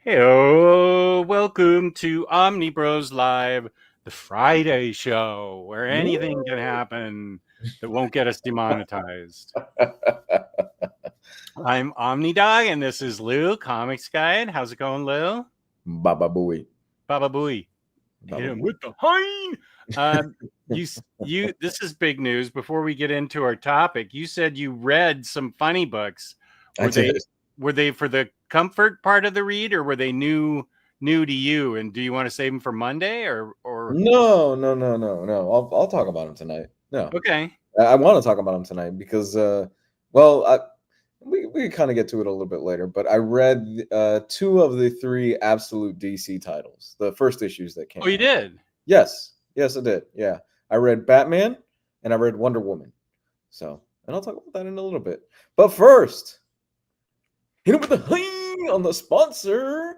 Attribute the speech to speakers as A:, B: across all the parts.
A: Hello, welcome to Omnibros Live, the Friday show where anything can happen that won't get us demonetized. I'm OmniDog, and this is Lou, Comics Guide. How's it going, Lou?
B: Baba Booey.
A: Baba Booey. Hit him with the hind. This is big news. Before we get into our topic, you said you read some funny books.
B: I did.
A: Were they for the comfort part of the read, or were they new to you? And do you want to save them for Monday or?
B: No. I'll talk about him tonight. No.
A: Okay.
B: I want to talk about him tonight because, we kind of get to it a little bit later. But I read 2 of the 3 absolute DC titles, the first issues that came.
A: Oh, you did?
B: Yes, I did. Yeah, I read Batman and I read Wonder Woman. So, and I'll talk about that in a little bit. But first, hit him with the hing on the sponsor.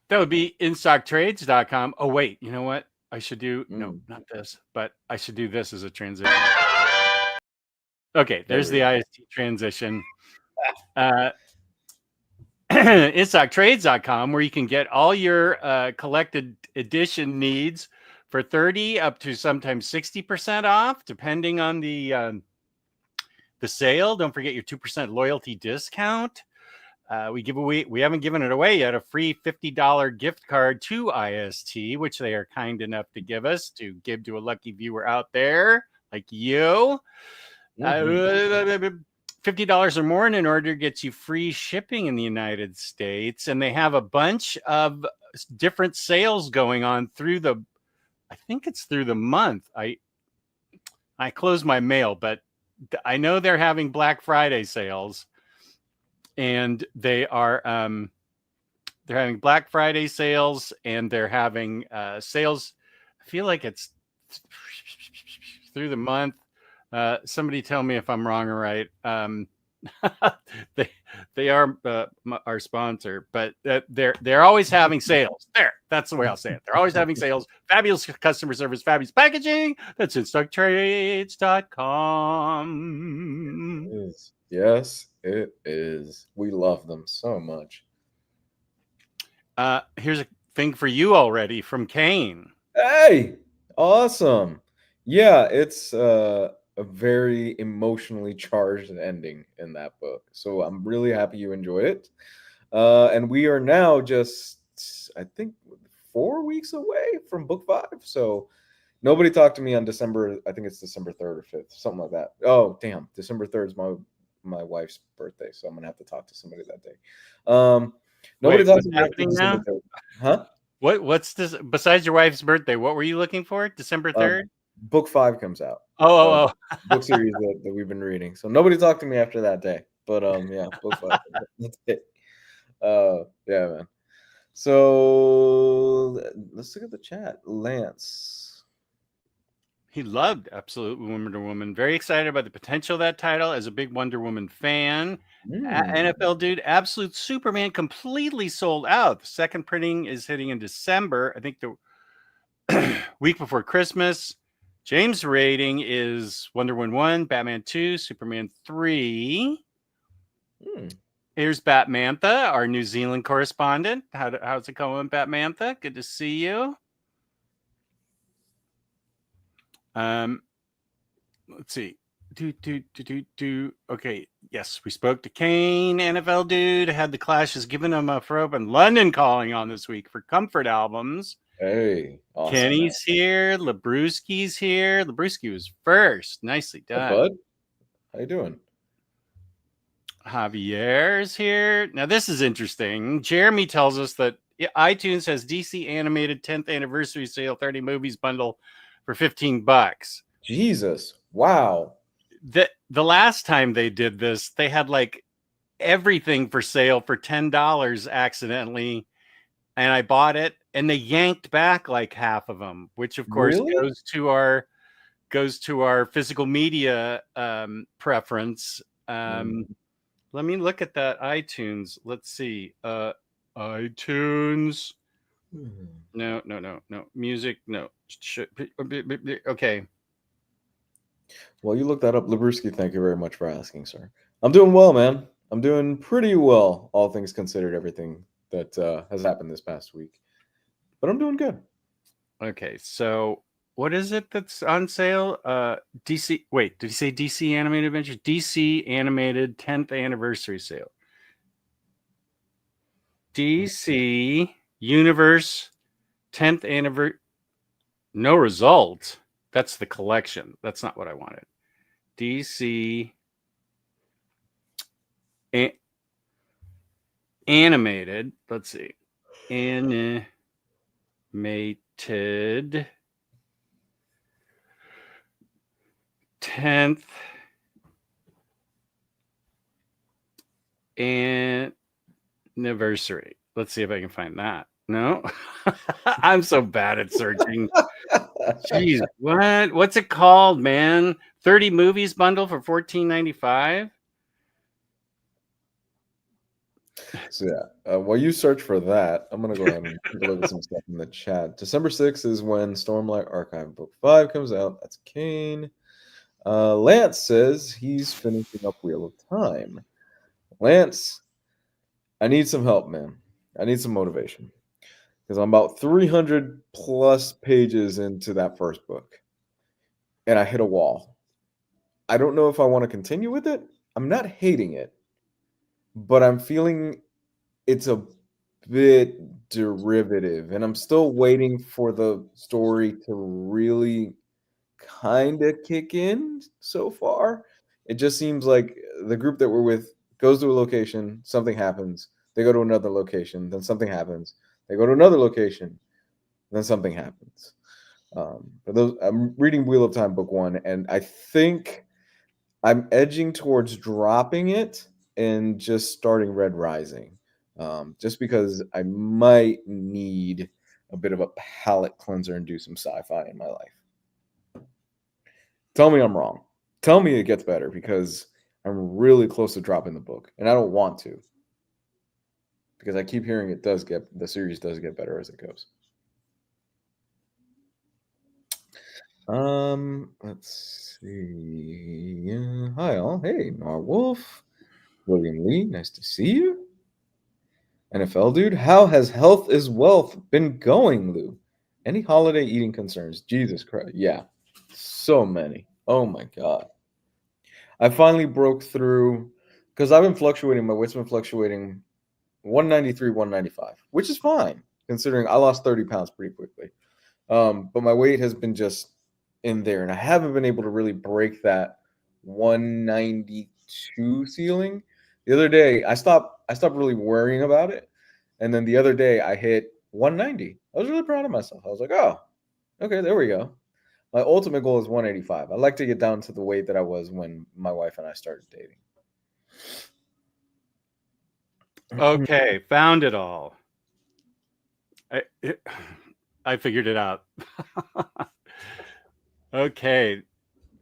A: That would be InStockTrades.com. Oh, wait, you know what? I should do, no, not this, but I should do this as a transition. Okay, there's the IST transition. InStockTrades.com, where you can get all your collected edition needs for 30 up to sometimes 60% off, depending on the sale. Don't forget your 2% loyalty discount. We haven't given it away yet, a free $50 gift card to IST, which they are kind enough to give us to give to a lucky viewer out there like you. $50 or more, and in order gets you free shipping in the United States. And they have a bunch of different sales going on through the, I think it's through the month. I close my mail, but I know they're having Black Friday sales, and they are they're having Black Friday sales, and they're having sales. I feel like it's through the month. Somebody tell me if I'm wrong or right. They are our sponsor, but they're always having sales. That's the way I'll say it. They're always having sales. Fabulous customer service, fabulous packaging. That's InStockTrades.com.
B: Yes, it is. We love them so much.
A: Here's a thing for you already from Kane.
B: Hey, awesome. Yeah, it's a very emotionally charged ending in that book. So I'm really happy you enjoyed it. And we are now just, I think, 4 weeks away from book 5. So nobody talked to me on December, I think it's December 3rd or 5th, something like that. Oh, damn. December 3rd is my wife's birthday. So I'm going to have to talk to somebody that day. Nobody talked to me after December 3rd. Huh?
A: What's this besides your wife's birthday? What were you looking for? December 3rd?
B: Book 5 comes out.
A: Oh.
B: Book series that we've been reading. So nobody talked to me after that day. But yeah, book 5. That's it. Yeah, man. So let's look at the chat. Lance.
A: He loved Absolute Wonder Woman. Very excited about the potential of that title as a big Wonder Woman fan. NFL dude, Absolute Superman completely sold out. The second printing is hitting in December. I think the week before Christmas. James' rating is Wonder Woman 1, Batman 2, Superman 3. Here's Batmantha, our New Zealand correspondent. How's it going, Batmantha? Good to see you. Let's see. Okay, yes, we spoke to Kane, NFL dude. Had the Clash has given him a throw up in London calling on this week for comfort albums.
B: Hey, awesome.
A: Kenny's here. Labruski's here. Labruski was first. Nicely done.
B: Hey, bud. How you doing?
A: Javier's here. Now, this is interesting. Jeremy tells us that iTunes has DC Animated 10th Anniversary Sale 30 Movies Bundle for $15.
B: Jesus. Wow.
A: The last time they did this, they had like everything for sale for $10 accidentally, and I bought it, and they yanked back like half of them, which of course goes to our physical media preference. Let me look at that iTunes. Let's see. iTunes. No. Music. No. Okay.
B: Well, you looked that up, Labruski. Thank you very much for asking, sir. I'm doing well, man. I'm doing pretty well, all things considered, everything that has happened this past week. But I'm doing good.
A: Okay, so what is it that's on sale? DC. Wait, did you say DC Animated Adventures? DC Animated 10th Anniversary Sale. DC Universe 10th Anniversary. No result. That's the collection. That's not what I wanted. DC Animated. Let's see. Animated 10th Anniversary. Let's see if I can find that. No, I'm so bad at searching. Jeez, what? What's it called, man? 30 movies bundle for $14.95.
B: So yeah, while you search for that, I'm gonna go ahead and take a look at some stuff in the chat. December 6th is when Stormlight Archive Book 5 comes out. That's Kane. Lance says he's finishing up Wheel of Time. Lance, I need some help, man. I need some motivation because I'm about 300 plus pages into that first book, and I hit a wall. I don't know if I want to continue with it. I'm not hating it, but I'm feeling it's a bit derivative, and I'm still waiting for the story to really kind of kick in so far. It just seems like the group that we're with goes to a location, something happens, they go to another location, then something happens, they go to another location, then something happens. I'm reading Wheel of Time book 1, and I think I'm edging towards dropping it and just starting Red Rising, just because I might need a bit of a palate cleanser and do some sci-fi in my life. Tell me I'm wrong. Tell me it gets better because I'm really close to dropping the book, and I don't want to because I keep hearing the series does get better as it goes. Let's see. Hi all. Hey, Narwolf. William Lee, nice to see you. NFL dude, how has health is wealth been going, Lou? Any holiday eating concerns? Jesus Christ. Yeah. So many. Oh my god. I finally broke through because I've been fluctuating, my weight's been fluctuating 193, 195, which is fine considering I lost 30 pounds pretty quickly. But my weight has been just in there, and I haven't been able to really break that 192 ceiling. The other day, I stopped really worrying about it, and then the other day I hit 190. I was really proud of myself. I was like, oh, okay, there we go. My ultimate goal is 185. I'd like to get down to the weight that I was when my wife and I started dating.
A: Okay, found it all. I figured it out. Okay,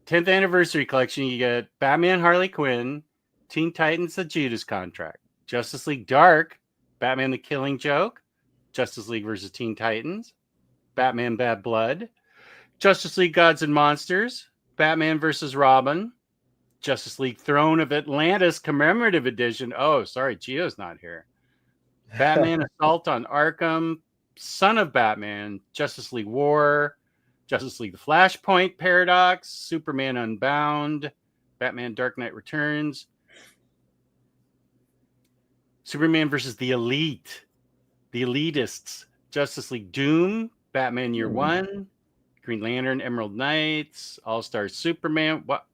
A: 10th anniversary collection. You get Batman, Harley Quinn, Teen Titans, The Judas Contract, Justice League Dark, Batman: The Killing Joke, Justice League versus Teen Titans, Batman: Bad Blood, Justice League Gods and Monsters, Batman versus Robin, Justice League Throne of Atlantis Commemorative Edition. Oh, sorry, Gio's not here. Batman Assault on Arkham, Son of Batman, Justice League War, Justice League The Flashpoint Paradox, Superman Unbound, Batman Dark Knight Returns, Superman versus the Elite, The Elitists, Justice League Doom, Batman Year One, Green Lantern, Emerald Knights, All-Star Superman. What?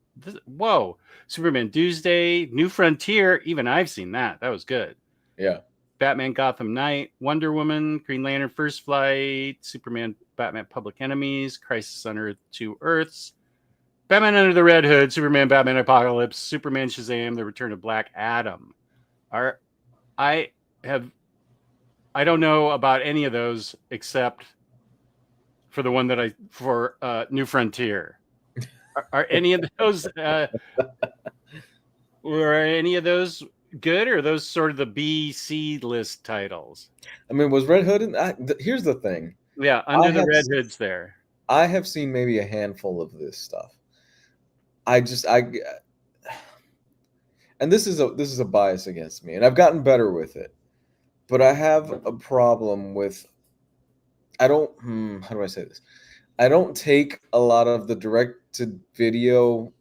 A: Whoa. Superman Doomsday, New Frontier. Even I've seen that. That was good.
B: Yeah.
A: Batman Gotham Knight, Wonder Woman, Green Lantern First Flight, Superman Batman Public Enemies, Crisis on Earth 2 Earths, Batman Under the Red Hood, Superman Batman Apocalypse, Superman Shazam, The Return of Black Adam. I don't know about any of those except for the one that for New Frontier. Are any of those were any of those good, or are those sort of the B, C list titles?
B: I mean, was Red Hood here's the thing.
A: Yeah, Under the Red Hood's there.
B: I have seen maybe a handful of this stuff. and this is a bias against me, and I've gotten better with it, but I have a problem with I don't how do I say this? I don't take a lot of the direct to video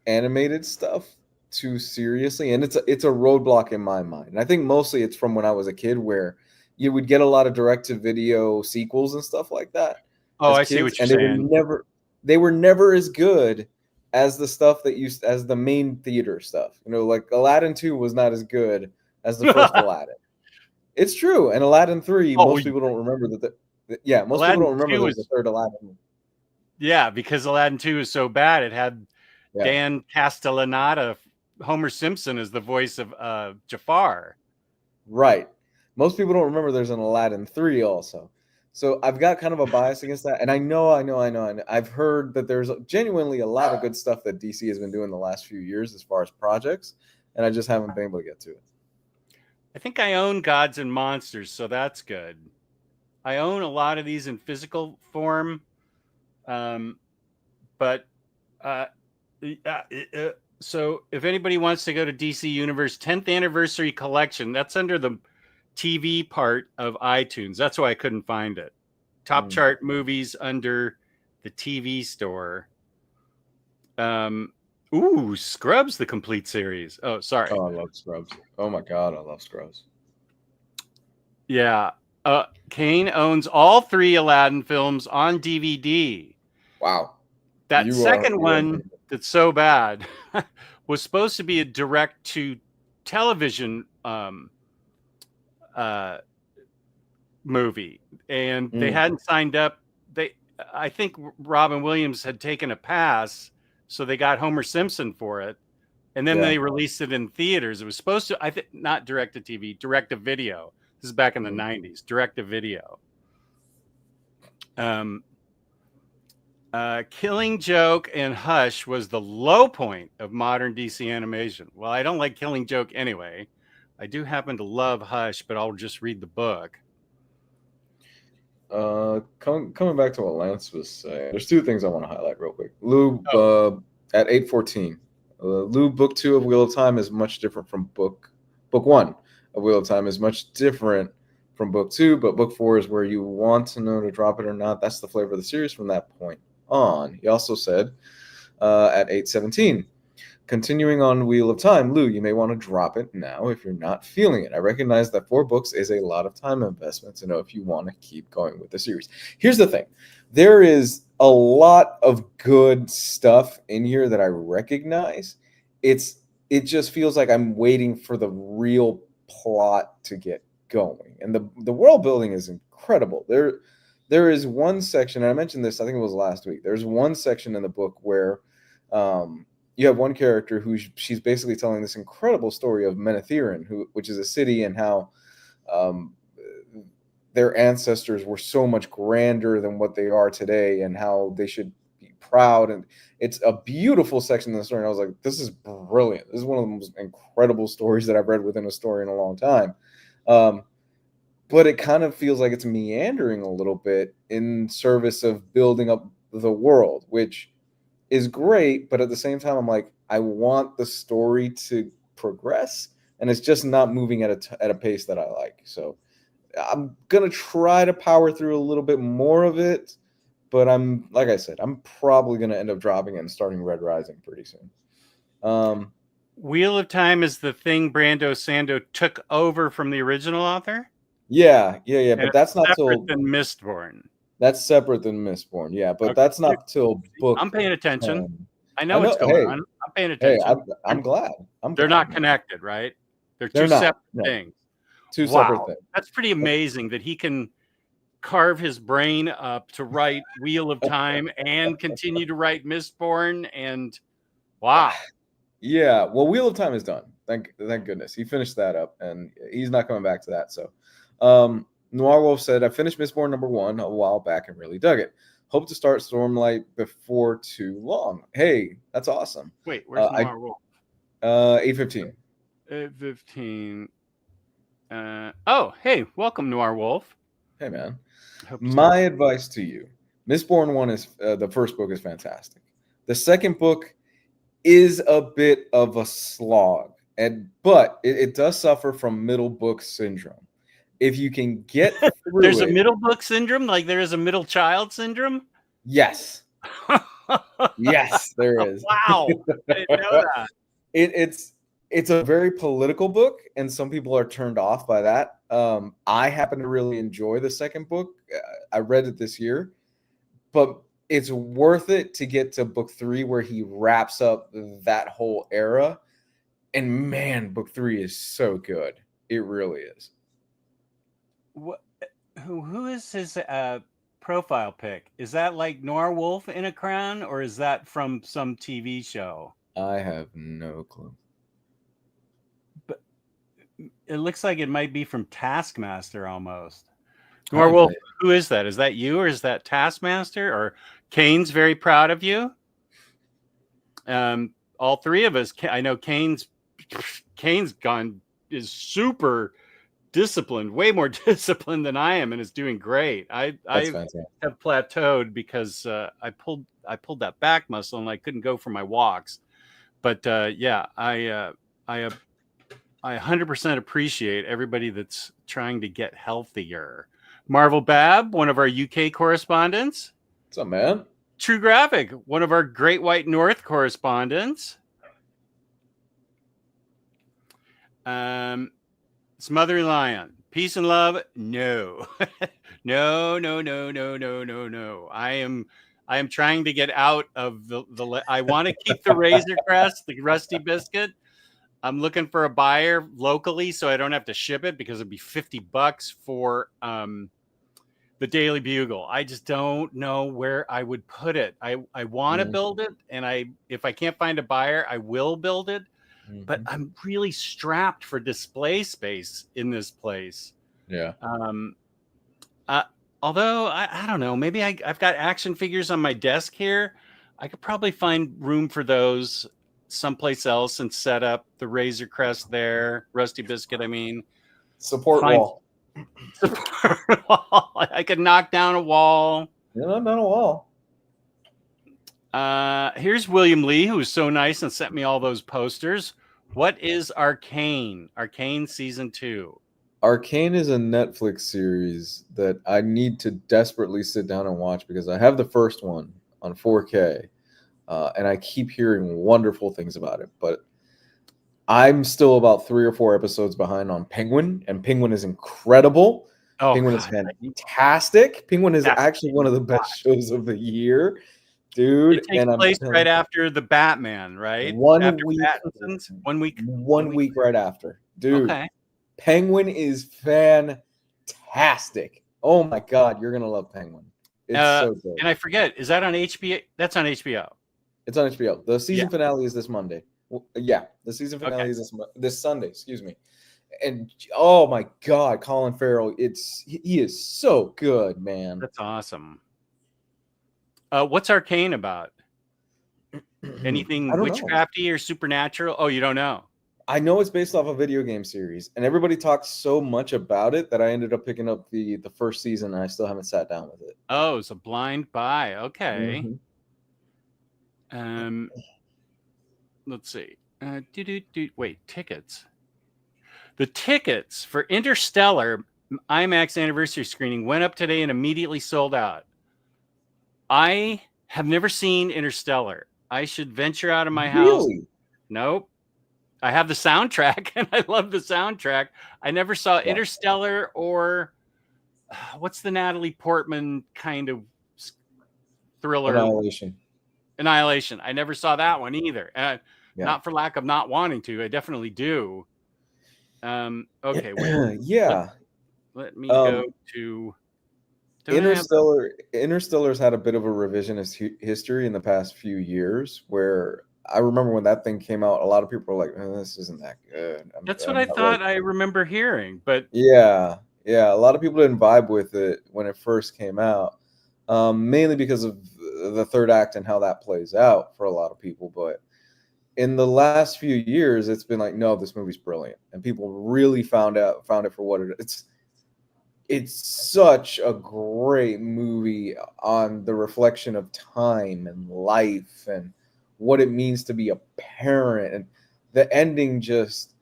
B: animated stuff too seriously, and it's a roadblock in my mind. And I think mostly it's from when I was a kid, where you would get a lot of direct to video sequels and stuff like that
A: Oh,
B: as
A: I see
B: kids,
A: what you're
B: and
A: saying.
B: they were never as good as the stuff that used as the main theater stuff. You know, like Aladdin 2 was not as good as the first Aladdin. It's true. And Aladdin 3,
A: Oh,
B: most people don't remember yeah, most people
A: Aladdin
B: don't remember
A: 2
B: there's a
A: is
B: third Aladdin.
A: yeah, because Aladdin 2 is so bad. It had
B: Yeah.
A: Dan Castellaneta, Homer Simpson, as the voice of Jafar.
B: Right. Most people don't remember there's an Aladdin 3 also. So I've got kind of a bias against that. And I know. I've heard that there's genuinely a lot of good stuff that DC has been doing the last few years as far as projects, and I just haven't been able to get to it.
A: I think I own Gods and Monsters, so that's good. I own a lot of these in physical form, but so if anybody wants to go to DC Universe 10th Anniversary Collection, that's under the TV part of iTunes. That's why I couldn't find it. Top chart movies under the TV store. Ooh, Scrubs, the complete series. Oh, sorry.
B: Oh, I love Scrubs. Oh my God, I love Scrubs.
A: Yeah. Kane owns all 3 Aladdin films on DVD.
B: Wow.
A: That second one that's so bad was supposed to be a direct to television movie, and they hadn't signed up. I think Robin Williams had taken a pass, so they got Homer Simpson for it, and then they released it in theaters. It was supposed to, I think, not direct to TV, direct to video. This is back in the 90s, direct to video. Killing Joke and Hush was the low point of modern DC animation. Well, I don't like Killing Joke anyway. I do happen to love Hush, but I'll just read the book.
B: Coming back to what Lance was saying, there's 2 things I want to highlight real quick. Lou, at 8:14, Lou, book 2 of Wheel of Time is much different from book 1 of Wheel of Time is much different from book 2, but book 4 is where you want to know to drop it or not. That's the flavor of the series from that point on. He also said at 8:17, continuing on Wheel of Time, Lou, you may want to drop it now if you're not feeling it. I recognize that 4 books is a lot of time investment to know if you want to keep going with the series. Here's the thing. There is a lot of good stuff in here that I recognize. It just feels like I'm waiting for the real plot to get going. And the world building is incredible. There is one section, and I mentioned this, I think it was last week. There's one section in the book where you have one character who she's basically telling this incredible story of Menethirin, which is a city, and how their ancestors were so much grander than what they are today, and how they should be proud. And it's a beautiful section of the story. And I was like, this is brilliant. This is one of the most incredible stories that I've read within a story in a long time. But it kind of feels like it's meandering a little bit in service of building up the world, which is great, but at the same time, I'm like, I want the story to progress, and it's just not moving at a pace that I like. So I'm gonna try to power through a little bit more of it, but like I said, I'm probably gonna end up dropping it and starting Red Rising pretty soon.
A: Wheel of Time is the thing Brando Sando took over from the original author.
B: Yeah, but that's not
A: separate than Mistborn.
B: That's separate than Mistborn, yeah, but that's not till book.
A: I'm paying attention. I know what's going on. I'm paying attention.
B: Hey, I'm glad.
A: They're not connected, right? They're 2 separate things.
B: 2 separate things.
A: That's pretty amazing that he can carve his brain up to write Wheel of Time and continue to write Mistborn. And wow.
B: Yeah, well, Wheel of Time is done. Thank goodness. He finished that up, and he's not coming back to that. So Noir Wolf said, I finished Mistborn number 1 a while back and really dug it. Hope to start Stormlight before too long. Hey, that's awesome.
A: Wait, where's Noir Wolf?
B: 8:15.
A: 8:15. Oh, hey, welcome, Noir Wolf.
B: Hey, man. My advice to you, Mistborn 1 is the first book is fantastic. The second book is a bit of a slog. But it does suffer from middle book syndrome. If you can get through
A: There's
B: it,
A: a middle book syndrome, like there is a middle child syndrome.
B: yes, yes, there is.
A: Wow, I didn't know that.
B: It's a very political book, and some people are turned off by that. I happen to really enjoy the second book. I read it this year, but it's worth it to get to book 3 where he wraps up that whole era. And man, book 3 is so good. It really is.
A: What? Who is his profile pic? Is that like Noir Wolf in a crown, or is that from some TV show?
B: I have no clue.
A: But it looks like it might be from Taskmaster almost. Noir Wolf, who is that? Is that you, or is that Taskmaster? Or Kane's very proud of you? All three of us. I know Kane's is super disciplined, way more disciplined than I am, and is doing great. I have plateaued because I pulled that back muscle and I couldn't go for my walks. But yeah, I 100% appreciate everybody that's trying to get healthier. Marvel Bab, one of our UK correspondents.
B: What's up, man?
A: True Graphic, one of our Great White North correspondents. Smothering Lion, peace and love. No, no. I am trying to get out of the I want to keep the Razor Crest, the Rusty Biscuit. I'm looking for a buyer locally so I don't have to ship it, because it'd be $50 for the Daily Bugle. I just don't know where I would put it. I want to build it, and if I can't find a buyer, I will build it. But I'm really strapped for display space in this place.
B: Yeah.
A: Although I don't know, maybe I've got action figures on my desk here. I could probably find room for those someplace else and set up the Razor Crest there. Rusty Biscuit, I mean.
B: Support wall.
A: Support wall. I could knock down a wall.
B: Yeah, not a wall.
A: Here's William Lee, who was so nice and sent me all those posters. What is Arcane? Arcane season 2.
B: Arcane is a Netflix series that I need to desperately sit down and watch, because I have the first one on 4K, and I keep hearing wonderful things about it. But I'm still about 3 or 4 episodes behind on Penguin, and Penguin is incredible.
A: Oh,
B: Penguin is fantastic. Penguin is actually one of the best shows of the year. Dude,
A: it takes place right after the Batman, right? 1 week.
B: 1 week right after. Dude,
A: okay.
B: Penguin is fantastic. Oh my God, you're gonna love Penguin. It's so good.
A: And I forget, is that on HBO? That's on HBO.
B: It's on HBO. The season finale is this Monday. The season finale is this Sunday. Excuse me. And oh my God, Colin Farrell. He is so good, man.
A: That's awesome. What's Arcane about? Anything witchcrafty or supernatural? Oh, you don't know?
B: I know it's based off a video game series, and everybody talks so much about it that I ended up picking up the first season, and I still haven't sat down with it.
A: Oh, it's a blind buy. Okay. Let's see. Wait, tickets. The tickets for Interstellar IMAX anniversary screening went up today and immediately sold out. I have never seen Interstellar. I should venture out of my house. Nope. I have the soundtrack, and I love the soundtrack. I never saw Interstellar or what's the Natalie Portman kind of thriller? Annihilation. I never saw that one either. Not for lack of not wanting to. I definitely do. Okay. Wait. Let me go to...
B: Interstellar's had a bit of a revisionist history in the past few years, where I remember when that thing came out, a lot of people were like, this isn't that good.
A: That's what I thought I remember hearing, but
B: a lot of people didn't vibe with it when it first came out, mainly because of the third act and how that plays out for a lot of people. But in the last few years, it's been like, no, this movie's brilliant, and people really found it for what it is. It's such a great movie on the reflection of time and life and what it means to be a parent. And the ending just,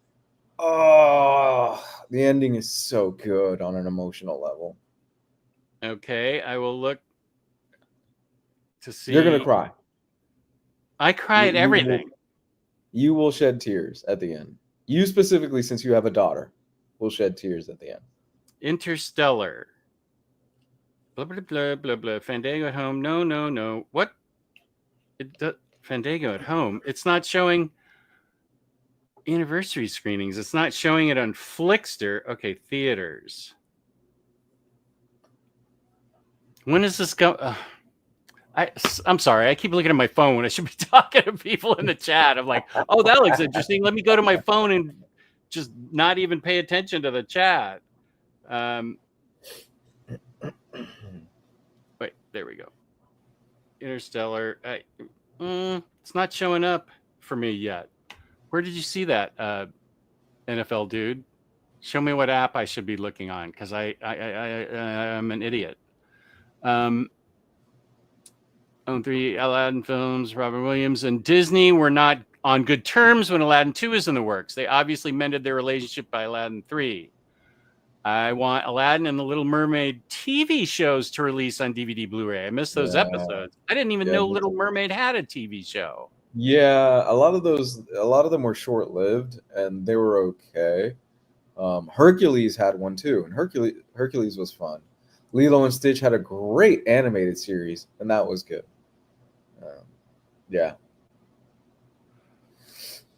B: oh, the ending is so good on an emotional level.
A: Okay, I will look to see.
B: You're gonna cry.
A: I cry at everything.
B: You will shed tears at the end. You specifically, since you have a daughter, will shed tears at the end.
A: Interstellar. Blah blah blah blah blah. Fandango at home. No, no, no. What? Fandango at home. It's not showing anniversary screenings. It's not showing it on Flickster. Okay, theaters. When is this go? I'm sorry. I keep looking at my phone when I should be talking to people in the chat. I'm like, oh, that looks interesting. Let me go to my phone and just not even pay attention to the chat. Wait, there we go. Interstellar. It's not showing up for me yet. Where did you see that, NFL dude? Show me what app I should be looking on, because I'm an idiot. 3 Aladdin films, Robin Williams and Disney were not on good terms when Aladdin 2 is in the works. They obviously mended their relationship by Aladdin 3. I want Aladdin and the Little Mermaid TV shows to release on DVD Blu-ray. I missed those episodes. I didn't even know Little Mermaid had a TV show.
B: Yeah, a lot of them were short-lived and they were okay. Hercules had one too, and Hercules was fun. Lilo and Stitch had a great animated series, and that was good. Yeah.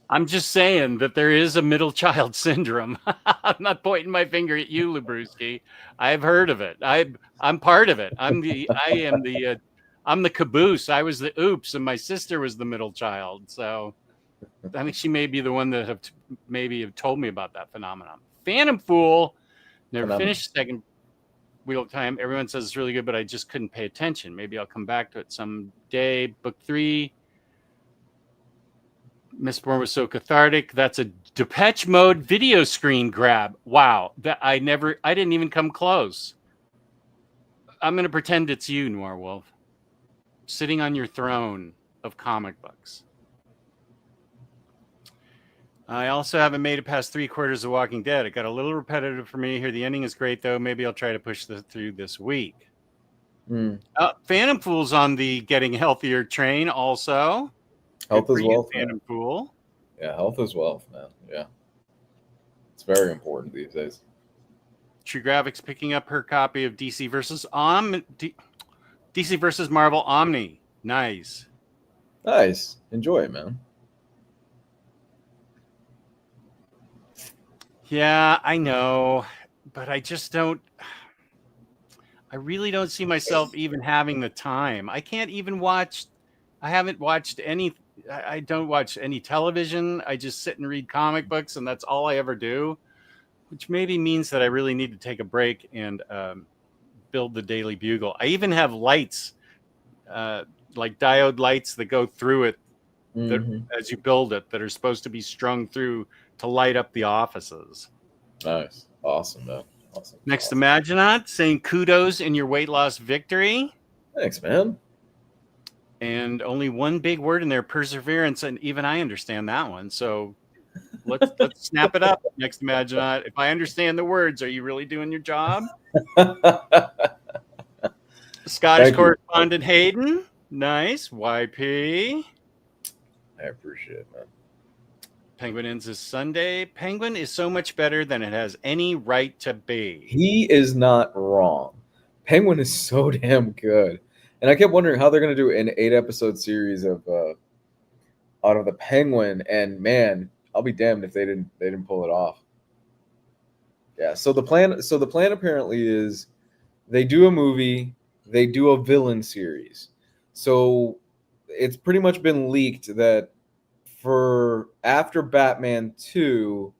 A: I'm just saying that there is a middle child syndrome. I'm not pointing my finger at you, Labruski. I've heard of it. I'm part of it. I'm the caboose. I was the oops, and my sister was the middle child. So I think she may be the one that have told me about that phenomenon. Phantom Fool, never finished second Wheel of Time. Everyone says it's really good, but I just couldn't pay attention. Maybe I'll come back to it someday. Book 3. Mistborn was so cathartic. That's a Depeche Mode video screen grab. Wow. That I didn't even come close. I'm going to pretend it's you, Noir Wolf, sitting on your throne of comic books. I also haven't made it past 3/4 of Walking Dead. It got a little repetitive for me here. The ending is great, though. Maybe I'll try to push through this week. Phantom Fool's on the getting healthier train also.
B: Health is wealth.
A: Phantom Fool.
B: Yeah, health is wealth, man. Yeah. It's very important these days.
A: True Graphics picking up her copy of DC versus Marvel Omni. Nice.
B: Nice. Enjoy it, man.
A: Yeah, I know, but I just don't. I really don't see myself even having the time. I can't even watch. I haven't watched any. I don't watch any television. I just sit and read comic books, and that's all I ever do, which maybe means that I really need to take a break and build the Daily Bugle. I even have lights, like diode lights that go through it as you build it, that are supposed to be strung through to light up the offices.
B: Nice. Awesome, man. Awesome.
A: Next to Maginaut saying kudos in your weight loss victory.
B: Thanks, man.
A: And only one big word in there, perseverance, and even I understand that one. So let's snap it up. Next to Maginaut. If I understand the words, are you really doing your job? Scottish correspondent Hayden. Nice. YP.
B: I appreciate it, man.
A: Penguin ends this Sunday. Penguin is so much better than it has any right to be.
B: He is not wrong. Penguin is so damn good. And I kept wondering how they're going to do an 8-episode series of out of the Penguin. And man, I'll be damned if they didn't pull it off. Yeah. So the plan apparently is they do a movie, they do a villain series. So it's pretty much been leaked that for after Batman 2,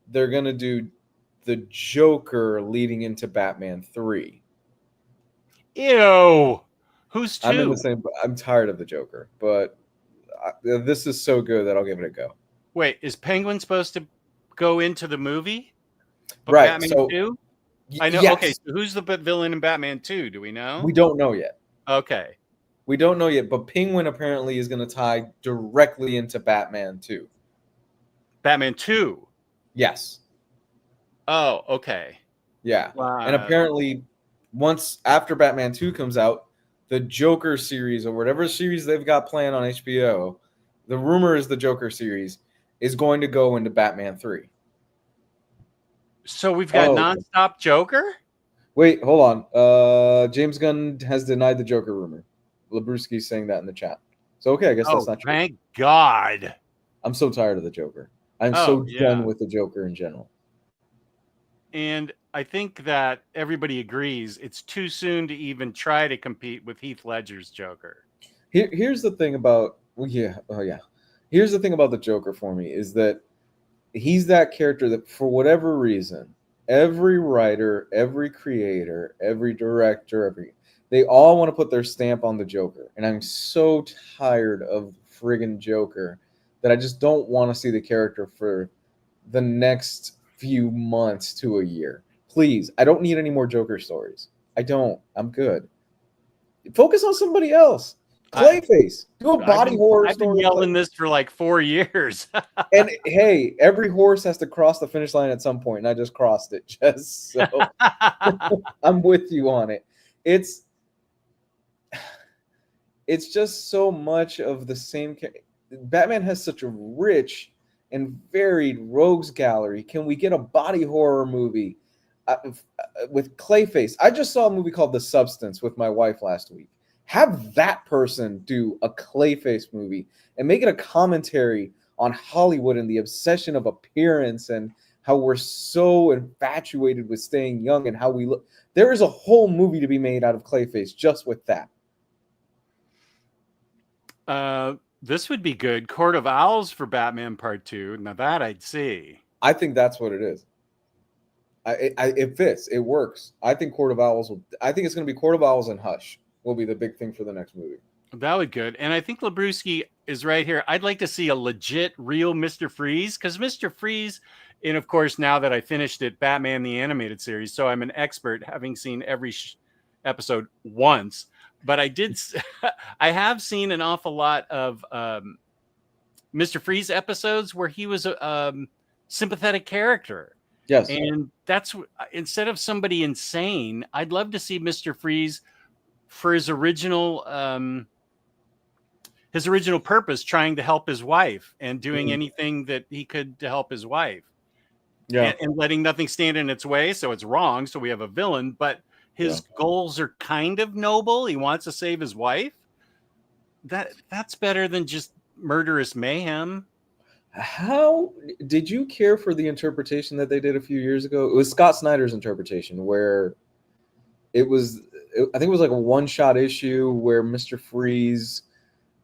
B: they're going to do the Joker leading into Batman 3.
A: Ew. Who's 2?
B: I'm in the same. I'm tired of the Joker, but this is so good that I'll give it a go.
A: Wait, is Penguin supposed to go into the movie?
B: Right.
A: Batman 2? I know. Yes. Okay, so who's the villain in Batman 2? Do we know?
B: We don't know yet.
A: Okay.
B: We don't know yet, but Penguin apparently is going to tie directly into Batman 2.
A: Batman 2.
B: Yes.
A: Oh, okay.
B: Yeah.
A: Wow.
B: And apparently, once after Batman 2 comes out, the Joker series or whatever series they've got planned on HBO, the rumor is the Joker series is going to go into Batman 3.
A: So we've got nonstop Joker?
B: Wait, hold on. James Gunn has denied the Joker rumor. Labruski's saying that in the chat. So, okay, I guess that's not true.
A: Thank God.
B: I'm so tired of the Joker. I'm
A: Oh,
B: so
A: yeah.
B: done with the Joker in general.
A: And I think that everybody agrees it's too soon to even try to compete with Heath Ledger's Joker.
B: Here's the thing about Here's the thing about the Joker for me is that he's that character that for whatever reason, every writer, every creator, every director, they all want to put their stamp on the Joker. And I'm so tired of friggin' Joker that I just don't want to see the character for the next few months to a year. Please, I don't need any more Joker stories. I don't. I'm good. Focus on somebody else. Clayface. Do a body horror story.
A: I've been yelling this for like 4 years.
B: And hey, every horse has to cross the finish line at some point, and I just crossed it. Just so I'm with you on it. It's just so much of the same. Batman has such a rich and varied rogues gallery. Can we get a body horror movie with Clayface? I just saw a movie called The Substance with my wife last week. Have that person do a Clayface movie and make it a commentary on Hollywood and the obsession of appearance and how we're so infatuated with staying young and how we look. There is a whole movie to be made out of Clayface just with that.
A: This would be good. Court of Owls for Batman Part 2. Now that I'd see.
B: I think that's what it is. It fits. It works. I think Court of Owls I think it's going to be Court of Owls and Hush will be the big thing for the next movie.
A: That would be good. And I think Labruski is right here. I'd like to see a legit, real Mr. Freeze, because Mr. Freeze, and of course, now that I finished it, Batman the Animated Series, so I'm an expert, having seen every episode once. But I have seen an awful lot of Mr. Freeze episodes where he was a sympathetic character.
B: Yes.
A: And that's, instead of somebody insane, I'd love to see Mr. Freeze for his original purpose, trying to help his wife and doing anything that he could to help his wife.
B: Yeah.
A: And letting nothing stand in its way. So it's wrong. So we have a villain, but his goals are kind of noble. He wants to save his wife. That's better than just murderous mayhem.
B: How did you care for the interpretation that they did a few years ago? It was Scott Snyder's interpretation where I think it was like a one-shot issue where Mr. Freeze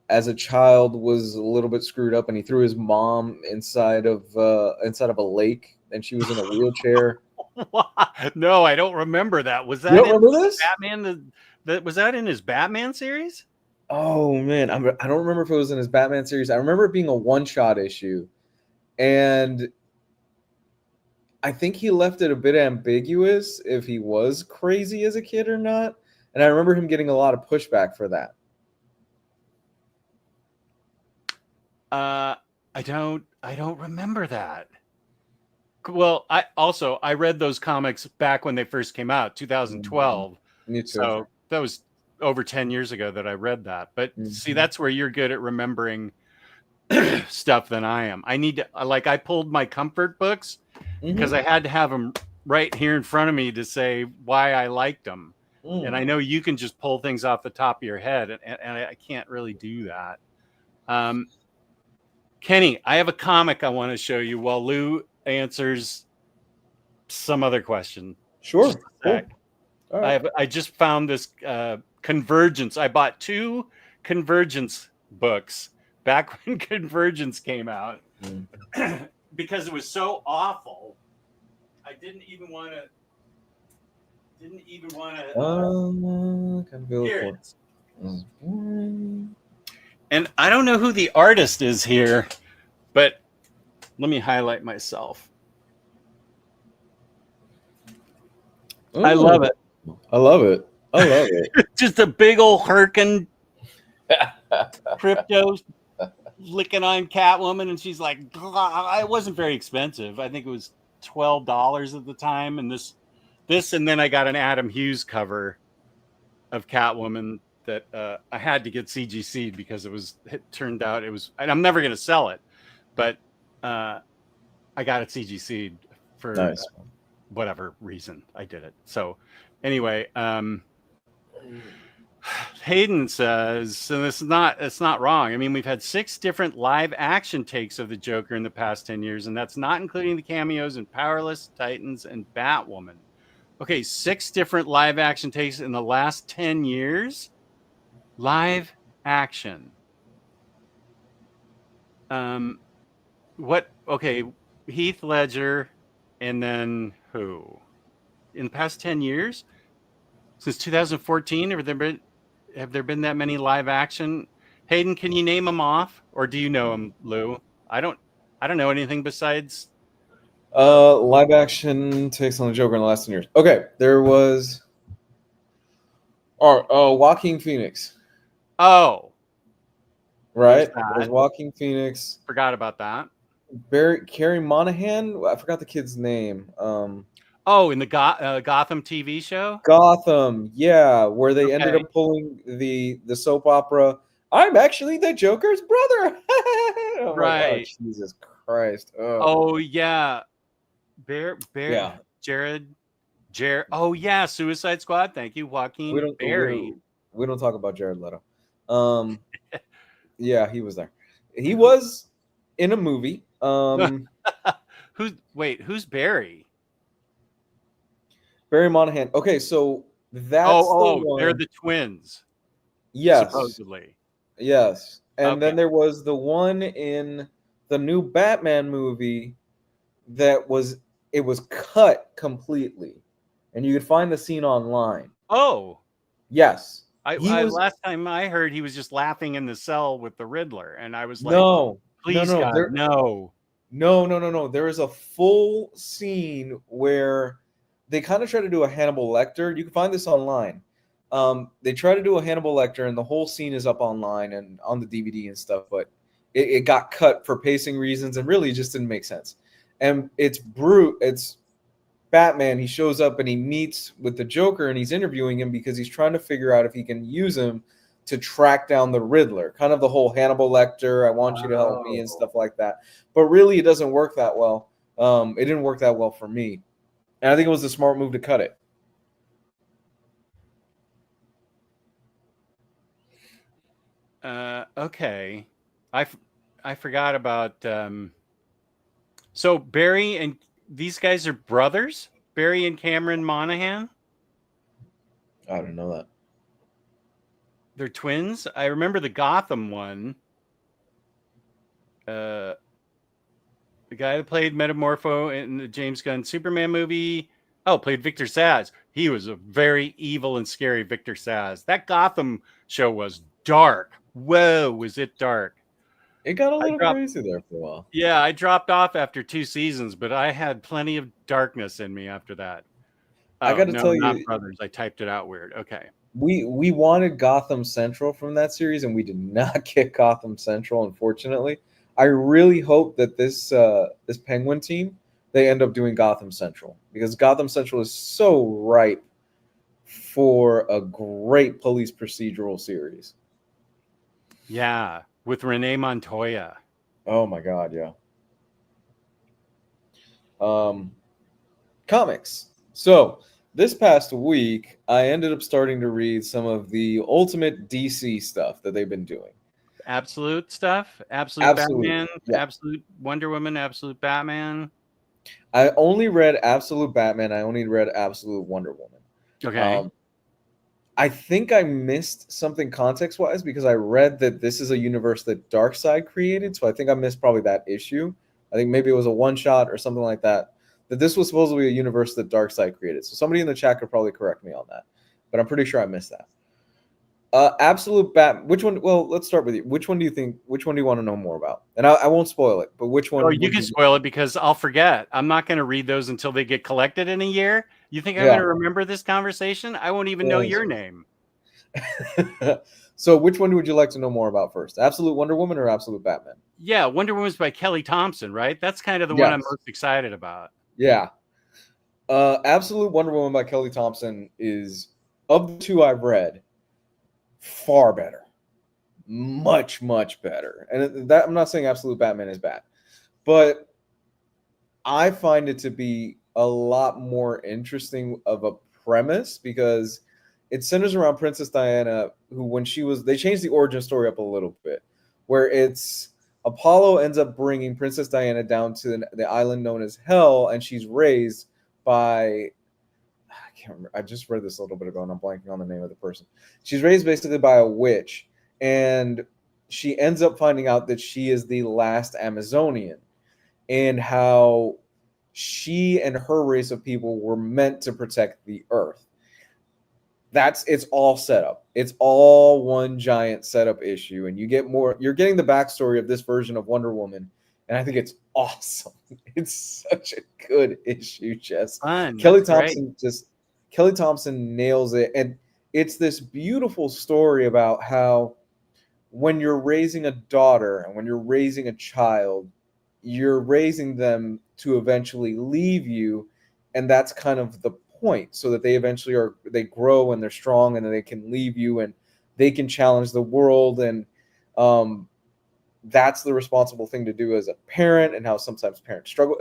B: as a child was a little bit screwed up and he threw his mom inside of a lake and she was in a wheelchair.
A: No, I don't remember that. Was that
B: you don't remember this?
A: Batman? Was that in his Batman series?
B: Oh man, I don't remember if it was in his Batman series. I remember it being a one-shot issue, and I think he left it a bit ambiguous if he was crazy as a kid or not. And I remember him getting a lot of pushback for that.
A: I don't remember that. Well, I read those comics back when they first came out, 2012.
B: Me too.
A: So that was over 10 years ago that I read that. But see, that's where you're good at remembering stuff than I am. I need to, I pulled my comfort books because I had to have them right here in front of me to say why I liked them. And I know you can just pull things off the top of your head, and I can't really do that. Kenny, I have a comic I want to show you while Lou answers some other question.
B: Sure.
A: Cool. All right. I just found this Convergence. I bought 2 Convergence books back when Convergence came out because it was so awful. I didn't even want to. Here it is. And I don't know who the artist is here, but let me highlight myself. I love it.
B: I love it. I love it.
A: Just a big old Herkin crypto licking on Catwoman, and she's like, it wasn't very expensive. I think it was $12 at the time, and this, and then I got an Adam Hughes cover of Catwoman that I had to get CGC'd because it turned out it was, and I'm never going to sell it, but I got it CGC'd for
B: Nice.
A: whatever reason I did it. So anyway, Hayden says, and it's not wrong. I mean, we've had 6 different live action takes of the Joker in the past 10 years, and that's not including the cameos in Powerless, Titans, and Batwoman. Okay, 6 different live action takes in the last 10 years. Live action. What? Okay, Heath Ledger, and then who? In the past 10 years, since 2014, have there been that many live action? Hayden, can you name them off, or do you know them, Lou? I don't know anything besides.
B: Live action takes on the Joker in the last 10 years. Okay, there was. Joaquin Phoenix.
A: Oh,
B: right. It was Joaquin Phoenix.
A: Forgot about that.
B: Carrie Monahan. I forgot the kid's name.
A: Oh, in the Gotham TV show.
B: Gotham, yeah, where they ended up pulling the soap opera. I'm actually the Joker's brother.
A: Right.
B: Like, oh, Jesus Christ.
A: Oh yeah.
B: Yeah.
A: Jared. Oh yeah, Suicide Squad. Thank you, Joaquin Barry.
B: We don't talk about Jared Leto. Yeah, he was there. He was in a movie.
A: Who's Barry?
B: Barry Monahan. Okay, so that's the one.
A: They're the twins.
B: Yes.
A: Supposedly.
B: Yes. And then there was the one in the new Batman movie that was cut completely. And you could find the scene online. Oh. Yes.
A: Last time I heard, he was just laughing in the cell with the Riddler, and I was like,
B: no.
A: No.
B: There is a full scene where they kind of try to do a Hannibal Lecter. You can find this online. They try to do a Hannibal Lecter, and the whole scene is up online and on the DVD and stuff, but it got cut for pacing reasons, and really just didn't make sense. And it's Batman. He shows up and he meets with the Joker, and he's interviewing him because he's trying to figure out if he can use him to track down the Riddler. Kind of the whole Hannibal Lecter, I want you to help me and stuff like that. But really, it doesn't work that well. It didn't work that well for me. And I think it was a smart move to cut it.
A: Okay. I forgot about so Barry and these guys are brothers? Barry and Cameron Monaghan?
B: I don't know that.
A: They're twins? I remember the Gotham one. The guy that played Metamorpho in the James Gunn Superman movie. Oh, played Victor Saz. He was a very evil and scary Victor Saz. That Gotham show was dark. Whoa, was it dark.
B: It got a little crazy there for a while.
A: Yeah, I dropped off after 2 seasons, but I had plenty of darkness in me after that.
B: I got to tell you,
A: not brothers. I typed it out weird. Okay.
B: We wanted Gotham Central from that series, and we did not get Gotham Central, unfortunately. I really hope that this Penguin team, they end up doing Gotham Central, because Gotham Central is so ripe for a great police procedural series.
A: Yeah, with Renee Montoya.
B: Oh my God, yeah. Comics. So this past week, I ended up starting to read some of the Ultimate DC stuff that they've been doing.
A: Absolute stuff? Absolute Batman? Yeah. Absolute Wonder Woman? Absolute Batman?
B: I only read Absolute Batman. I only read Absolute Wonder Woman.
A: Okay.
B: I think I missed something context-wise because I read that this is a universe that Darkseid created, so I think I missed probably that issue. I think maybe it was a one-shot or something like that. That this was supposed to be a universe that Darkseid created. So somebody in the chat could probably correct me on that, but I'm pretty sure I missed that. Absolute Bat. Which one? Well, let's start with you. Which one do you think? Which one do you want to know more about? And I won't spoil it, but which one?
A: Oh, you can spoil it because I'll forget. I'm not going to read those until they get collected in a year. You think I'm going to remember this conversation? I won't even know your name.
B: So which one would you like to know more about first? Absolute Wonder Woman or Absolute Batman?
A: Yeah, Wonder Woman's by Kelly Thompson, right? That's kind of the one I'm
B: Yes.
A: most excited about.
B: Yeah. Absolute Wonder Woman by Kelly Thompson is, of the two I've read, far better. Much, much better. And that, I'm not saying Absolute Batman is bad, but I find it to be a lot more interesting of a premise because it centers around Princess Diana, who, when she was, they changed the origin story up a little bit, where it's Apollo ends up bringing Princess Diana down to the island known as Hell, and she's raised by, I can't remember, I just read this a little bit ago and I'm blanking on the name of the person. She's raised basically by a witch, and she ends up finding out that she is the last Amazonian, and how she and her race of people were meant to protect the earth. It's all set up. It's all one giant setup issue, and you're getting the backstory of this version of Wonder Woman, and I think it's awesome. It's such a good issue, Jess.
A: Fun.
B: Kelly
A: That's great.
B: Thompson Kelly Thompson nails it, and it's this beautiful story about how when you're raising a daughter and when you're raising a child, you're raising them to eventually leave you, and that's kind of the point, so that they eventually they grow and they're strong and then they can leave you and they can challenge the world, and that's the responsible thing to do as a parent, and how sometimes parents struggle.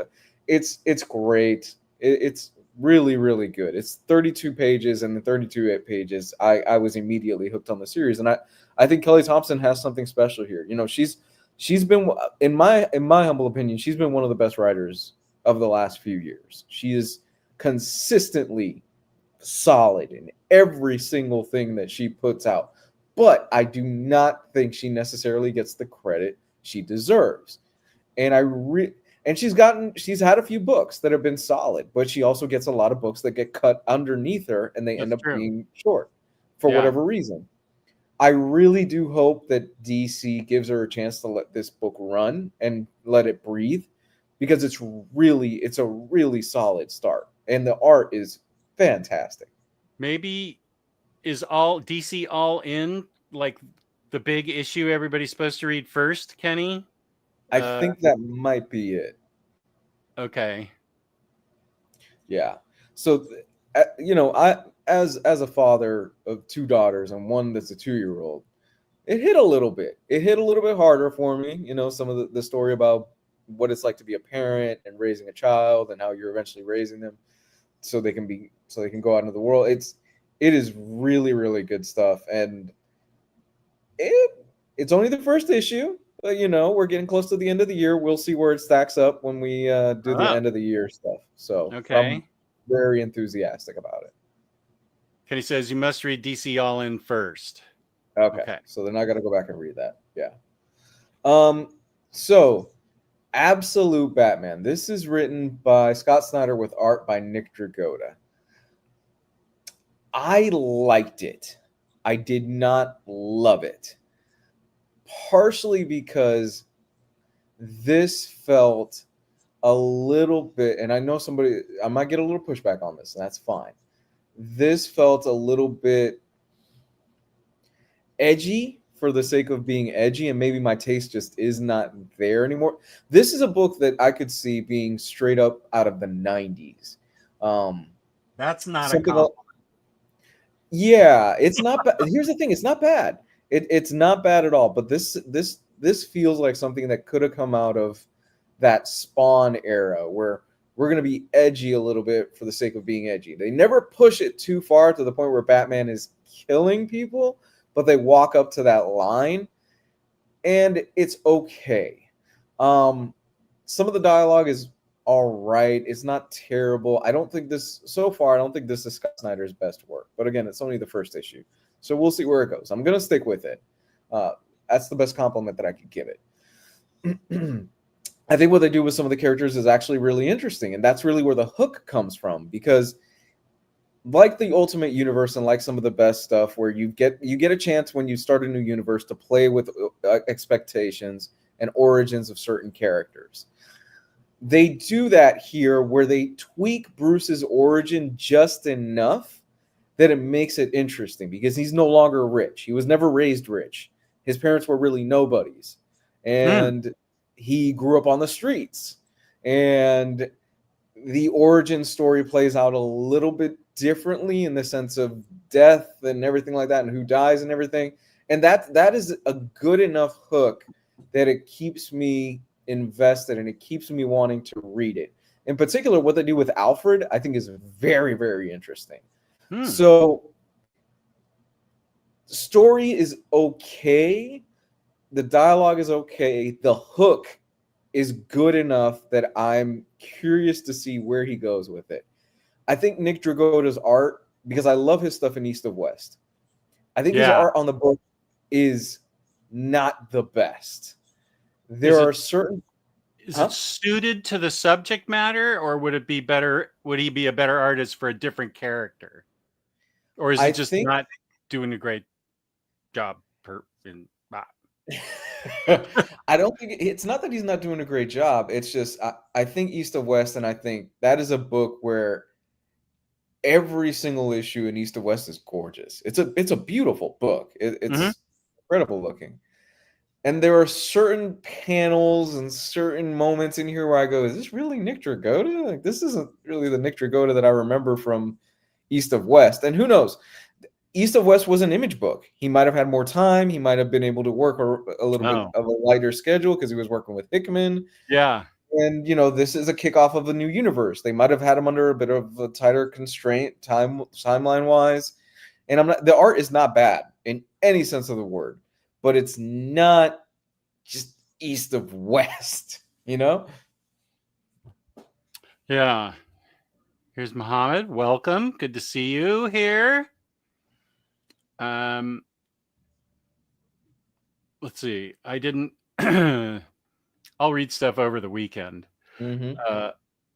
B: It's great. It's really, really good. It's 32 pages, and the 32 pages, I was immediately hooked on the series, and I think Kelly Thompson has something special here. You know, she's been, in my humble opinion, she's been one of the best writers of the last few years. She is consistently solid in every single thing that she puts out, but I do not think she necessarily gets the credit she deserves. And she's had a few books that have been solid, but she also gets a lot of books that get cut underneath her and they
A: That's
B: end up
A: true.
B: being short for
A: Yeah.
B: whatever reason. I really do hope that DC gives her a chance to let this book run and let it breathe, because it's a really solid start, and the art is fantastic.
A: Maybe is all DC all in, like the big issue everybody's supposed to read first, Kenny?
B: I think that might be it.
A: Okay.
B: Yeah. So, I, as a father of two daughters and one that's a 2-year-old, it hit a little bit. It hit a little bit harder for me. You know, some of the story about what it's like to be a parent and raising a child, and how you're eventually raising them so they can go out into the world. It is really, really good stuff, and it's only the first issue. But, we're getting close to the end of the year. We'll see where it stacks up when we do the
A: Oh,
B: end of the year stuff. So I'm
A: okay.
B: very enthusiastic about it.
A: Kenny says you must read DC All In first.
B: Okay.
A: Okay.
B: So then I got to go back and read that. Yeah. So Absolute Batman. This is written by Scott Snyder with art by Nick Dragotta. I liked it. I did not love it. Partially because this felt a little bit, and I know I might get a little pushback on this, and that's fine. This felt a little bit edgy for the sake of being edgy, and maybe my taste just is not there anymore. This is a book that I could see being straight up out of the 90s.
A: That's not a
B: Something
A: compliment.
B: Yeah, it's not bad. Here's the thing, it's not bad. It's not bad at all, but this feels like something that could have come out of that Spawn era, where we're going to be edgy a little bit for the sake of being edgy. They never push it too far to the point where Batman is killing people, but they walk up to that line, and it's okay. Some of the dialogue is all right. It's not terrible. I don't think this is Scott Snyder's best work. But again, it's only the first issue, so we'll see where it goes. I'm gonna stick with it. That's the best compliment that I could give it. I think what they do with some of the characters is actually really interesting, and that's really where the hook comes from. Because, like the Ultimate Universe and like some of the best stuff, where you get a chance when you start a new universe to play with expectations and origins of certain characters. They do that here, where they tweak Bruce's origin just enough that it makes it interesting because he's no longer rich. He was never raised rich. His parents were really nobodies. And he grew up on the streets. And the origin story plays out a little bit differently in the sense of death and everything like that and who dies and everything. And that is a good enough hook that it keeps me invested and it keeps me wanting to read it. In particular, what they do with Alfred, I think is very, very interesting. So, story is okay. The dialogue is okay. The hook is good enough that I'm curious to see where he goes with it. I think Nick Dragotta's art, because I love his stuff in East of West, I think his art on the book is not the best. There are certain...
A: Is it suited to the subject matter, or would it be better? Would he be a better artist for a different character, or is he just not doing a great job?
B: I don't think it's not that he's not doing a great job. It's just I think East of West, and I think that is a book where every single issue in East of West is gorgeous. It's a beautiful book. It's incredible looking. And there are certain panels and certain moments in here where I go, is this really Nick Dragotta? Like, this isn't really the Nick Dragotta that I remember from East of West. And who knows? East of West was an Image book. He might have had more time. He might have been able to work a little bit of a lighter schedule because he was working with Hickman.
A: Yeah.
B: And, this is a kickoff of a new universe. They might have had him under a bit of a tighter constraint timeline-wise. And the art is not bad in any sense of the word. But it's not just East of West, Yeah.
A: Here's Muhammad. Welcome. Good to see you here. Let's see. I didn't. I'll read stuff over the weekend.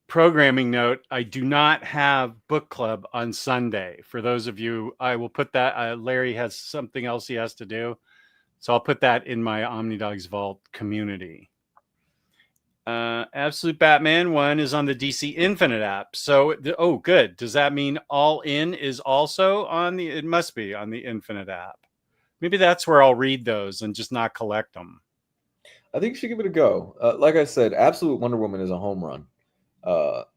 A: Programming note: I do not have book club on Sunday. For those of you, I will put that. Larry has something else he has to do. So I'll put that in my OmniDogs Vault community. Absolute Batman 1 is on the DC Infinite app. So, good. Does that mean All In is also on it must be on the Infinite app. Maybe that's where I'll read those and just not collect them.
B: I think you should give it a go. Like I said, Absolute Wonder Woman is a home run.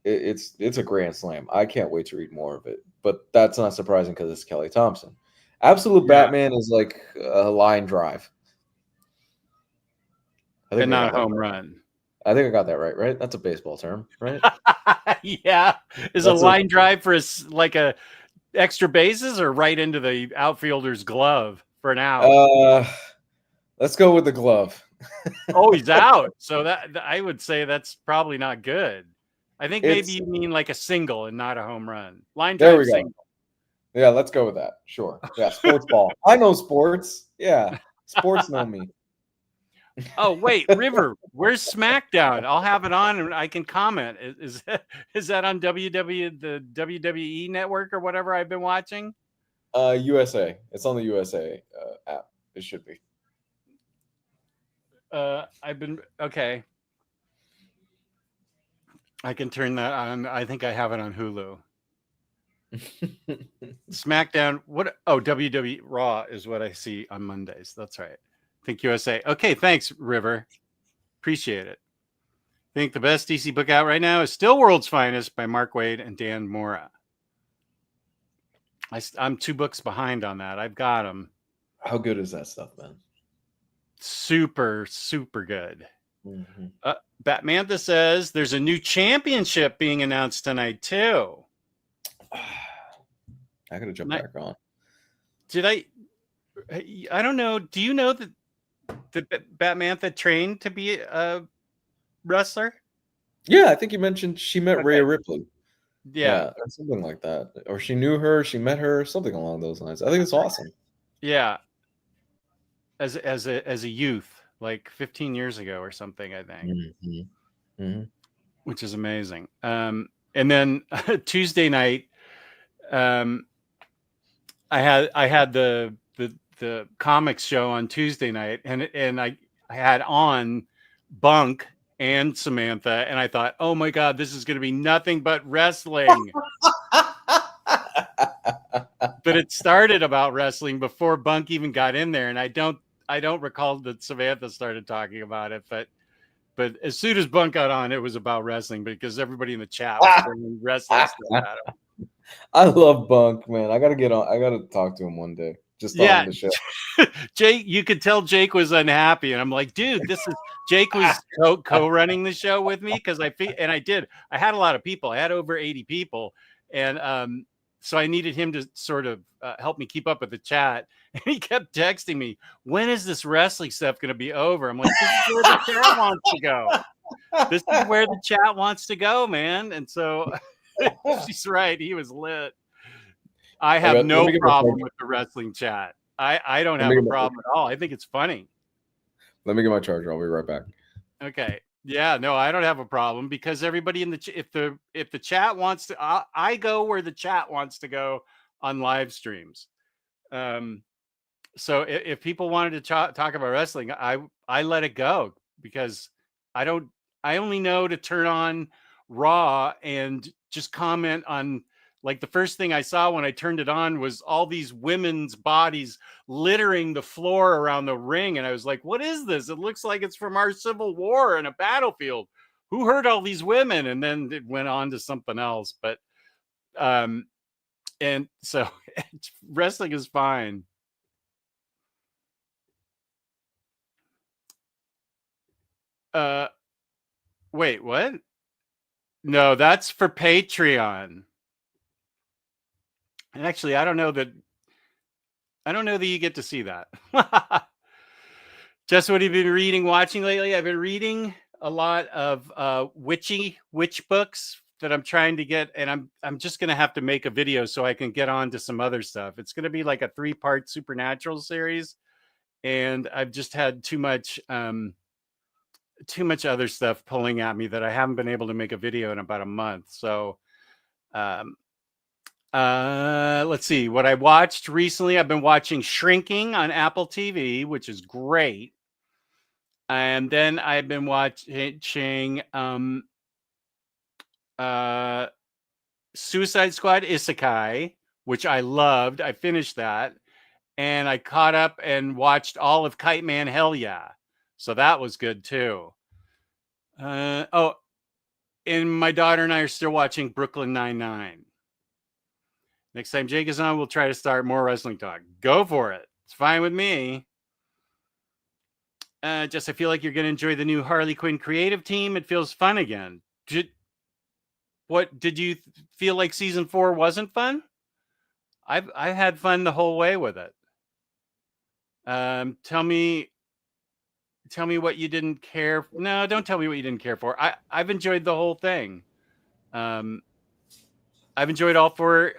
B: It's a grand slam. I can't wait to read more of it. But that's not surprising because it's Kelly Thompson. Absolute Batman is like a line drive.
A: And not a home run.
B: I think I got that right? That's a baseball term, right?
A: Yeah. Is a line drive for like a extra bases or right into the outfielder's glove for an out?
B: Let's go with the glove.
A: Oh, he's out. So that I would say that's probably not good. I think maybe you mean like a single and not a home run. Line drive.
B: There we go. Single. Yeah, let's go with that. Sure. Yeah, sports ball. I know sports. Yeah, sports know me.
A: Oh, wait, River, where's SmackDown? I'll have it on and I can comment. Is that on the WWE network or whatever I've been watching?
B: USA. It's on the USA app. It should be.
A: Okay. I can turn that on. I think I have it on Hulu. SmackDown. What? Oh, WWE Raw is what I see on Mondays. That's right. I think USA. Okay, thanks, River. Appreciate it. I think the best DC book out right now is still World's Finest by Mark Waid and Dan Mora. I'm 2 books behind on that. I've got them.
B: How good is that stuff, man?
A: Super, super good. Batmantha says there's a new championship being announced tonight too.
B: I gotta jump back on.
A: I don't know. Do you know that Batmantha trained to be a wrestler?
B: Yeah, I think you mentioned she met Rhea Ripley.
A: Yeah,
B: or something like that. Or she knew her, she met her, something along those lines. I think it's awesome.
A: Yeah. As a youth, like 15 years ago or something, I think. Which is amazing. And then Tuesday night, I had the comics show on Tuesday night, and I had on Bunk and Samantha, and I thought, oh my God, this is going to be nothing but wrestling. but it started about wrestling before Bunk even got in there, and I don't recall that Samantha started talking about it, but as soon as Bunk got on, it was about wrestling because everybody in the chat was bringing wrestling stuff at him.
B: I love Bunk, man. I gotta get on. I gotta talk to him one day, just
A: Yeah,
B: on the show.
A: Jake, you could tell Jake was unhappy, and I'm like, dude, Jake was co-running the show with me because I had a lot of people. I had over 80 people, and so I needed him to sort of help me keep up with the chat. And he kept texting me, when is this wrestling stuff going to be over? I'm like, this is where the chat wants to go. This is where the chat wants to go, man. And so she's right. He was lit. I have no problem with the wrestling chat. I don't have a problem at all. I think it's funny.
B: Let me get my charger. I'll be right back.
A: Okay. Yeah, no, I don't have a problem because everybody in the if the chat wants to, I go where the chat wants to go on live streams. So if people wanted to talk about wrestling, I let it go because I only know to turn on Raw and just comment on, like, the first thing I saw when I turned it on was all these women's bodies littering the floor around the ring. And I was like, what is this? It looks like it's from our Civil War in a battlefield. Who hurt all these women? And then it went on to something else. But, and so wrestling is fine. Wait, what? No, that's for Patreon. And actually, I don't know that you get to see that. Just what have you been reading, watching lately? I've been reading a lot of witch books that I'm trying to get, and I'm just gonna have to make a video so I can get on to some other stuff. It's gonna be like a 3-part supernatural series, and I've just had too much other stuff pulling at me that I haven't been able to make a video in about a month. So let's see what I watched recently. I've been watching Shrinking on Apple TV, which is great. And then I've been watching Suicide Squad Isekai, which I loved. I finished that. And I caught up and watched all of Kite Man Hell Yeah. So that was good too. And my daughter and I are still watching Brooklyn Nine-Nine. Next time Jake is on, we'll try to start more wrestling talk. Go for it. It's fine with me. Just I feel like you're going to enjoy the new Harley Quinn creative team. It feels fun again. Did you feel like season 4 wasn't fun? I've had fun the whole way with it. Tell me what you didn't care. No, don't tell me what you didn't care for. I've enjoyed the whole thing. I've enjoyed all 4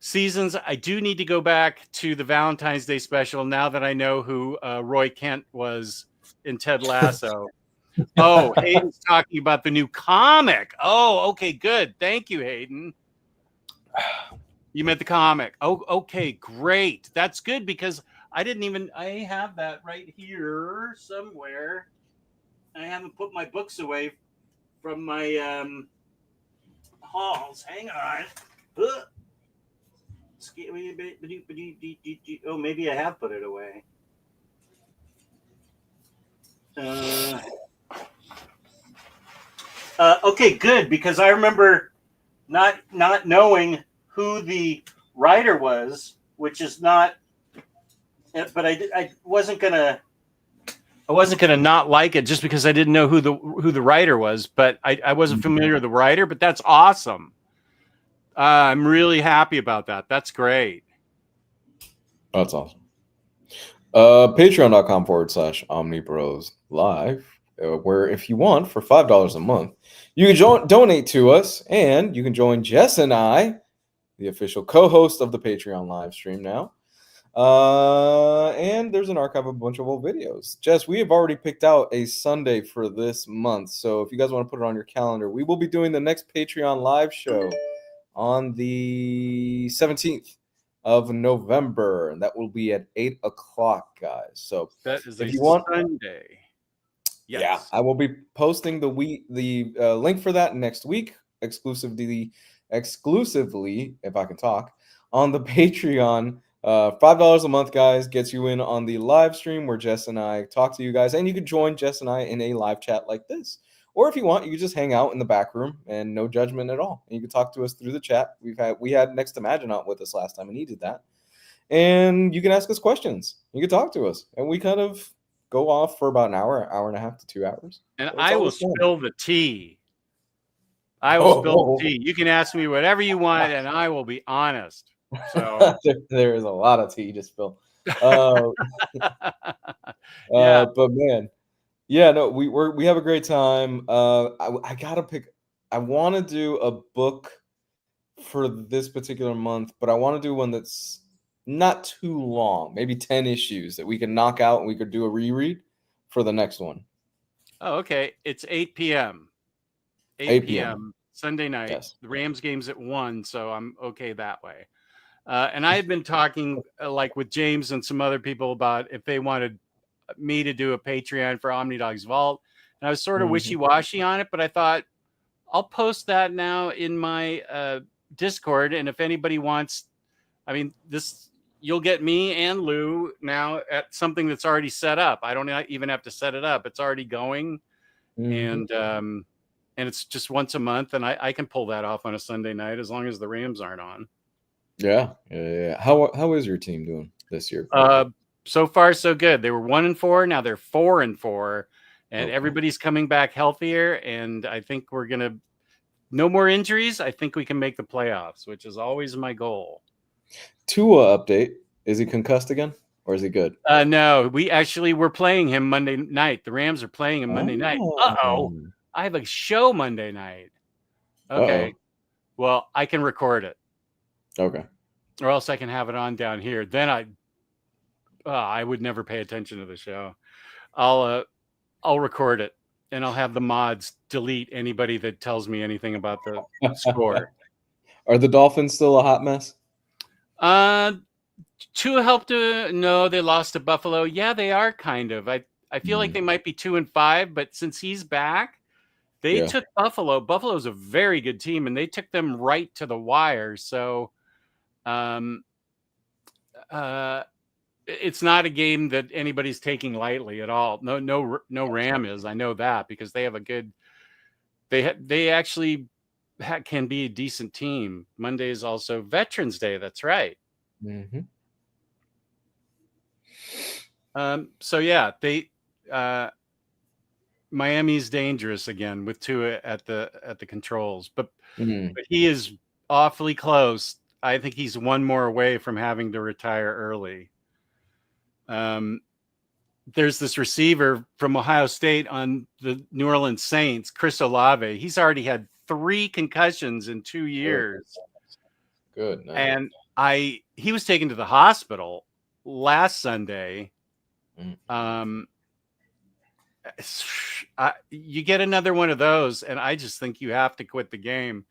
A: seasons. I do need to go back to the Valentine's Day special now that I know who Roy Kent was in Ted Lasso. Oh, Hayden's talking about the new comic. Oh, okay, good. Thank you, Hayden. You meant the comic. Oh, okay, great. That's good because I have that right here somewhere. I haven't put my books away from my halls. Hang on. Oh, maybe I have put it away. Okay, good, because I remember not knowing who the writer was, which is not. But I wasn't gonna not like it just because I didn't know who the writer was. But I wasn't familiar with the writer. But that's awesome. I'm really happy about that. That's great.
B: That's awesome. Patreon.com/Omnibros live, where if you want, for $5 a month, you can donate to us, and you can join Jess and I, the official co-host of the Patreon live stream now. And there's an archive of a bunch of old videos. Jess, we have already picked out a Sunday for this month, so if you guys want to put it on your calendar, we will be doing the next Patreon live show on the 17th of November, and that will be at 8 o'clock, guys. So
A: that is
B: if you want
A: Sunday. Yes.
B: Yeah, I will be posting the link for that next week, exclusively, if I can talk, on the Patreon. $5 a month, guys, gets you in on the live stream where Jess and I talk to you guys, and you can join Jess and I in a live chat like this. Or if you want, you can just hang out in the back room and no judgment at all. And you can talk to us through the chat. We had Next to Maginot with us last time, and he did that. And you can ask us questions. You can talk to us, and we kind of go off for about an hour and a half to 2 hours.
A: And
B: So it's
A: I will
B: always fun.
A: spill the tea. I will spill the tea. You can ask me whatever you want, and I will be honest. So
B: there is a lot of tea to spill. But man, yeah, no, we have a great time. I gotta pick. I want to do a book for this particular month, but I want to do one that's not too long, maybe 10 issues that we can knock out and we could do a reread for the next one.
A: Oh, okay. It's 8 p.m.
B: 8 p.m.
A: Sunday night.
B: Yes.
A: The Rams game's at 1, so I'm okay that way. And I had been talking like with James and some other people about if they wanted me to do a Patreon for Omnidog's Vault. And I was sort of wishy-washy on it, but I thought I'll post that now in my Discord. And if anybody wants, I mean, you'll get me and Lou now at something that's already set up. I don't even have to set it up. It's already going. And it's just once a month, and I can pull that off on a Sunday night as long as the Rams aren't on.
B: Yeah. How is your team doing this year?
A: So far, so good. They were 1-4. Now they're 4-4, and everybody's coming back healthier. And I think we're gonna no more injuries. I think we can make the playoffs, which is always my goal. Tua
B: update: is he concussed again, or is he good?
A: No, we're playing him Monday night. The Rams are playing him Monday night. I have a show Monday night. Okay. Well, I can record it.
B: Okay.
A: Or else I can have it on down here. Then I would never pay attention to the show. I'll record it, and I'll have the mods delete anybody that tells me anything about the score.
B: Are the Dolphins still a hot mess?
A: Tua helped no, they lost to Buffalo. Yeah, they are kind of. I feel like they might be 2-5, but since he's back, they took Buffalo. Buffalo's a very good team, and they took them right to the wire. So it's not a game that anybody's taking lightly at all. No Ram is. I know that because they have a good. They actually can be a decent team. Monday is also Veterans Day. That's right. So yeah, Miami's dangerous again with Tua at the controls, but he is awfully close. I think he's one more away from having to retire early. There's this receiver from Ohio State on the New Orleans Saints, Chris Olave. He's already had 3 concussions in 2 years.
B: Good.
A: And he was taken to the hospital last Sunday. You get another one of those, and I just think you have to quit the game.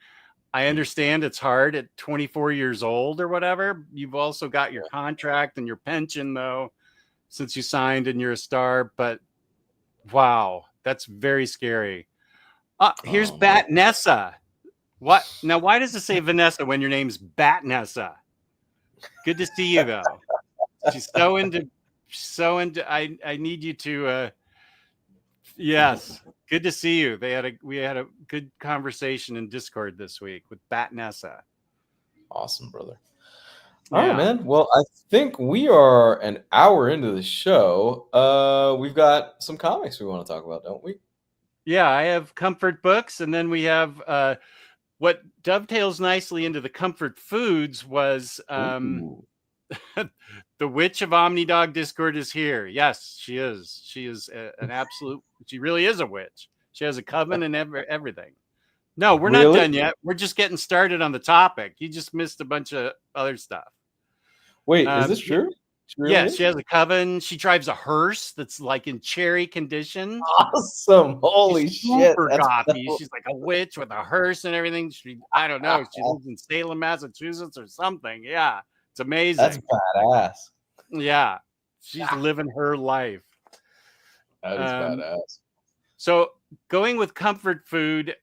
A: I understand it's hard at 24 years old or whatever. You've also got your contract and your pension, though, since you signed and you're a star. But wow, that's very scary. Here's Batnessa. What? Now, why does it say Vanessa when your name's Batnessa? Good to see you, though. She's so into. I need you to. Yes, good to see you. We had a good conversation in Discord this week with Batnessa.
B: Awesome, brother. All right, man. Well, I think we are an hour into the show. We've got some comics we want to talk about, don't we?
A: Yeah, I have comfort books, and then we have what dovetails nicely into the comfort foods was the witch of Omnidog Discord is here. Yes, she is. She is an absolute. She really is a witch. She has a coven and everything. No, we're not done yet. We're just getting started on the topic. You just missed a bunch of other stuff.
B: Wait, is this true?
A: She has a coven. She drives a hearse that's like in cherry condition.
B: Awesome. Holy shit.
A: Super gothy. She's like a witch with a hearse and everything. I don't know. She lives in Salem, Massachusetts or something. Yeah. It's amazing.
B: That's badass.
A: Yeah. She's living her life.
B: That is badass.
A: So going with comfort food,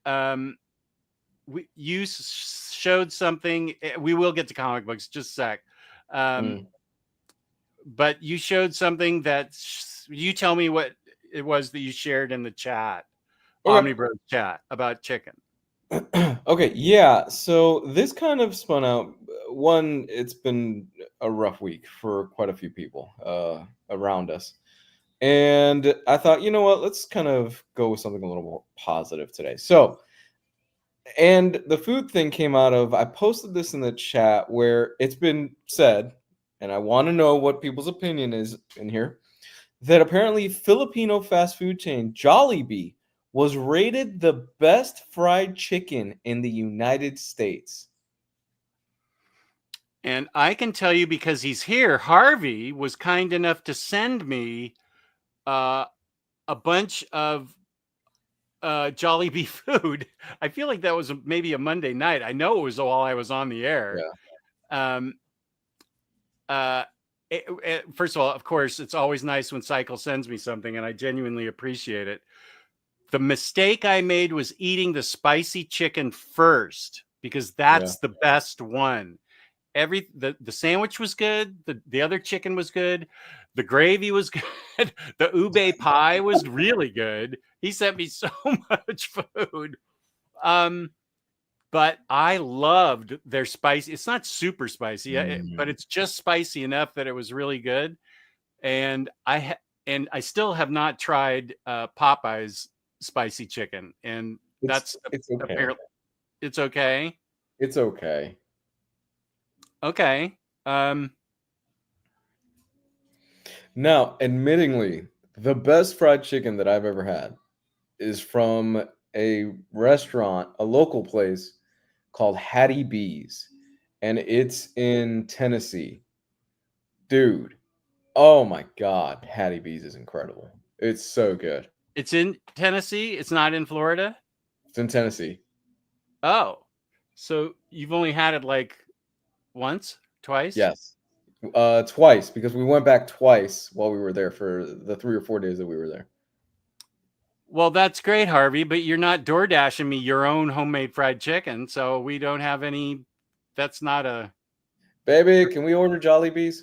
A: you showed something. We will get to comic books just a sec. But you showed something that you tell me what it was that you shared in the chat,
B: Okay.
A: Omnibros chat about chicken.
B: Okay, yeah. So this kind of spun out. One, it's been a rough week for quite a few people around us. And I thought, you know what, let's kind of go with something a little more positive today. So, and the food thing came out of, I posted this in the chat where it's been said, and I want to know what people's opinion is in here, that apparently Filipino fast food chain Jollibee was rated the best fried chicken in the United States.
A: And I can tell you because he's here, Harvey was kind enough to send me a bunch of Jollibee food. I feel like that was maybe a Monday night. I know it was while I was on the air.
B: Yeah.
A: First of all, of course, it's always nice when Cycle sends me something, and I genuinely appreciate it. The mistake I made was eating the spicy chicken first because that's the best one. The sandwich was good. The other chicken was good. The gravy was good. The ube pie was really good. He sent me so much food. But I loved their spicy. It's not super spicy, but it's just spicy enough that it was really good. And I still have not tried Popeye's spicy chicken, and
B: It's okay.
A: apparently it's okay.
B: It's okay.
A: Okay.
B: Now, admittingly, the best fried chicken that I've ever had is from a restaurant, a local place called Hattie B's, and it's in Tennessee. Dude, oh my God, Hattie B's is incredible. It's so good.
A: It's in Tennessee. It's not in Florida.
B: It's in Tennessee.
A: Oh, so you've only had it like once, twice?
B: Yes. Twice, because we went back twice while we were there for the 3 or 4 days that we were there.
A: Well, that's great, Harvey, but you're not door dashing me your own homemade fried chicken, so we don't have any. That's not a.
B: Baby, can we order Jollibees?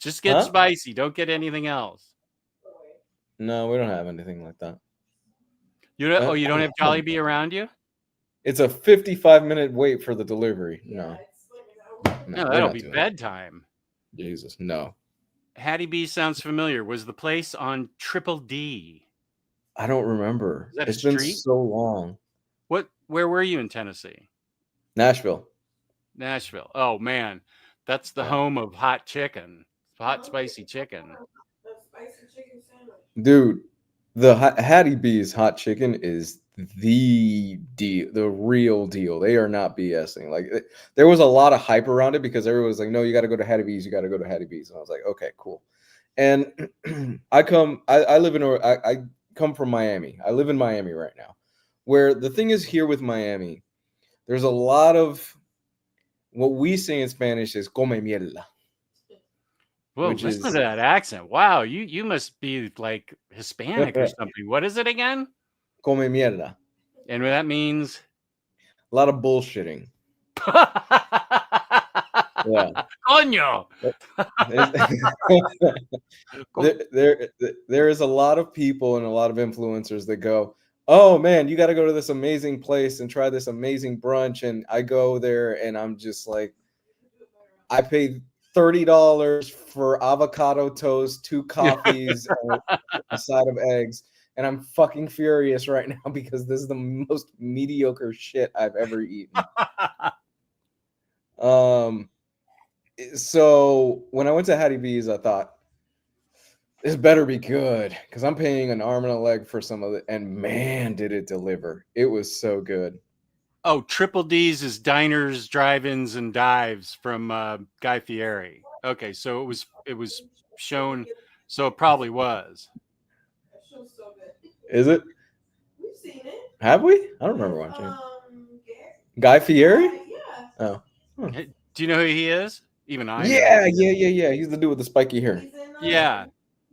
A: Just get spicy. Don't get anything else.
B: No, we don't have anything like that.
A: You don't, you don't have Jollibee around you?
B: It's a 55-minute wait for the delivery. No,
A: that'll be bedtime.
B: Jesus, no.
A: Hattie B sounds familiar. Was the place on Triple D?
B: I don't remember.
A: Is that
B: it's been so long.
A: Where were you in Tennessee?
B: Nashville.
A: Oh man, that's the home of hot chicken, hot spicy chicken.
B: Dude, the Hattie B's hot chicken is the deal, the real deal. They are not BSing. Like there was a lot of hype around it because everyone was like, "No, you got to go to Hattie B's. You got to go to Hattie B's." And I was like, "Okay, cool." And I come from Miami. I live in Miami right now. Where the thing is here with Miami, there's a lot of what we say in Spanish is come mierda.
A: Whoa, listen to that accent. Wow, you must be like Hispanic or something. What is it again?
B: Come mierda.
A: And that means?
B: A lot of bullshitting. Yeah.
A: Coño.
B: there is a lot of people and a lot of influencers that go, "Oh man, you got to go to this amazing place and try this amazing brunch." And I go there and I'm just like, I paid $30 for avocado toast, 2 coffees, and a side of eggs. And I'm fucking furious right now because this is the most mediocre shit I've ever eaten. So when I went to Hattie B's, I thought, this better be good because I'm paying an arm and a leg for some of it. And man, did it deliver. It was so good.
A: Oh, Triple D's is diners, drive-ins, and dives from Guy Fieri. Okay, so it was shown, so it probably was.
B: Is it?
C: We've seen it.
B: Have we? I don't remember watching it. Guy Fieri?
C: Yeah.
B: Oh.
A: Huh. Do you know who he is? Even I.
B: Yeah. He's the dude with the spiky hair.
C: He's in,
A: yeah.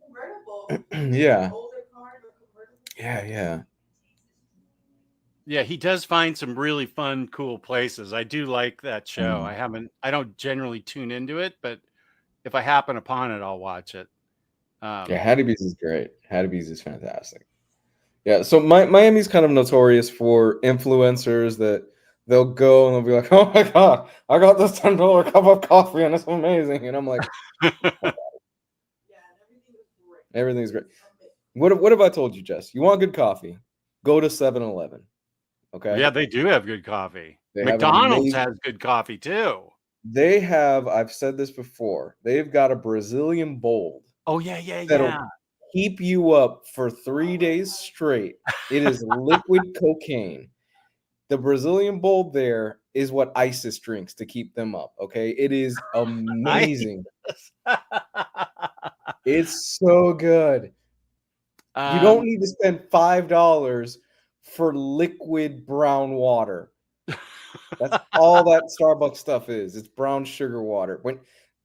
C: Convertible.
B: Yeah.
C: Older car, convertible.
B: Yeah.
A: Yeah, he does find some really fun, cool places. I do like that show.
B: Mm.
A: I don't generally tune into it, but if I happen upon it, I'll watch it.
B: Yeah,
A: Um,
B: Hattie B's is great. Hattie B's is fantastic. Yeah, so Miami's kind of notorious for influencers that they'll go and they'll be like, "Oh my God, I got this $10 cup of coffee and it's amazing," and I'm like, "Everything's great." What have I told you, Jess? You want good coffee? Go to 7-Eleven. Okay,
A: yeah, they do have good coffee.
B: they have an
A: McDonald's
B: amazing.
A: has good coffee too.
B: They have. I've said this before. They've got a Brazilian bold
A: Oh yeah, yeah,
B: that'll
A: yeah.
B: keep you up for 3 days straight. It is liquid cocaine. The Brazilian bold there is what ISIS drinks to keep them up. Okay, it is
A: I
B: amazing. It's so good. You don't
A: um
B: need to spend $5 for liquid brown water. That's all that Starbucks stuff is. It's brown sugar water.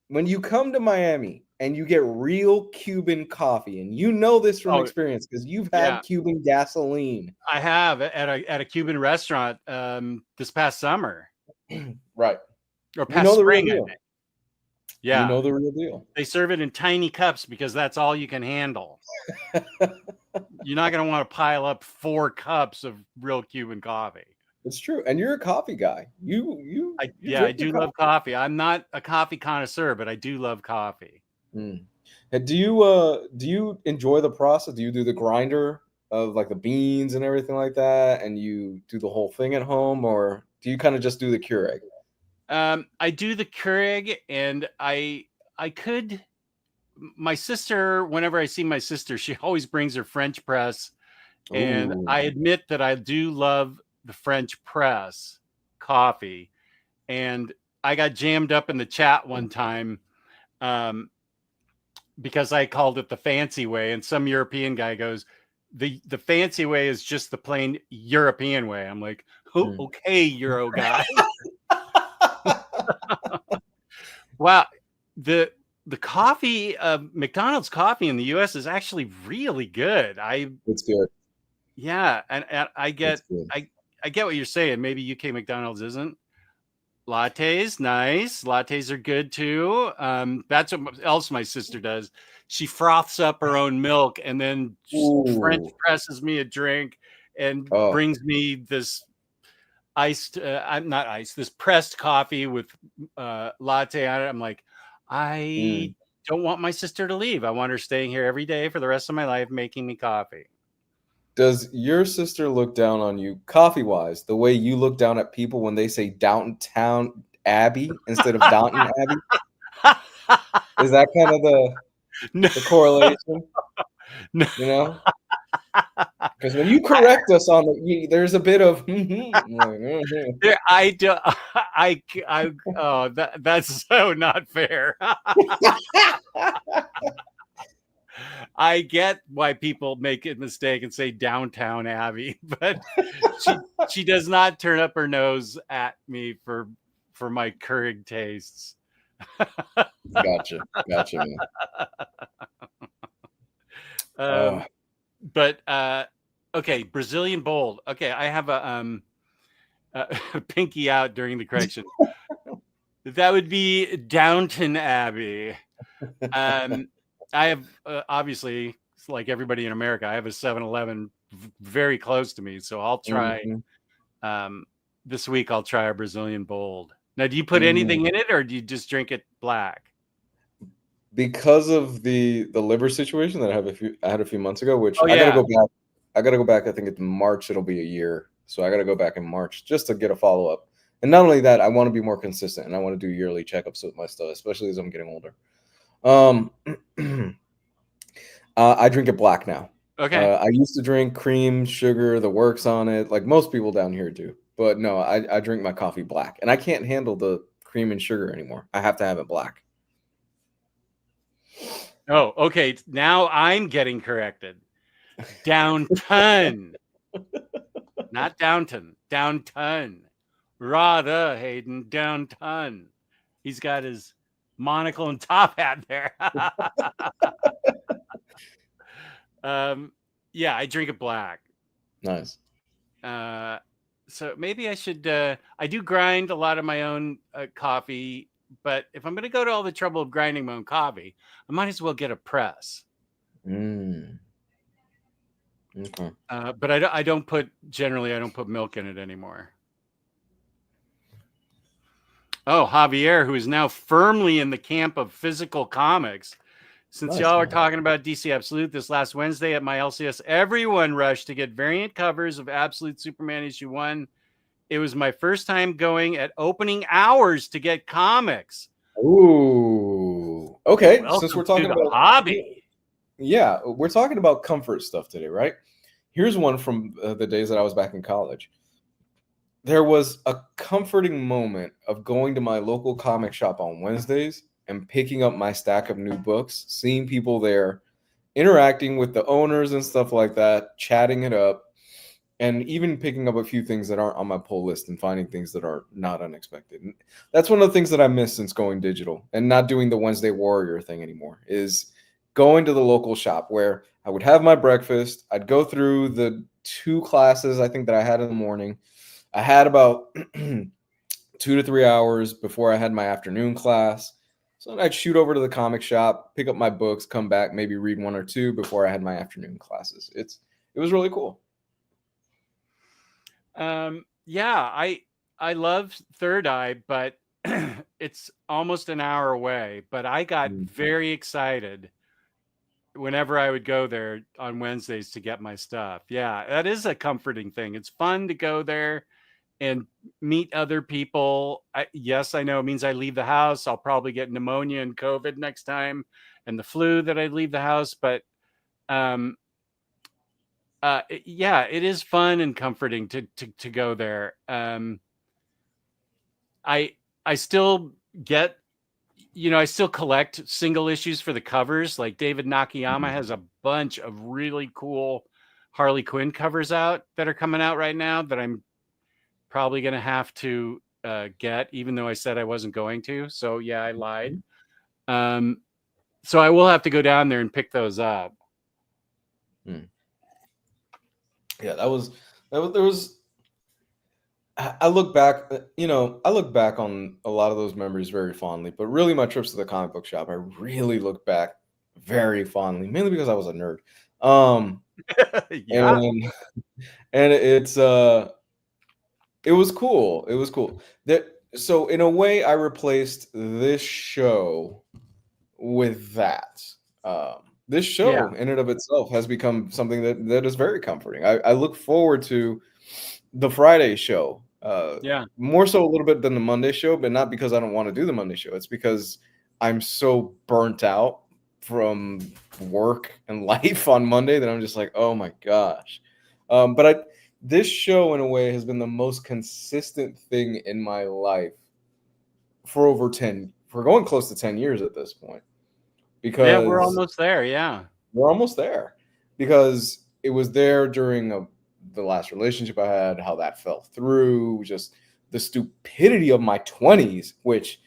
B: When you come to Miami and you get real Cuban coffee, and you know this from
A: oh
B: experience because you've
A: yeah,
B: had Cuban gasoline.
A: I have at a Cuban restaurant this past summer
B: Right.
A: or
B: You
A: past
B: know the real
A: spring, I
B: deal.
A: think.
B: You
A: Yeah.
B: know the real deal.
A: They serve it in tiny cups because that's all you can handle. You're not going to want to pile up 4 cups of real Cuban coffee.
B: It's true. And you're a coffee guy. You
A: I
B: drink your
A: do
B: coffee.
A: love coffee. I'm not a coffee connoisseur, but I do love coffee.
B: Mm. And do you enjoy the process? Do you do the grinder of like the beans and everything like that, and you do the whole thing at home, or do you kind of just do the Keurig?
A: I do the Keurig, and I could. My sister, whenever I see my sister, she always brings her French press, and
B: Ooh.
A: I admit that I do love the French press coffee. And I got jammed up in the chat one time um, because I called it the fancy way, and some European guy goes, "The fancy way is just the plain European way." I'm like, "Oh,
B: Mm.
A: okay, Euro guy." Wow, the the coffee, McDonald's coffee in the U.S. is actually really good.
B: It's good.
A: Yeah, and
B: It's good.
A: I get what you're saying. Maybe UK McDonald's isn't. Lattes, nice. Lattes are good too. That's what else my sister does. She froths up her own milk and then French
B: Ooh.
A: presses me a drink and
B: Oh.
A: brings me this iced, I'm not iced, this pressed coffee with latte on it. I'm like,
B: Mm.
A: I don't want my sister to leave. I want her staying here every day for the rest of my life making me coffee.
B: Does your sister look down on you coffee wise the way you look down at people when they say Downtown Abbey instead of Downton Abbey? Is that kind of
A: No,
B: the correlation?
A: no.
B: You know? Because when you correct us on there's a bit of like, mhm.
A: There, I do. I. Oh, that's so not fair. I get why people make a mistake and say Downtown Abbey, but she does not turn up her nose at me for my Keurig tastes.
B: Gotcha, gotcha, man.
A: Um, but okay, Brazilian bold. Okay, I have a pinky out during the correction. That would be Downton Abbey. I have obviously, like everybody in America, I have a 7-Eleven very close to me, so I'll try.
B: Mhm,
A: This week I'll try a Brazilian bold. Now, do you put
B: mhm.
A: anything in it, or do you just drink it black?
B: Because of the liver situation that I had a few months ago, which
A: Oh
B: I gotta
A: yeah.
B: go back. I gotta go back. I think it's March. It'll be a year, so I gotta go back in March just to get a follow up. And not only that, I want to be more consistent, and I want to do yearly checkups with my stuff, especially as I'm getting older. Um, I drink it black now.
A: Okay.
B: I used to drink cream, sugar, the works on it, like most people down here do. But no, I drink my coffee black, and I can't handle the cream and sugar anymore. I have to have it black.
A: Oh, okay. Now I'm getting corrected. Downton, not Downton. Downton. Rada Hayden Downton. He's got his monocle and top hat there. um, yeah, I drink it black.
B: Nice.
A: So maybe I should. I do grind a lot of my own coffee, but if I'm going to go to all the trouble of grinding my own coffee, I might as well get a press.
B: Mm. Okay.
A: But I don't put milk in it anymore. Oh, Javier, who is now firmly in the camp of physical comics. Since
B: Nice.
A: y'all are talking about DC Absolute this last Wednesday at my LCS, everyone rushed to get variant covers of Absolute Superman issue 1. It was my first time going at opening hours to get comics.
B: Ooh. Okay. Since
A: Welcome
B: we're
A: to
B: talking
A: the
B: about
A: hobby.
B: yeah, we're talking about comfort stuff today, right? Here's one from the days that I was back in college. There was a comforting moment of going to my local comic shop on Wednesdays and picking up my stack of new books, seeing people there, interacting with the owners and stuff like that, chatting it up, and even picking up a few things that aren't on my pull list and finding things that are not unexpected. And that's one of the things that I miss since going digital and not doing the Wednesday Warrior thing anymore is going to the local shop where I would have my breakfast. I'd go through the 2 classes I think that I had in the morning. I had about 2 to 3 hours before I had my afternoon class. So then I'd shoot over to the comic shop, pick up my books, come back, maybe read 1 or 2 before I had my afternoon classes. It was really cool.
A: Yeah, I love Third Eye, but it's almost an hour away. But I got very excited whenever I would go there on Wednesdays to get my stuff. Yeah, that is a comforting thing. It's fun to go there and meet other people. Yes, I know it means I leave the house. I'll probably get pneumonia and COVID next time and the flu that I leave the house. But yeah, it is fun and comforting to go there. I still get, I still collect single issues for the covers. Like David Nakayama has a bunch of really cool Harley Quinn covers out that are coming out right now that I'm probably going to have to get, even though I said I wasn't going to. So yeah, I lied. So I will have to go down there and pick those up.
B: Yeah, there was. I look back, I look back on a lot of those memories very fondly, but really my trips to the comic book shop, I really look back very fondly, mainly because I was a nerd.
A: Yeah.
B: And it was cool. It was cool. So in a way I replaced this show with that. This show in and of itself has become something that is very comforting. I look forward to the Friday show. More so a little bit than the Monday show, but not because I don't want to do the Monday show. It's because I'm so burnt out from work and life on Monday that I'm just like, oh my gosh. This show in a way has been the most consistent thing in my life for for going close to 10 years at this point. Because
A: yeah, we're almost there. Yeah.
B: We're almost there because it was there during the last relationship I had, how that fell through, just the stupidity of my 20s, which,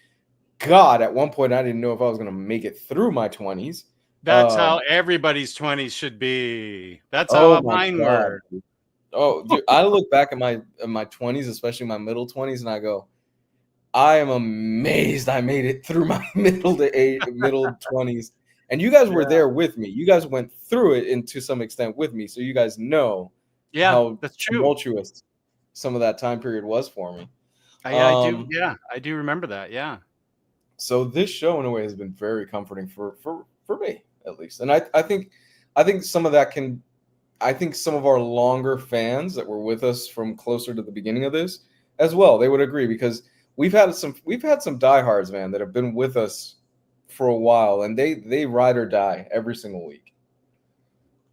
B: God, at one point I didn't know if I was going to make it through my 20s.
A: That's how everybody's 20s should be. That's how
B: Oh my
A: mine
B: God.
A: were.
B: Oh, dude, I look back at my 20s, especially my middle 20s, and I go, I am amazed I made it through my middle 20s. And you guys were there with me. You guys went through it to some extent with me, so you guys know how
A: that's true.
B: Tumultuous some of that time period was for me.
A: I do. Yeah, I do remember that. Yeah.
B: So this show, in a way, has been very comforting for me, at least. And I think some of that can. I think some of our longer fans that were with us from closer to the beginning of this, as well, they would agree because we've had some diehards, man, that have been with us for a while, and they ride or die every single week.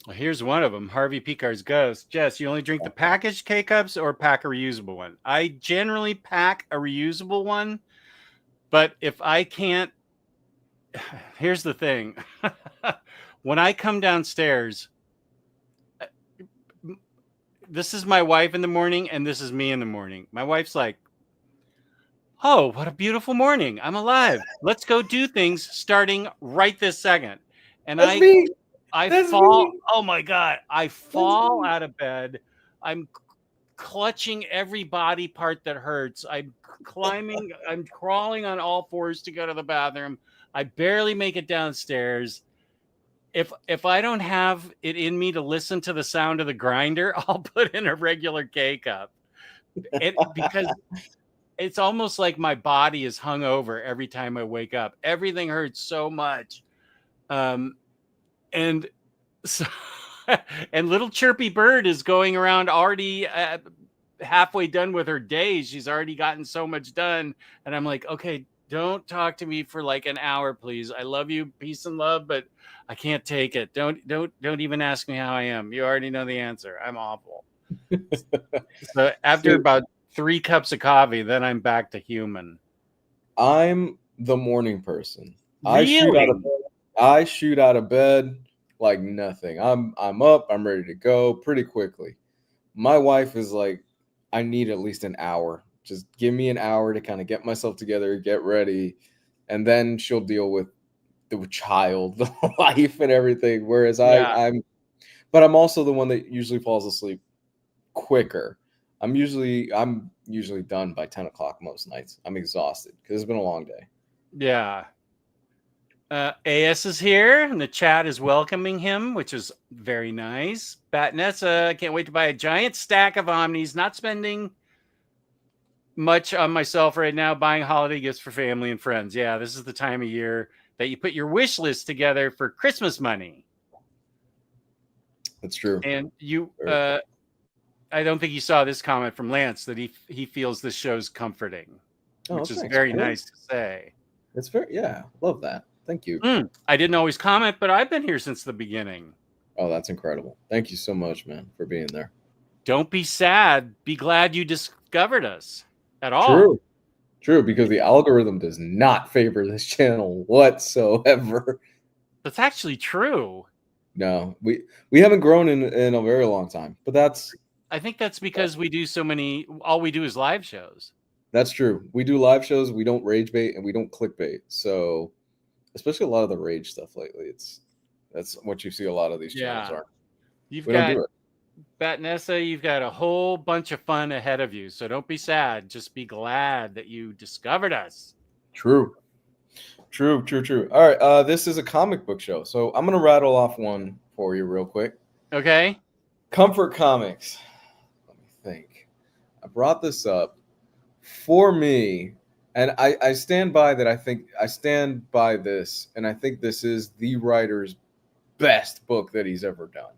A: Well, here's one of them. Harvey Picard's Ghost. Jess, you only drink the packaged K-Cups or pack a reusable one? I generally pack a reusable one, but if I can't, here's the thing. When I come downstairs, this is my wife in the morning and this is me in the morning. My wife's like, oh, what a beautiful morning. I'm alive. Let's go do things starting right this second. And
B: That's me.
A: I fall. Me. Oh my God. I fall out of bed. I'm clutching every body part that hurts. I'm crawling on all fours to go to the bathroom. I barely make it downstairs. If I don't have it in me to listen to the sound of the grinder, I'll put in a regular K cup. Because it's almost like my body is hung over every time I wake up. Everything hurts so much. And so and little chirpy bird is going around already halfway done with her day. She's already gotten so much done. And I'm like, okay, don't talk to me for like an hour, please. I love you, peace and love, but I can't take it. Don't even ask me how I am. You already know the answer. I'm awful. So after about 3 cups of coffee, then I'm back to human.
B: I'm the morning person.
A: Really?
B: I shoot out of bed like nothing. I'm up, I'm ready to go pretty quickly. My wife is like, I need at least an hour. Just give me an hour to kind of get myself together, get ready, and then she'll deal with the child, the life and everything. Whereas I'm also the one that usually falls asleep quicker. I'm usually done by 10 o'clock most nights. I'm exhausted because it's been a long day.
A: Yeah. AS is here, and the chat is welcoming him, which is very nice. Batnessa, I can't wait to buy a giant stack of Omnis. Not spending much on myself right now, buying holiday gifts for family and friends. Yeah, this is the time of year that you put your wish list together for Christmas money.
B: That's true.
A: And you, I don't think you saw this comment from Lance that he feels this show's comforting, which is very nice to say.
B: It's love that. Thank you.
A: I didn't always comment, but I've been here since the beginning.
B: Oh, that's incredible. Thank you so much, man, for being there.
A: Don't be sad. Be glad you discovered us at all.
B: True, because the algorithm does not favor this channel whatsoever.
A: That's actually true.
B: No, we haven't grown in a very long time, but
A: I think that's because we do so many. All we do is live shows.
B: That's true. We do live shows. We don't rage bait and we don't clickbait. So, especially a lot of the rage stuff lately, that's what you see a lot of these channels are.
A: You've got Batnessa. You've got a whole bunch of fun ahead of you. So don't be sad. Just be glad that you discovered us.
B: True. All right. This is a comic book show, so I'm gonna rattle off one for you real quick.
A: Okay.
B: Comfort Comics. Let me think. I brought this up for me, and I stand by that. I stand by this, and I think this is the writer's best book that he's ever done.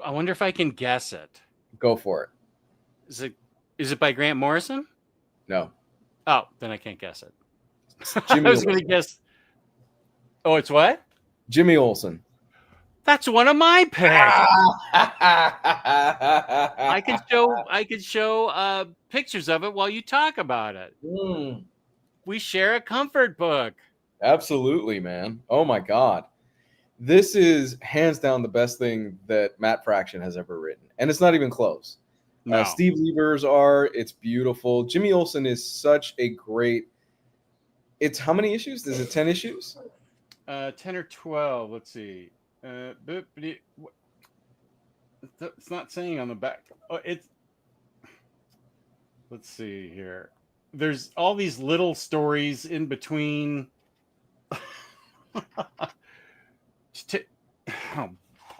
A: I wonder if I can guess it.
B: Go for
A: it. Is it by Grant Morrison?
B: No.
A: Oh, then I can't guess it. I was going to guess. Oh, it's what?
B: Jimmy Olsen.
A: That's one of my picks. I could show pictures of it while you talk about it. We share a comfort book.
B: Absolutely, man. Oh my God. This is hands down the best thing that Matt Fraction has ever written. And it's not even close.
A: No.
B: Steve Lieber's art, it's beautiful. Jimmy Olsen is such a great... It's how many issues? Is it 10 issues?
A: 10 or 12. Let's see. It's not saying on the back. Oh, let's see here. There's all these little stories in between. Oh,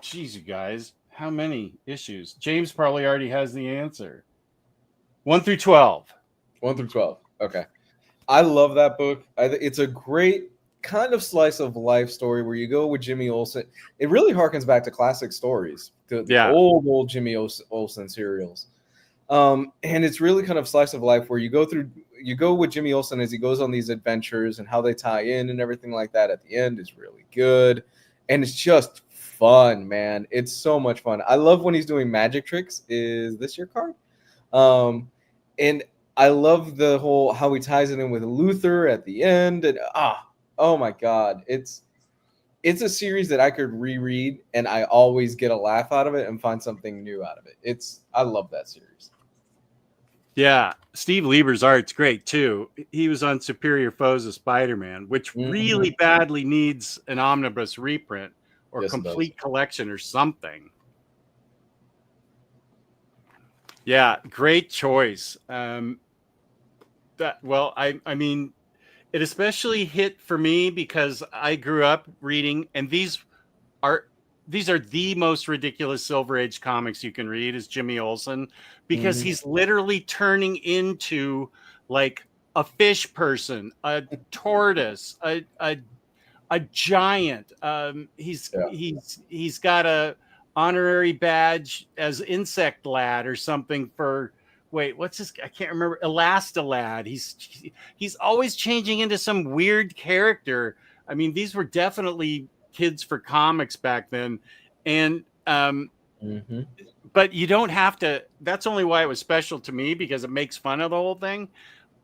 A: geez, you guys. How many issues? James probably already has the answer. 1 through 12.
B: 1 through 12. Okay. I love that book. It's a great kind of slice of life story where you go with Jimmy Olsen. It really harkens back to classic stories, the old Jimmy Olsen serials. And it's really kind of slice of life where you go with Jimmy Olsen as he goes on these adventures, and how they tie in and everything like that at the end is really good. And it's just fun, man. It's so much fun. I love when he's doing magic tricks. Is this your card? And I love the whole how he ties it in with Luther at the end, and oh my God, it's a series that I could reread and I always get a laugh out of it and find something new out of it. I love that series.
A: Yeah, Steve Lieber's art's great too. He was on Superior Foes of Spider-Man, which really badly needs an Omnibus reprint or complete collection or something. Yeah, great choice. I mean, it especially hit for me because I grew up reading, and are these are the most ridiculous Silver Age comics you can read is Jimmy Olsen, because
B: Mhm.
A: he's literally turning into like a fish person, a tortoise, a giant.
B: Yeah.
A: He's got a honorary badge as Insect Lad or something for, wait, what's his? I can't remember. Elastalad. He's always changing into some weird character. I mean, these were definitely kids for comics back then, and
B: Hmm.
A: but you don't have to. That's only why it was special to me, because it makes fun of the whole thing,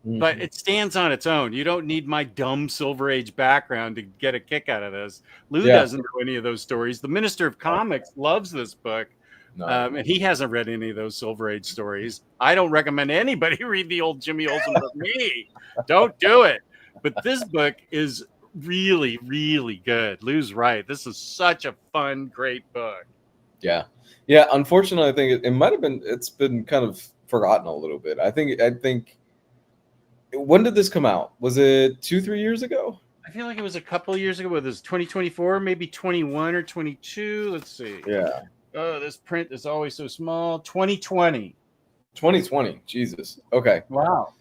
A: but
B: Hmm.
A: it stands on its own. You don't need my dumb Silver Age background to get a kick out of this. Lou
B: Yeah.
A: doesn't know any of those stories. The Minister of Comics loves this book,
B: No.
A: and he hasn't read any of those Silver Age stories. I don't recommend anybody read the old Jimmy Olsen book. Me, don't do it. But this book is really, really good. Lou's right. This is such a fun, great book.
B: Yeah. Yeah. Unfortunately, I think it might have been. It's been kind of forgotten a little bit. I think. When did this come out? Was it 2-3 years ago?
A: I feel like it was a couple of years ago. With this 2024, maybe 21 or 22. Let's see.
B: Yeah.
A: Oh, this print is always so small. 2020.
B: 2020. Jesus. Okay.
A: Wow.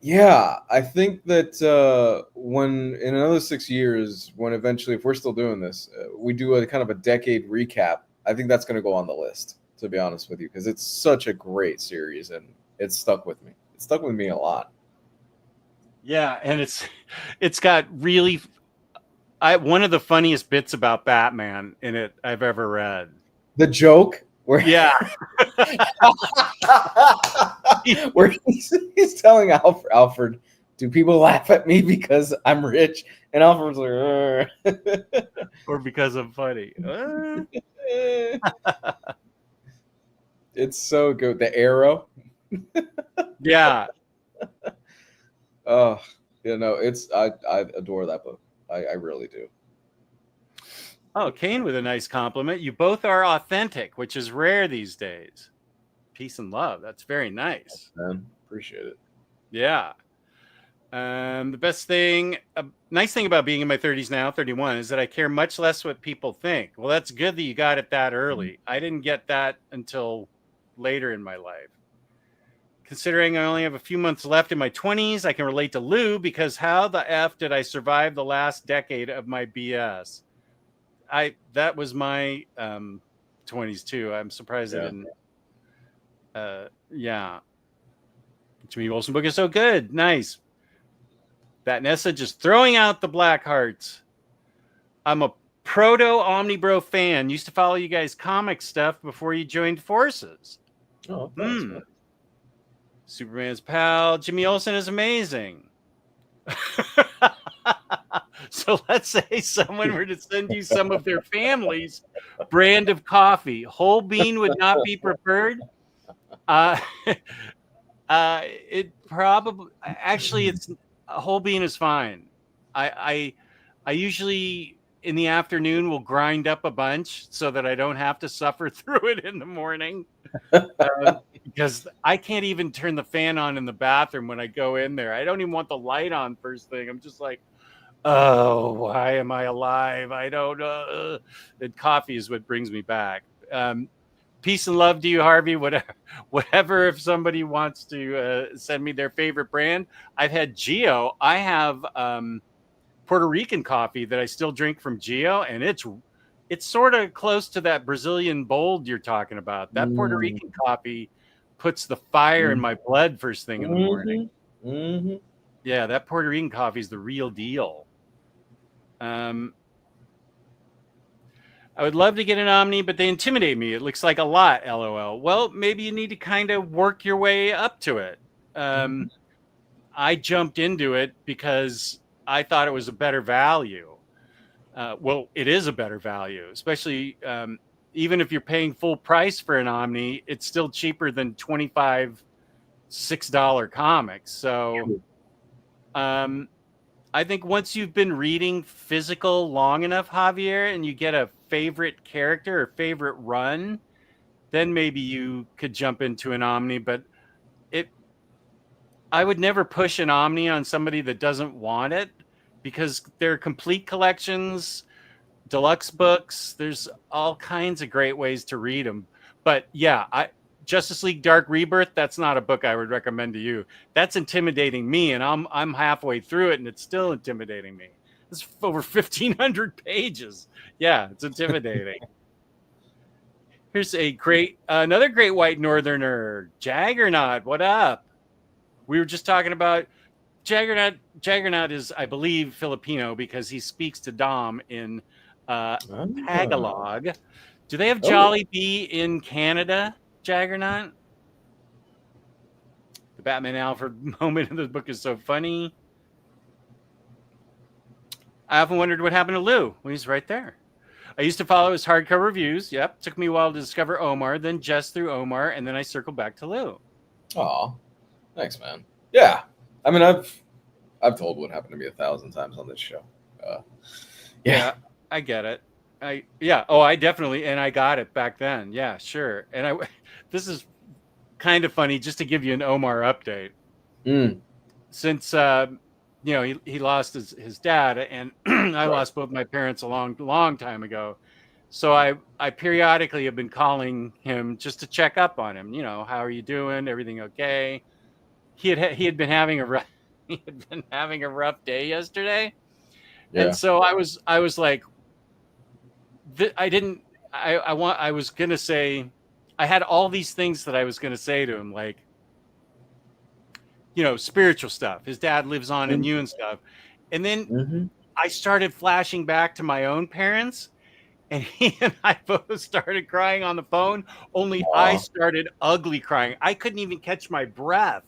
B: Yeah, I think that when in another 6 years, when eventually, if we're still doing this, we do a kind of a decade recap. I think that's going to go on the list, to be honest with you, because it's such a great series and it's stuck with me. It stuck with me a lot.
A: Yeah, and it's got really one of the funniest bits about Batman in it I've ever read.
B: The joke where
A: Yeah.
B: where he's telling Alfred, do people laugh at me because I'm rich? And Alfred's like,
A: Or because I'm funny.
B: It's so good. The arrow.
A: Yeah.
B: Oh, it's I adore that book. I really do.
A: Oh, Kane with a nice compliment. You both are authentic, which is rare these days. Peace and love. That's very nice.
B: Man, appreciate it.
A: Yeah. The best thing, nice thing about being in my 30s now, 31, is that I care much less what people think. Well, that's good that you got it that early. I didn't get that until later in my life. Considering I only have a few months left in my 20s, I can relate to Lou, because how the F did I survive the last decade of my BS? That was my 20s too. I'm surprised I didn't. Yeah. Jimmy Wilson book is so good. Nice. That Nessa just throwing out the black hearts. I'm a proto Omnibro fan. Used to follow you guys' comic stuff before you joined forces.
B: Oh, thanks, man.
A: Superman's pal. Jimmy Olsen is amazing. So let's say someone were to send you some of their family's brand of coffee. Whole bean would not be preferred. It probably, actually, it's a whole bean is fine. I usually in the afternoon will grind up a bunch so that I don't have to suffer through it in the morning. Because I can't even turn the fan on in the bathroom when I go in there. I don't even want the light on first thing. I'm just like, oh, why am I alive? I don't know. And coffee is what brings me back. Peace and love to you, Harvey. Whatever. If somebody wants to send me their favorite brand, I've had Geo. I have Puerto Rican coffee that I still drink from Geo, and it's sort of close to that Brazilian bold you're talking about. That Puerto Rican coffee puts the fire in my blood first thing in the morning. Yeah, that Puerto Rican coffee is the real deal. I would love to get an Omni, but they intimidate me. It looks like a lot, LOL. Well, maybe you need to kind of work your way up to it. I jumped into it because I thought it was a better value. Well, it is a better value, especially even if you're paying full price for an Omni, it's still cheaper than $25, $6 comics. So I think once you've been reading physical long enough, Javier, and you get a favorite character or favorite run, then maybe you could jump into an Omni. But I would never push an Omni on somebody that doesn't want it, because they're complete collections, deluxe books. There's all kinds of great ways to read them. But yeah, Justice League Dark Rebirth, that's not a book I would recommend to you. That's intimidating me, and I'm halfway through it and it's still intimidating me. It's over 1,500 pages. Yeah, it's intimidating. Here's another great white northerner, Jaggernaut. What up? We were just talking about Jaggernaut. Jaggernaut is, I believe, Filipino, because he speaks to Dom in Tagalog. Do they have Jollibee in Canada, Jaggernaut? The Batman Alfred moment in the book is so funny. I often wondered what happened to Lou. Well, he's right there. I used to follow his hardcover reviews. Yep. Took me a while to discover Omar, then just through Omar, and then I circled back to Lou.
B: Aw. Thanks, man. Yeah. I mean, I've told what happened to me 1,000 times on this show.
A: Yeah, I get it. I definitely, and I got it back then. Yeah, sure. And this is kind of funny, just to give you an Omar update. Since he lost his dad, and I lost both my parents a long time ago. So I periodically have been calling him just to check up on him. How are you doing? Everything okay? He had been having a rough day yesterday. Yeah. And so I was like, I was going to say, I had all these things that I was going to say to him, like, spiritual stuff. His dad lives on in you and stuff. And then I started flashing back to my own parents, and he and I both started crying on the phone, only I started ugly crying. I couldn't even catch my breath.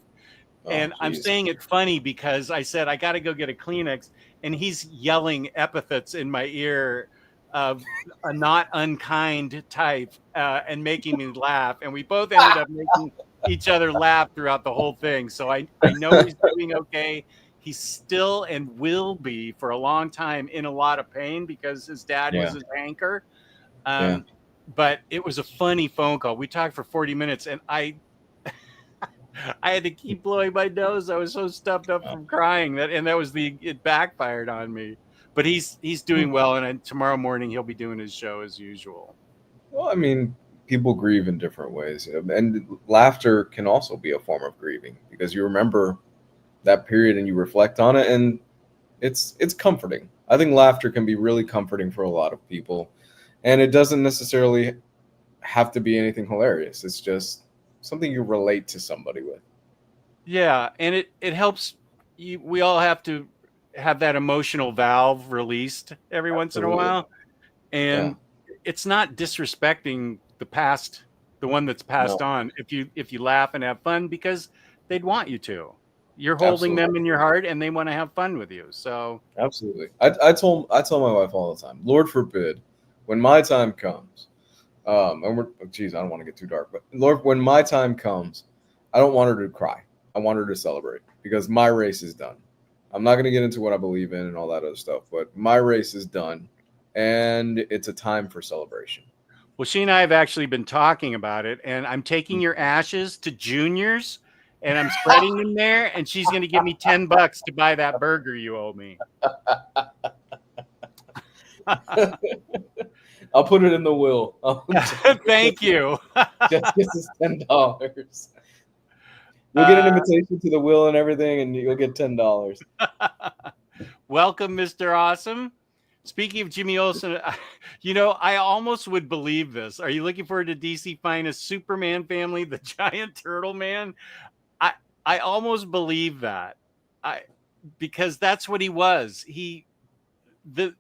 A: And I'm saying it funny because I said, I got to go get a Kleenex. And he's yelling epithets in my ear of a not unkind type and making me laugh. And we both ended up making each other laugh throughout the whole thing. So I know he's doing okay. He's still and will be for a long time in a lot of pain because his dad was his anchor. But it was a funny phone call. We talked for 40 minutes and I had to keep blowing my nose. I was so stuffed up from crying it backfired on me. But he's doing well, and tomorrow morning he'll be doing his show as usual.
B: Well, I mean, people grieve in different ways, and laughter can also be a form of grieving because you remember that period and you reflect on it, and it's comforting. I think laughter can be really comforting for a lot of people, and it doesn't necessarily have to be anything hilarious. It's just something you relate to somebody with.
A: Yeah, and it helps you. We all have to have that emotional valve released every once in a while, and it's not disrespecting the past, the one that's passed on, if you laugh and have fun, because they'd want you to. You're holding them in your heart and they want to have fun with you. So
B: absolutely. I tell my wife all the time, Lord forbid, when my time comes, and I don't want to get too dark, but Lord, when my time comes, I don't want her to cry. I want her to celebrate because my race is done. I'm not going to get into what I believe in and all that other stuff, but my race is done and it's a time for celebration.
A: Well, she and I have actually been talking about it, and I'm taking your ashes to Junior's and I'm spreading them there, and she's going to give me $10 to buy that burger you owe me.
B: I'll put it in the will.
A: Thank you.
B: Just this is $10. You'll get an invitation to the will and everything, and you'll get $10.
A: Welcome, Mr. Awesome. Speaking of Jimmy Olsen, I almost would believe this. Are you looking forward to DC Finest Superman family, the giant turtle man? I almost believe that. Because that's what he was. The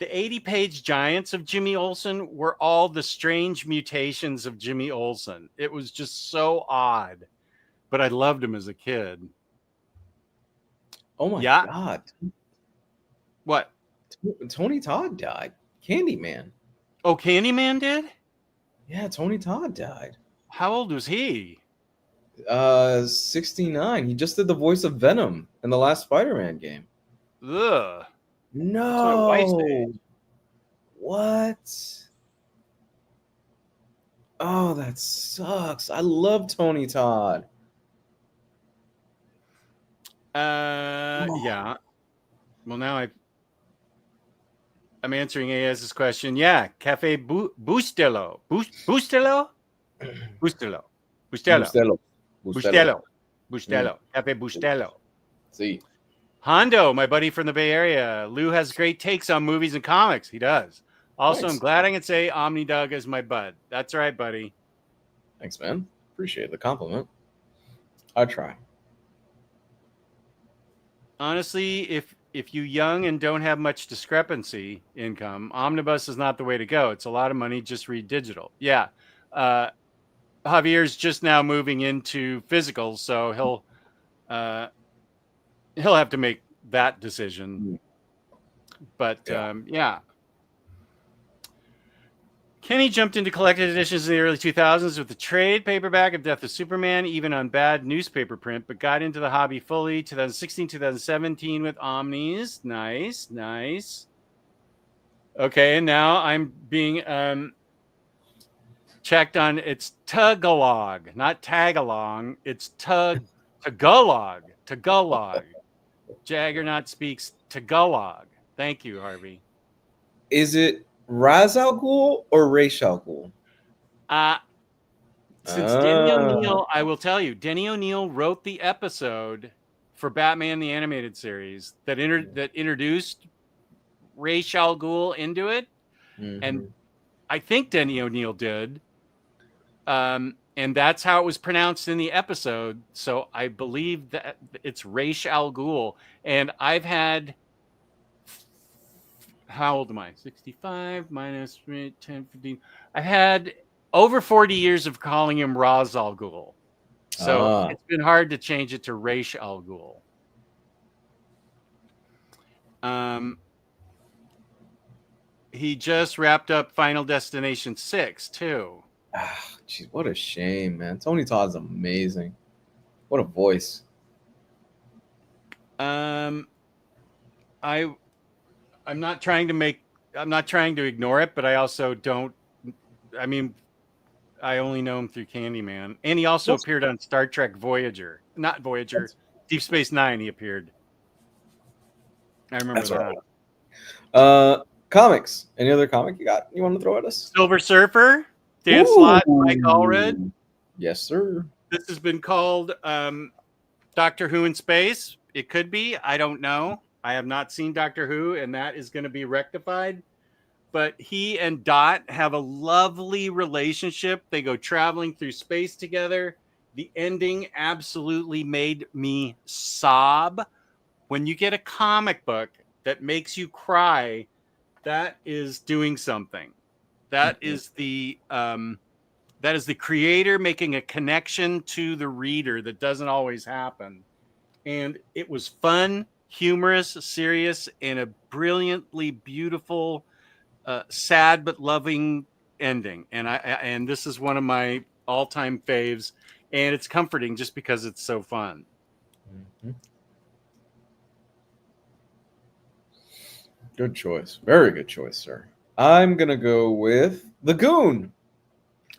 A: 80-page giants of Jimmy Olsen were all the strange mutations of Jimmy Olsen. It was just so odd. But I loved him as a kid.
B: Oh my God.
A: What?
B: Tony Todd died. Candyman.
A: Oh, Candyman did?
B: Yeah, Tony Todd died.
A: How old was he?
B: 69. He just did the voice of Venom in the last Spider-Man game.
A: Ugh.
B: No. What? Oh, that sucks. I love Tony Todd. Oh.
A: Yeah. Well, now I'm answering AS's question. Yeah, Cafe Bustelo. Bustelo? Bustelo. Bustelo.
B: Bustelo.
A: Bustelo.
B: Mm.
A: Bustelo. Cafe Bustelo.
B: See.
A: Hondo, my buddy from the Bay Area. Lou has great takes on movies and comics. He does. Also, I'm
B: Thanks.
A: glad I can say Omnidug is my bud. That's right, buddy.
B: Thanks, man. Appreciate the compliment. I try.
A: Honestly, if you young and don't have much discrepancy income, Omnibus is not the way to go. It's a lot of money. Just read digital. Yeah. Javier's just now moving into physical, so he'll have to make that decision. But yeah. Kenny jumped into collected editions in the early 2000s with the trade paperback of Death of Superman, even on bad newspaper print, but got into the hobby fully 2016, 2017 with Omnis. Nice, nice. Okay, and now I'm being checked on. It's Tagalog, not Tagalong. It's Tagalog. Jaggernaut speaks Tagalog. Thank you, Harvey.
B: Is it Ra's al Ghul or Ra's al Ghul?
A: Since Denny O'Neil, I will tell you, Denny O'Neil wrote the episode for Batman the Animated Series that introduced Ra's al Ghul into it, and I think Denny O'Neil did, and that's how it was pronounced in the episode. So I believe that it's Ra's al Ghul, and I've had. How old am I? 65 minus 10, 15. I've had over 40 years of calling him Ra's al Ghul. So it's been hard to change it to Ra's al Ghul. He just wrapped up Final Destination 6, too.
B: Geez, what a shame, man. Tony Todd's amazing. What a voice.
A: I'm not trying to ignore it, but I also don't. I mean, I only know him through Candyman, and he also appeared on Star Trek Voyager, not Voyager, Deep Space Nine. He appeared. I remember that.
B: Right. Comics. Any other comic you want to throw at us?
A: Silver Surfer, Dan Slott, Mike Allred.
B: Yes, sir.
A: This has been called Doctor Who in Space. It could be. I don't know. I have not seen Doctor Who, and that is going to be rectified. But he and Dot have a lovely relationship. They go traveling through space together. The ending absolutely made me sob. When you get a comic book that makes you cry, that is doing something. That is the creator making a connection to the reader that doesn't always happen. And it was fun, humorous, serious, and a brilliantly beautiful, sad but loving ending. And this is one of my all-time faves, and it's comforting just because it's so fun.
B: Good choice. Very good choice, sir. I'm gonna go with the Goon.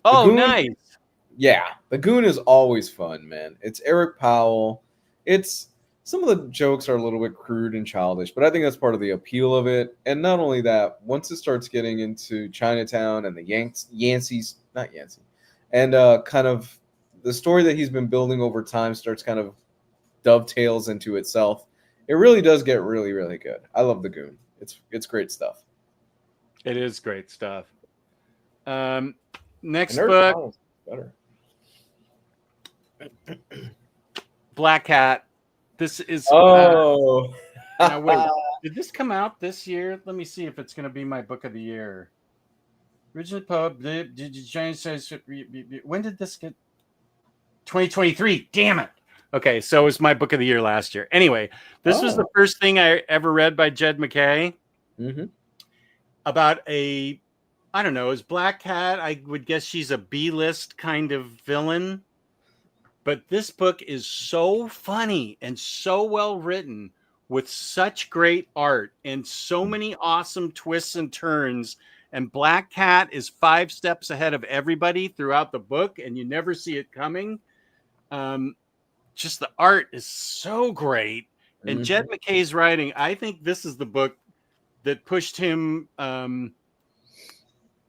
A: Oh, nice.
B: Yeah, the Goon is always fun, man. It's Eric Powell. It's some of the jokes are a little bit crude and childish, but I think that's part of the appeal of it. And not only that, once it starts getting into Chinatown and the Yanceys, not Yancey, and kind of the story that he's been building over time starts kind of dovetails into itself. It really does get really, really good. I love the Goon. It's great stuff.
A: It is great stuff. Next book,
B: better.
A: Black Cat. This is
B: now
A: wait, did this come out this year? Let me see if it's going to be my book of the year. Originally published. When did this get? 2023. Damn it. Okay, so it was my book of the year last year. Anyway, this was the first thing I ever read by Jed McKay about I don't know, is Black Cat. I would guess she's a B-list kind of villain. But this book is so funny and so well written with such great art and so many awesome twists and turns And Black Cat is 5 steps ahead of everybody throughout the book, and you never see it coming. Just the art is so great. And Jed McKay's writing, I think this is the book that pushed him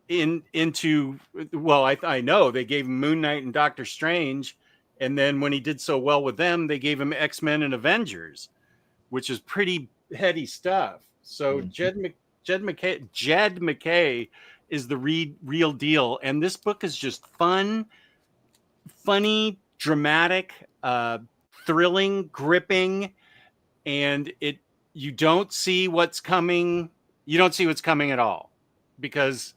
A: into, well, I know they gave him Moon Knight and Doctor Strange, and then when he did so well with them, they gave him X-Men and Avengers, which is pretty heady stuff. So Jed McKay is the real deal, and this book is just fun, funny, dramatic, thrilling, gripping, and you don't see what's coming. You don't see what's coming at all, because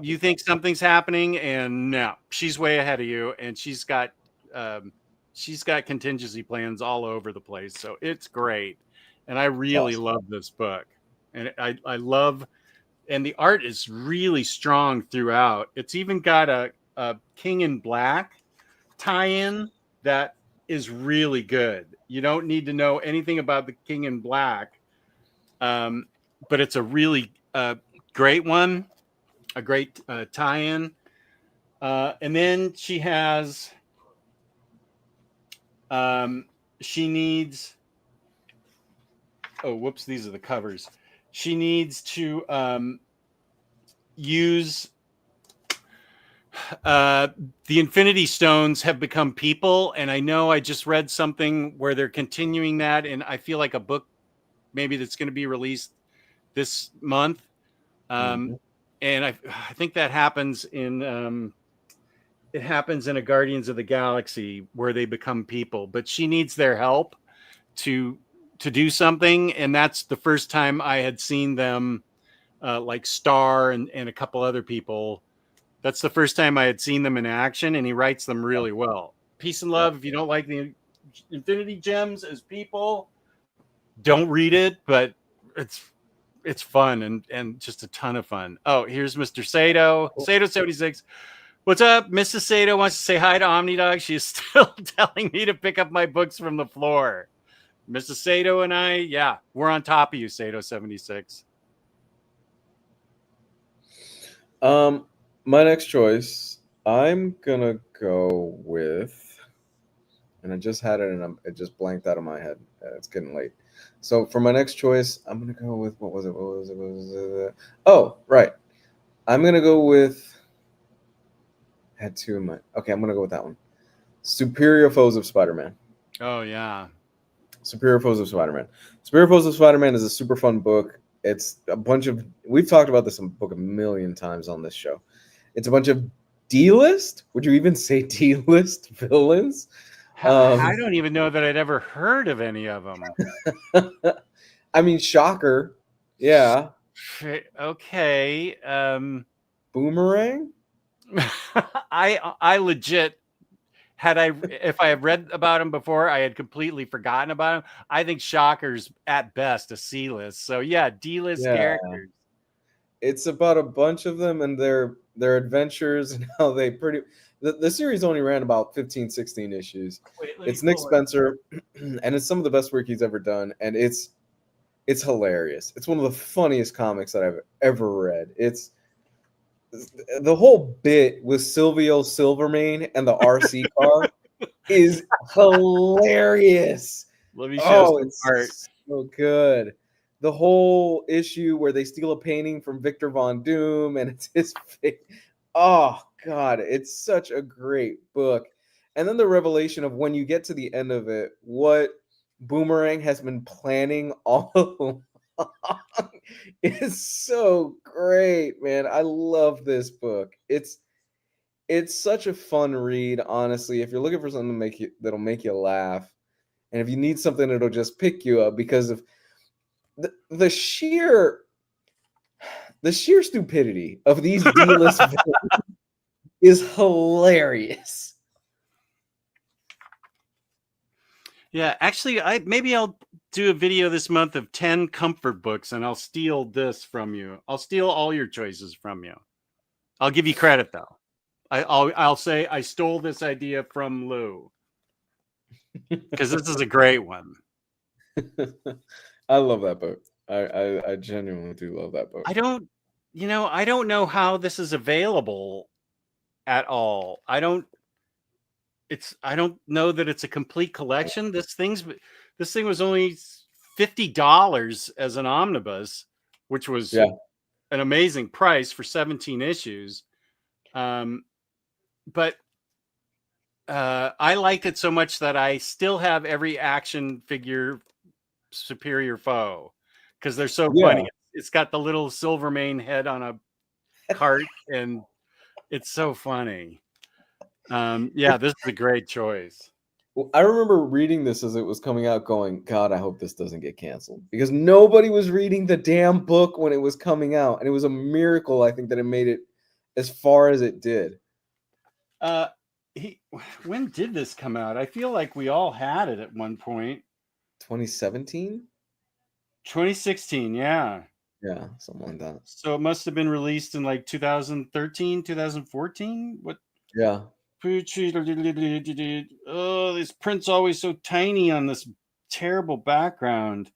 A: you think something's happening, and no, she's way ahead of you, and she's got contingency plans all over the place. So it's great, and I really love this book, and I love, and the art is really strong throughout. It's even got a King in Black tie-in that is really good. You don't need to know anything about the King in Black, but it's a really great one, a great tie-in. And then she has, she needs, oh, whoops, these are the covers. She needs to use the Infinity Stones have become people, and I know I just read something where they're continuing that, and I feel like a book maybe that's going to be released this month. And I think that happens in it happens in a Guardians of the Galaxy where they become people, but she needs their help to do something, and that's the first time I had seen them, like Star and a couple other people. That's the first time I had seen them in action, and he writes them really well. Peace and love. If you don't like the Infinity Gems as people, don't read it, but it's fun and just a ton of fun. Oh, here's Mr. Sato. Sato 76. What's up? Mrs. Sato wants to say hi to OmniDog. She's still telling me to pick up my books from the floor. Mrs. Sato and I, yeah, we're on top of you, Sato 76.
B: My next choice, I'm gonna go with, and I just had it and it just blanked out of my head. It's getting late. So for my next choice, I'm gonna go with, what was it? Oh, right. I'm gonna go with, I had two in mind. Okay, I'm gonna go with that one. Superior Foes of Spider-Man.
A: Oh yeah.
B: Superior Foes of Spider-Man. Superior Foes of Spider-Man is a super fun book. It's a bunch of, we've talked about this book a million times on this show. It's a bunch of D-list, would you even say D-list villains?
A: I don't even know that I'd ever heard of any of them.
B: I mean, shocker. Yeah.
A: Okay.
B: Boomerang?
A: I legit if I had read about him before, I had completely forgotten about him. I think Shocker's at best a C-list. So yeah, D-list characters.
B: It's about a bunch of them and their adventures and how they the series only ran about 15, 16 issues. It's Nick Spencer, and it's some of the best work he's ever done, and it's hilarious. It's one of the funniest comics that I've ever read. It's the whole bit with Silvio Silvermane and the RC car is hilarious.
A: Let me show
B: it's so good. The whole issue where they steal a painting from Victor Von Doom and it's his face. Oh God, it's such a great book. And then the revelation of when you get to the end of it, what Boomerang has been planning all along is so great, man. I love this book. It's such a fun read, honestly. If you're looking for something that'll make you laugh, and if you need something that'll just pick you up because of the sheer stupidity of these D-list villains is hilarious.
A: Yeah, actually, maybe I'll do a video this month of 10 comfort books, and I'll steal this from you. I'll steal all your choices from you. I'll give you credit though. I'll say I stole this idea from Lou because this is a great one.
B: I love that book. I genuinely do love that book.
A: I don't I don't know how this is available at all. I don't know that it's a complete collection. This thing was only $50 as an omnibus, which was
B: Yeah.
A: an amazing price for 17 issues. But I liked it so much that I still have every action figure superior foe because they're so
B: Yeah.
A: funny. It's got the little Silvermane head on a cart, and it's so funny. Yeah, this is a great choice.
B: Well, I remember reading this as it was coming out going, God, I hope this doesn't get canceled. Because nobody was reading the damn book when it was coming out. And it was a miracle, I think, that it made it as far as it did.
A: When did this come out? I feel like we all had it at one point.
B: 2017?
A: 2016, yeah.
B: Yeah, something like that.
A: So it must have been released in like 2013, 2014? What?
B: Yeah.
A: Oh, this print's always so tiny on this terrible background.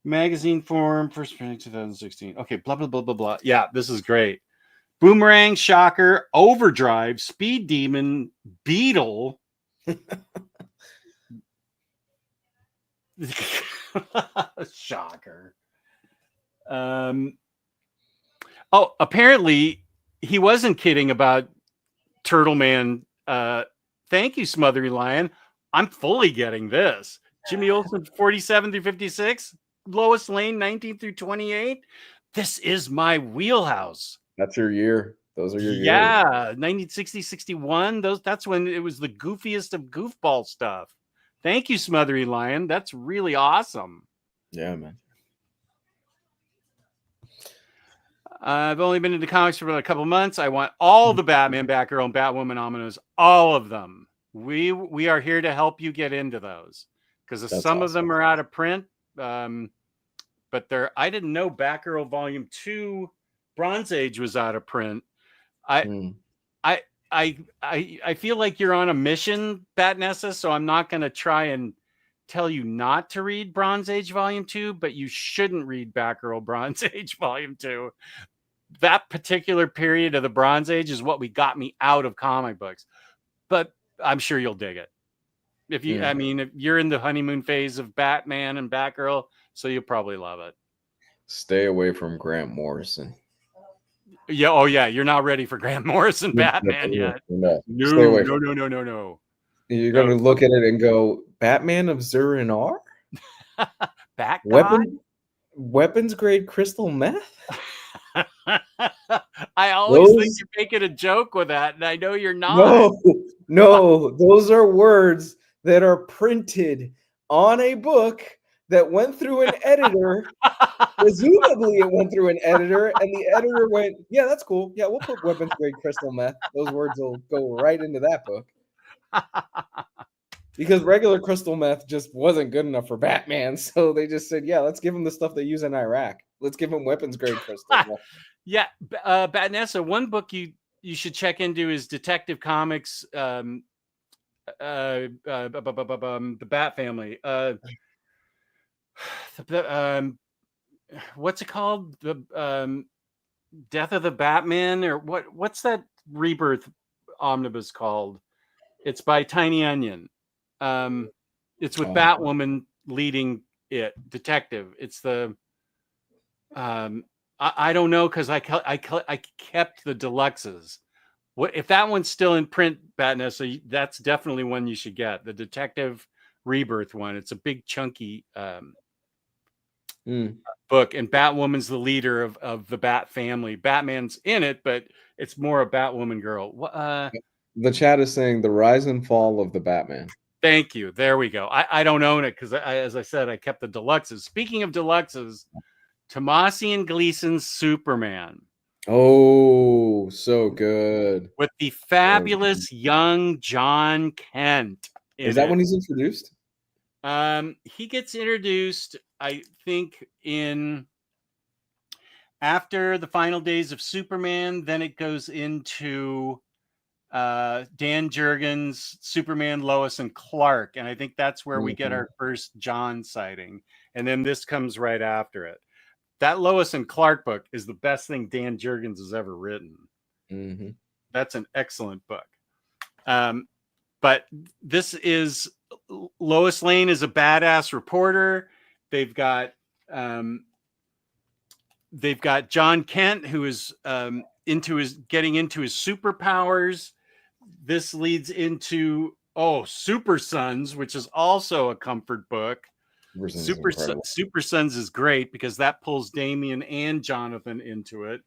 A: Magazine form, first printing 2016. Okay, blah, blah, blah, blah, blah. Yeah, this is great. Boomerang, Shocker, Overdrive, Speed Demon, Beetle. Shocker. Apparently he wasn't kidding about Turtle Man. Thank you, Smothery Lion. I'm fully getting this. Jimmy Olsen, 47 through 56. Lois Lane, 19 through 28. This is my wheelhouse.
B: That's your year. Those are your years.
A: Yeah, 1960, 61. That's when it was the goofiest of goofball stuff. Thank you, Smothery Lion. That's really awesome.
B: Yeah, man.
A: I've only been into comics for about a couple months. I want all the Batman, Batgirl, and Batwoman omnibus, all of them. We are here to help you get into those because some of them are out of print. But I didn't know Batgirl Volume 2 Bronze Age was out of print. I feel like you're on a mission, Batnessa, so I'm not going to try and tell you not to read Bronze Age Volume 2, but you shouldn't read Batgirl Bronze Age Volume 2. That particular period of the Bronze Age is what got me out of comic books. But I'm sure you'll dig it. If you're in the honeymoon phase of Batman and Batgirl, so you'll probably love it.
B: Stay away from Grant Morrison.
A: Yeah. Oh, yeah. You're not ready for Grant Morrison Batman yet.
B: No.
A: No.
B: You're going to look at it and go, Batman of Zur-En-Arr? Weapons grade crystal meth?
A: I always think you're making a joke with that, and I know you're not.
B: No, those are words that are printed on a book that went through an editor. Presumably it went through an editor, and the editor went, yeah, that's cool. Yeah, we'll put weapons grade crystal meth. Those words will go right into that book. Because regular crystal meth just wasn't good enough for Batman, so they just said, yeah, let's give him the stuff they use in Iraq. Let's give him weapons grade crystal meth.
A: Yeah, Batnessa, one book you should check into is Detective Comics, the Bat Family. What's it called? The Death of the Batman, or what's that Rebirth omnibus called? It's by Tiny Onion. It's with Batwoman leading it, detective. It's the I don't know, because I kept the deluxes. What if that one's still in print, Batnessa? That's definitely one you should get. The Detective Rebirth one. It's a big chunky book, and Batwoman's the leader of the Bat family. Batman's in it, but it's more a Batwoman girl.
B: The chat is saying the rise and fall of the Batman.
A: Thank you. There we go. I don't own it because, as I said, I kept the deluxes. Speaking of deluxes, Tomasi and Gleason's Superman.
B: Oh, so good.
A: With the fabulous young John Kent.
B: Is that when he's introduced?
A: He gets introduced, I think, after the final days of Superman. Then it goes into Dan Jurgens' Superman, Lois, and Clark. And I think that's where we get our first John sighting. And then this comes right after it. that Lois and Clark book is the best thing Dan Jurgens has ever written.
B: Mm-hmm.
A: That's an excellent book. But this is Lois Lane is a badass reporter. They've got John Kent, who is getting into his superpowers. This leads into Super Sons, which is also a comfort book. Super Sons is great because that pulls Damien and Jonathan into it.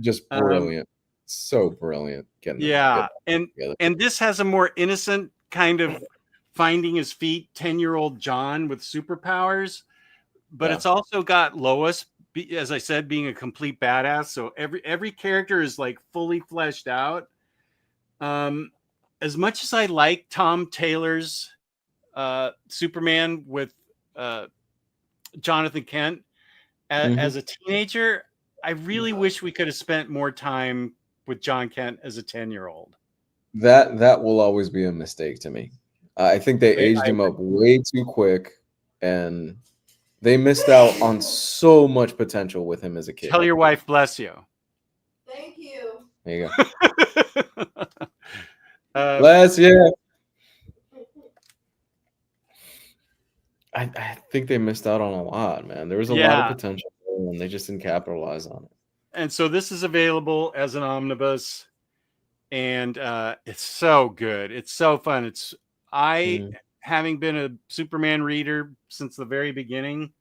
B: Just brilliant. So brilliant.
A: Yeah. And this has a more innocent kind of finding his feet 10-year-old John with superpowers, but it's also got Lois, as I said, being a complete badass. So every character is like fully fleshed out. As much as I like Tom Taylor's Superman with Jonathan Kent as a teenager, I really wish we could have spent more time with John Kent as a 10-year-old.
B: That will always be a mistake to me. I think they aged him up way too quick, and they missed out on so much potential with him as a kid.
A: Tell your wife bless you.
C: Thank you.
B: There you go. Bless you. I think they missed out on a lot, man. There was a lot of potential, and they just didn't capitalize on it.
A: And so this is available as an omnibus, and it's so good. It's so fun. Having been a Superman reader since the very beginning,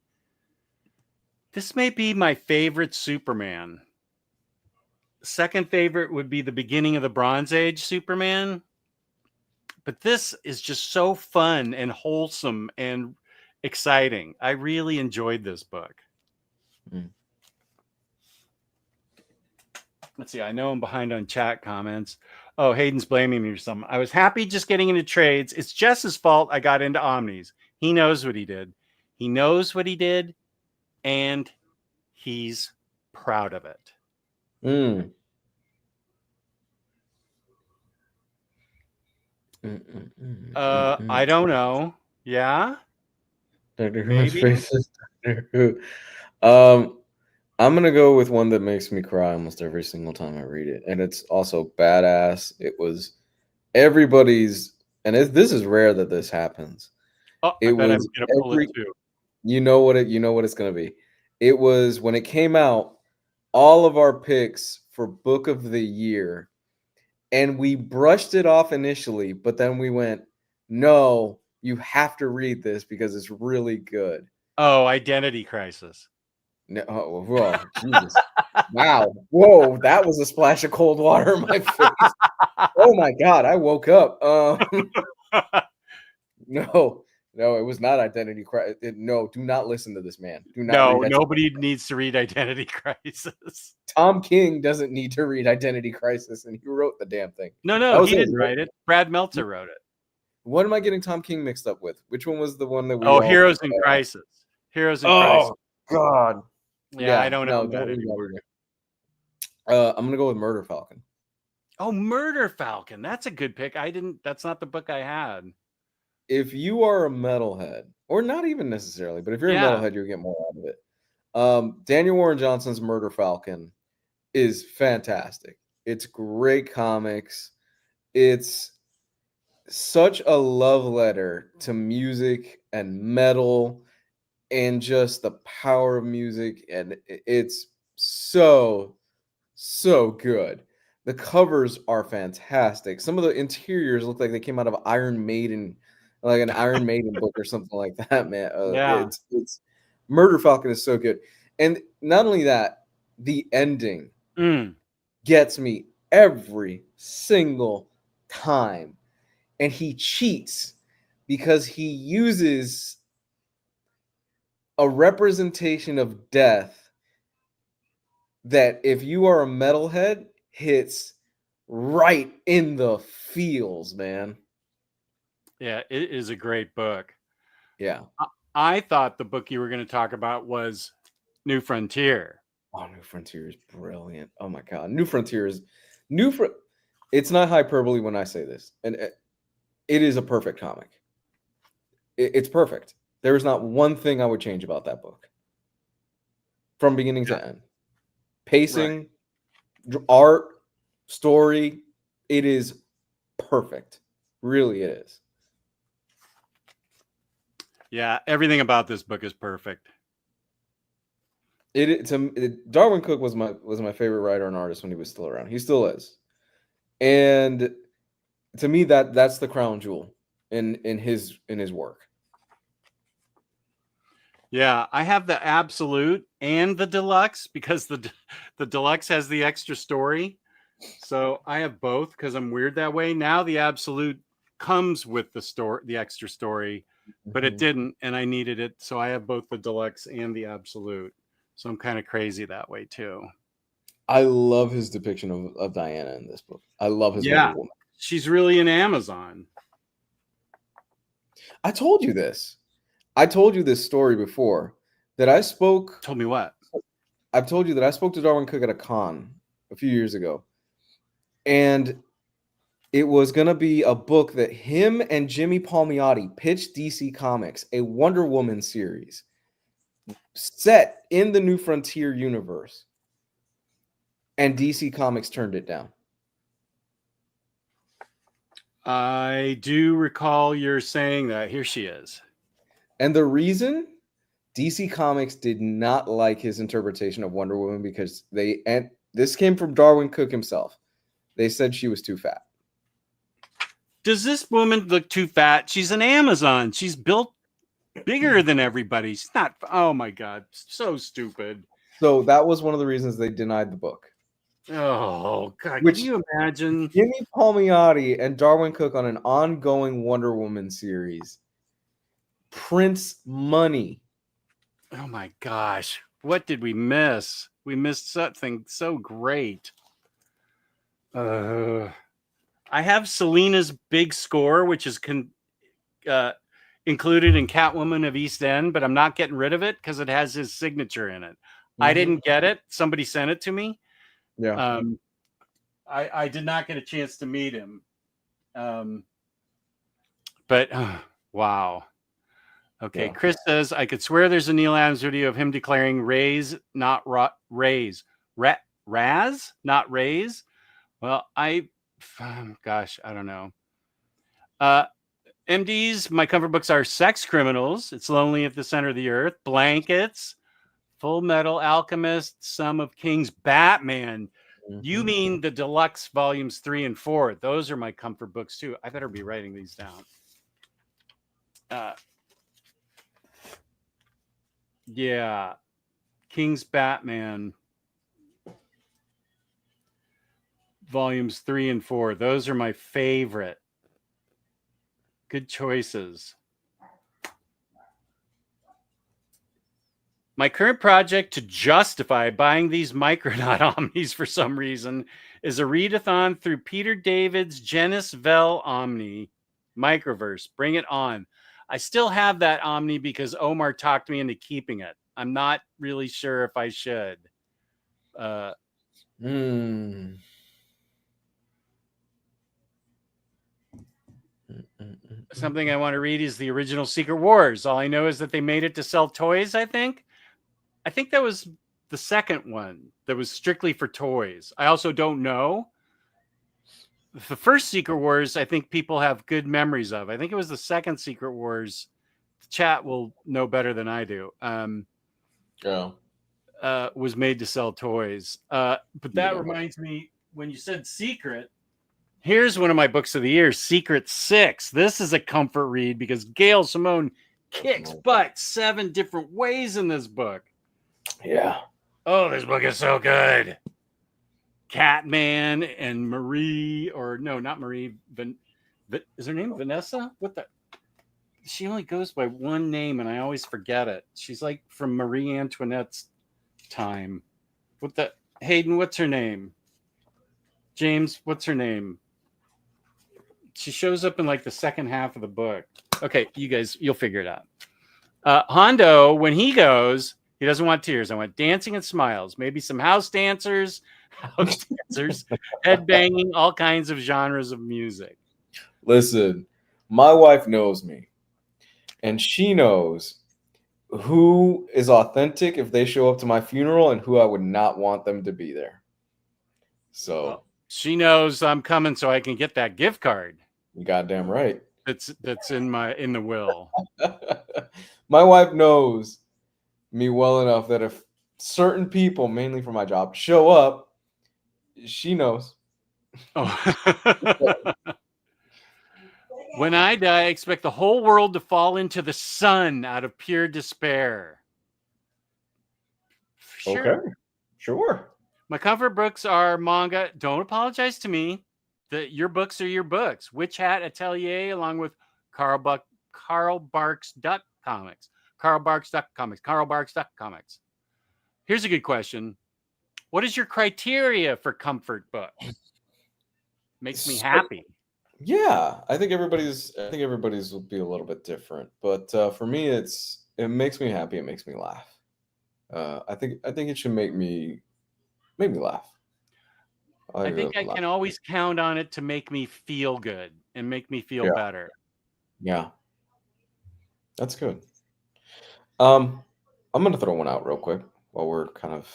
A: this may be my favorite Superman. Second favorite would be the beginning of the Bronze Age Superman. But this is just so fun and wholesome and exciting. I really enjoyed this book. Let's see. I know I'm behind on chat comments. Oh, Hayden's blaming me for something. I was happy just getting into trades. It's Jess's fault I got into Omnis. He knows what he did. He knows what he did, and he's proud of it. I don't know. Yeah?
B: Doctor Who's faces Doctor Who. I'm gonna go with one that makes me cry almost every single time I read it, and it's also badass. It was everybody's, and this is rare that this happens.
A: I bet I'm gonna pull it too.
B: You know what it's gonna be. It was when it came out, all of our picks for book of the year, and we brushed it off initially, but then we went, no, you have to read this because it's really good.
A: Oh, Identity Crisis.
B: No, whoa, Jesus. Wow. Whoa, that was a splash of cold water in my face. Oh my God, I woke up. No, it was not Identity Crisis. No, do not listen to this man. Do not.
A: No, nobody needs to read Identity Crisis.
B: Tom King doesn't need to read Identity Crisis, and he wrote the damn thing.
A: No, he didn't write it. Brad Meltzer wrote it.
B: What am I getting Tom King mixed up with? Which one was the one that we?
A: Heroes in Crisis. Heroes in Crisis.
B: God.
A: Yeah, I don't know that anymore.
B: I'm gonna go with Murder Falcon.
A: Oh, Murder Falcon. That's a good pick. That's not the book I had.
B: If you are a metalhead, or not even necessarily, but if you're a metalhead, you'll get more out of it. Daniel Warren Johnson's Murder Falcon is fantastic. It's great comics. It's such a love letter to music and metal and just the power of music, and it's so good. The covers are fantastic. Some of the interiors look like they came out of Iron Maiden, like an Iron Maiden book or something like that, man. It's Murder Falcon is so good. And not only that, the ending gets me every single time. And he cheats because he uses a representation of death that, if you are a metalhead, hits right in the feels, man.
A: Yeah, it is a great book.
B: Yeah.
A: I thought the book you were going to talk about was New Frontier.
B: Oh, New Frontier is brilliant. Oh my God. It's not hyperbole when I say this. And it is a perfect comic. It's perfect. There is not one thing I would change about that book. from beginning to end. Pacing, art, story, it is perfect. Really, it is.
A: Yeah, everything about this book is perfect.
B: Darwin Cook was my favorite writer and artist when he was still around. He still is, and to me that's the crown jewel in his work.
A: Yeah, I have the absolute and the deluxe because the deluxe has the extra story. So I have both because I'm weird that way. Now the absolute comes with the extra story, but it didn't, and I needed it. So I have both the deluxe and the absolute. So I'm kind of crazy that way too.
B: I love his depiction of Diana in this book. I love his Wonder Woman.
A: She's really an Amazon.
B: I told you this. I told you this story before that I spoke.
A: Told me what?
B: I've told you that I spoke to Darwin Cook at a con a few years ago. And it was going to be a book that him and Jimmy Palmiotti pitched DC Comics, a Wonder Woman series set in the New Frontier universe. And DC Comics turned it down.
A: I do recall you're saying that. Here she is.
B: And the reason DC Comics did not like his interpretation of Wonder Woman because this came from Darwin Cook himself. They said she was too fat.
A: Does this woman look too fat? She's an Amazon. She's built bigger than everybody. She's not. Oh my God. So stupid.
B: So that was one of the reasons they denied the book.
A: Oh God. Can you imagine?
B: Jimmy Palmiotti and Darwin Cook on an ongoing Wonder Woman series prints money.
A: Oh my gosh. What did we miss? We missed something so great. I have Selena's big score, which is included in Catwoman of East End, but I'm not getting rid of it because it has his signature in it. I didn't get it. Somebody sent it to me.
B: Yeah.
A: I did not get a chance to meet him. But wow. Okay, yeah. Chris says, I could swear there's a Neil Adams video of him declaring raise, not raise. Raz, not raise. Well, gosh, I don't know. MDs, my comfort books are Sex Criminals, It's Lonely at the Center of the Earth, Blankets, Full Metal Alchemist, Some of Kings, Batman. You mean the deluxe volumes 3 and 4. Those are my comfort books too. I better be writing these down. Yeah. King's Batman. Volumes 3 and 4. Those are my favorite. Good choices. My current project to justify buying these Micronaut Omnis for some reason is a readathon through Peter David's Genis Vell Omni Microverse. Bring it on. I still have that Omni because Omar talked me into keeping it. I'm not really sure if I should. Something I want to read is the original Secret Wars. All I know is that they made it to sell toys, I think that was the second one that was strictly for toys. I also don't know. The first Secret Wars, I think people have good memories of. I think it was the second Secret Wars. The chat will know better than I do. Was made to sell toys. But that reminds me, when you said secret, here's one of my books of the year, Secret 6. This is a comfort read because Gail Simone kicks butt 7 different ways in this book.
B: Yeah.
A: Oh, this book is so good. Catman and Marie, or no, not Marie. Is her name Vanessa? What the? She only goes by one name, and I always forget it. She's like from Marie Antoinette's time. What the? Hayden, what's her name? James, what's her name? She shows up in like the second half of the book. Okay, you guys, you'll figure it out. Hondo, when he goes, he doesn't want tears. I want dancing and smiles. Maybe some house dancers, headbanging, all kinds of genres of music.
B: Listen, my wife knows me, and she knows who is authentic if they show up to my funeral and who I would not want them to be there. So
A: Well, she knows I'm coming, so I can get that gift card.
B: you goddamn right.
A: That's in the will.
B: My wife knows me well enough that if certain people, mainly for my job, show up, she knows.
A: Oh. When I die, I expect the whole world to fall into the sun out of pure despair. Sure.
B: Okay, sure.
A: My comfort books are manga. Don't apologize to me. Your books are your books. Witch Hat Atelier, along with Carl Barks Duck Comics. Carl Barks Duck Comics. Carl Barks Duck Comics. Here's a good question. What is your criteria for comfort book? Makes me happy.
B: Yeah, I think everybody's will be a little bit different, but for me, it makes me happy. It makes me laugh. I think it should make me laugh.
A: I think I can always count on it to make me feel good and make me feel better.
B: Yeah, that's good. I'm gonna throw one out real quick while we're kind of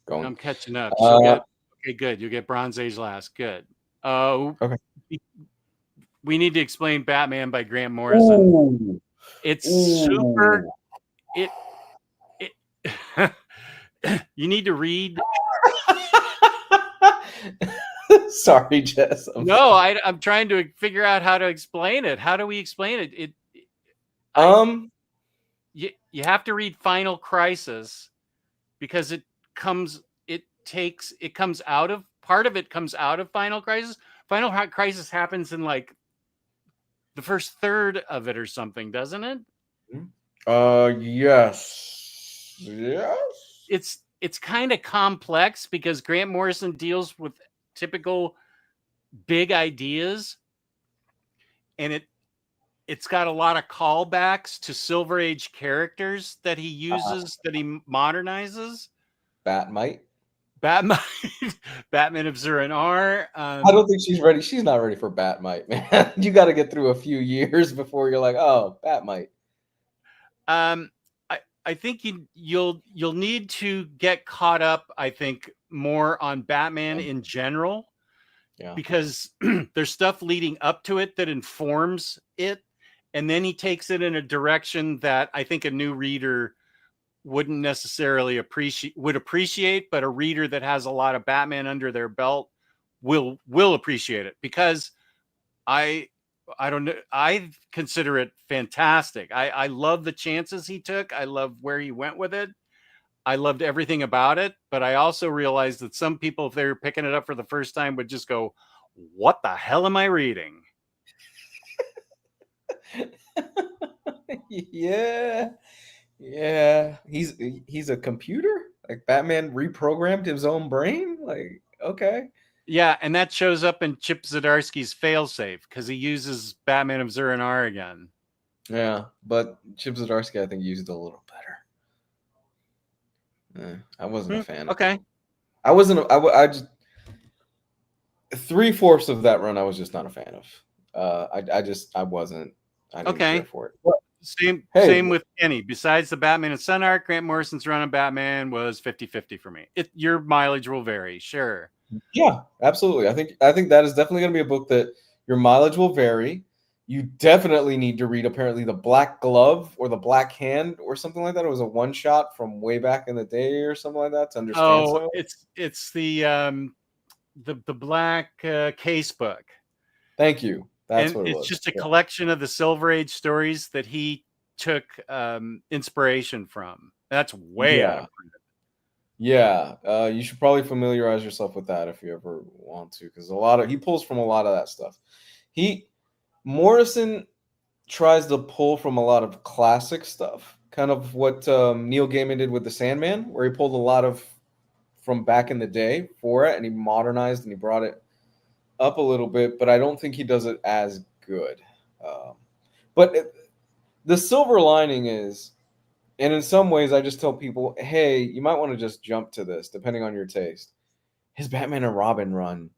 B: going.
A: I'm catching up. Okay, good. You'll get Bronze Age last. Good.
B: Okay.
A: We need to explain Batman by Grant Morrison.
B: Ooh.
A: It's super. It you need to read.
B: Sorry, Jess.
A: No, I'm trying to figure out how to explain it. How do we explain it? You have to read Final Crisis because part of it comes out of Final Crisis. Final Crisis happens in like the first third of it or something, doesn't it?
B: Yes.
A: It's kind of complex because Grant Morrison deals with typical big ideas, and it's got a lot of callbacks to Silver Age characters that he uses, that he modernizes.
B: Batmite.
A: Batman of Zur-En-Arrh.
B: I don't think she's ready. She's not ready for Batmite, man. You got to get through a few years before you're like, oh, Batmite.
A: I think you'll need to get caught up, I think, more on Batman in general. Yeah. Because there's stuff leading up to it that informs it, and then he takes it in a direction that I think a new reader wouldn't necessarily appreciate, but a reader that has a lot of Batman under their belt will appreciate it, because I don't know, I consider it fantastic. I love the chances he took. I love where he went with it. I loved everything about it, but I also realized that some people, if they were picking it up for the first time, would just go, "What the hell am I reading?"
B: Yeah. He's a computer? Like Batman reprogrammed his own brain? Like, okay.
A: Yeah, and that shows up in Chip Zdarsky's failsafe because he uses Batman of Zur-En-Arrh again.
B: Yeah, but Chip Zdarsky, I think, used it a little better. I wasn't a fan.
A: Okay.
B: I wasn't. I just 3/4 of that run, I was just not a fan of. I wasn't. I didn't care for it. But,
A: same with Kenny. Besides the Batman and Sun arc, Grant Morrison's run on Batman was 50-50 for me. Your mileage will vary, sure.
B: Yeah, absolutely. I think that is definitely going to be a book that your mileage will vary. You definitely need to read, apparently, The Black Glove or The Black Hand or something like that. It was a one shot from way back in the day or something like that to understand.
A: Oh, it's the Black Case book.
B: Thank you. That's what
A: it was. It's just a collection of the Silver Age stories that he took inspiration from. That's way out of print.
B: Yeah, you should probably familiarize yourself with that if you ever want to, because he pulls from a lot of that stuff. Morrison tries to pull from a lot of classic stuff, kind of what Neil Gaiman did with The Sandman, where he pulled a lot of from back in the day for it, and he modernized and he brought it up a little bit, but I don't think he does it as good. The silver lining is, and in some ways, I just tell people, hey, you might want to just jump to this, depending on your taste. His Batman and Robin run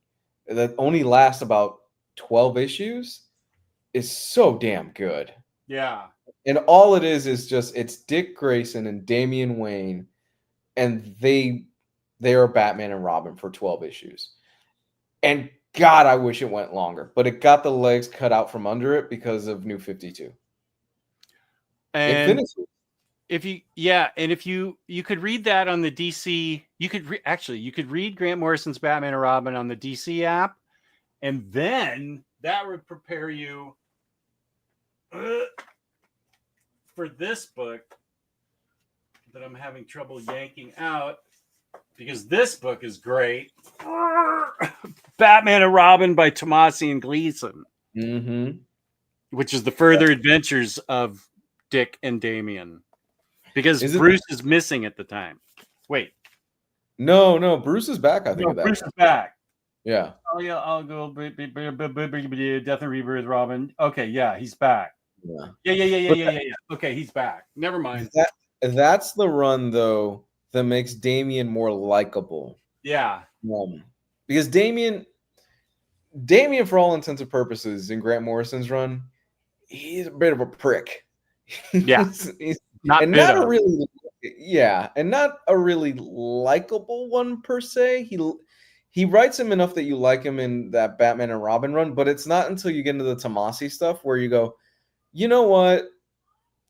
B: that only lasts about 12 issues is so damn good.
A: Yeah.
B: And all it is just it's Dick Grayson and Damian Wayne, and they are Batman and Robin for 12 issues. And God, I wish it went longer, but it got the legs cut out from under it because of New 52.
A: And if you could read that on the DC, you could read Grant Morrison's Batman and Robin on the DC app, and then that would prepare you for this book that I'm having trouble yanking out, because this book is great. Batman and Robin by Tomasi and Gleason, which is the further adventures of Dick and Damian, because Bruce is missing at the time. Wait,
B: no, Bruce is back. I think
A: no, Bruce is back.
B: Yeah.
A: Oh yeah, I'll go. Death and Rebirth, Robin. Okay, yeah, he's back. Yeah. Okay, he's back. Never mind.
B: That's the run though that makes Damian more likable.
A: Yeah.
B: Because Damian, for all intents and purposes, in Grant Morrison's run, he's a bit of a prick.
A: Yeah.
B: he's
A: not
B: a really likable one per se. He writes him enough that you like him in that Batman and Robin run, but it's not until you get into the Tomasi stuff where you go, you know what?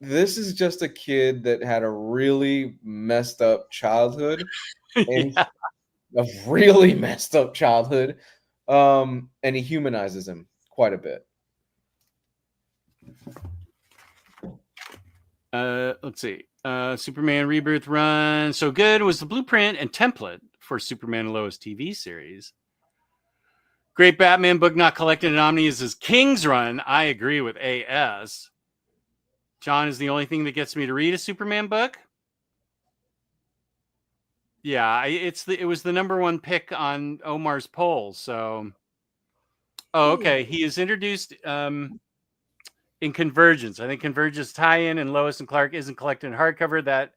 B: This is just a kid that had a really messed up childhood. And a really messed up childhood. And he humanizes him quite a bit.
A: Let's see. Superman Rebirth run. So good was the blueprint and template for Superman and Lois TV series. Great Batman book not collected in Omni is his King's Run. I agree with AS. John is the only thing that gets me to read a Superman book. Yeah, it was the number one pick on Omar's poll. So, okay. He is introduced in Convergence. I think Convergence tie-in and Lois and Clark isn't collected in hardcover. That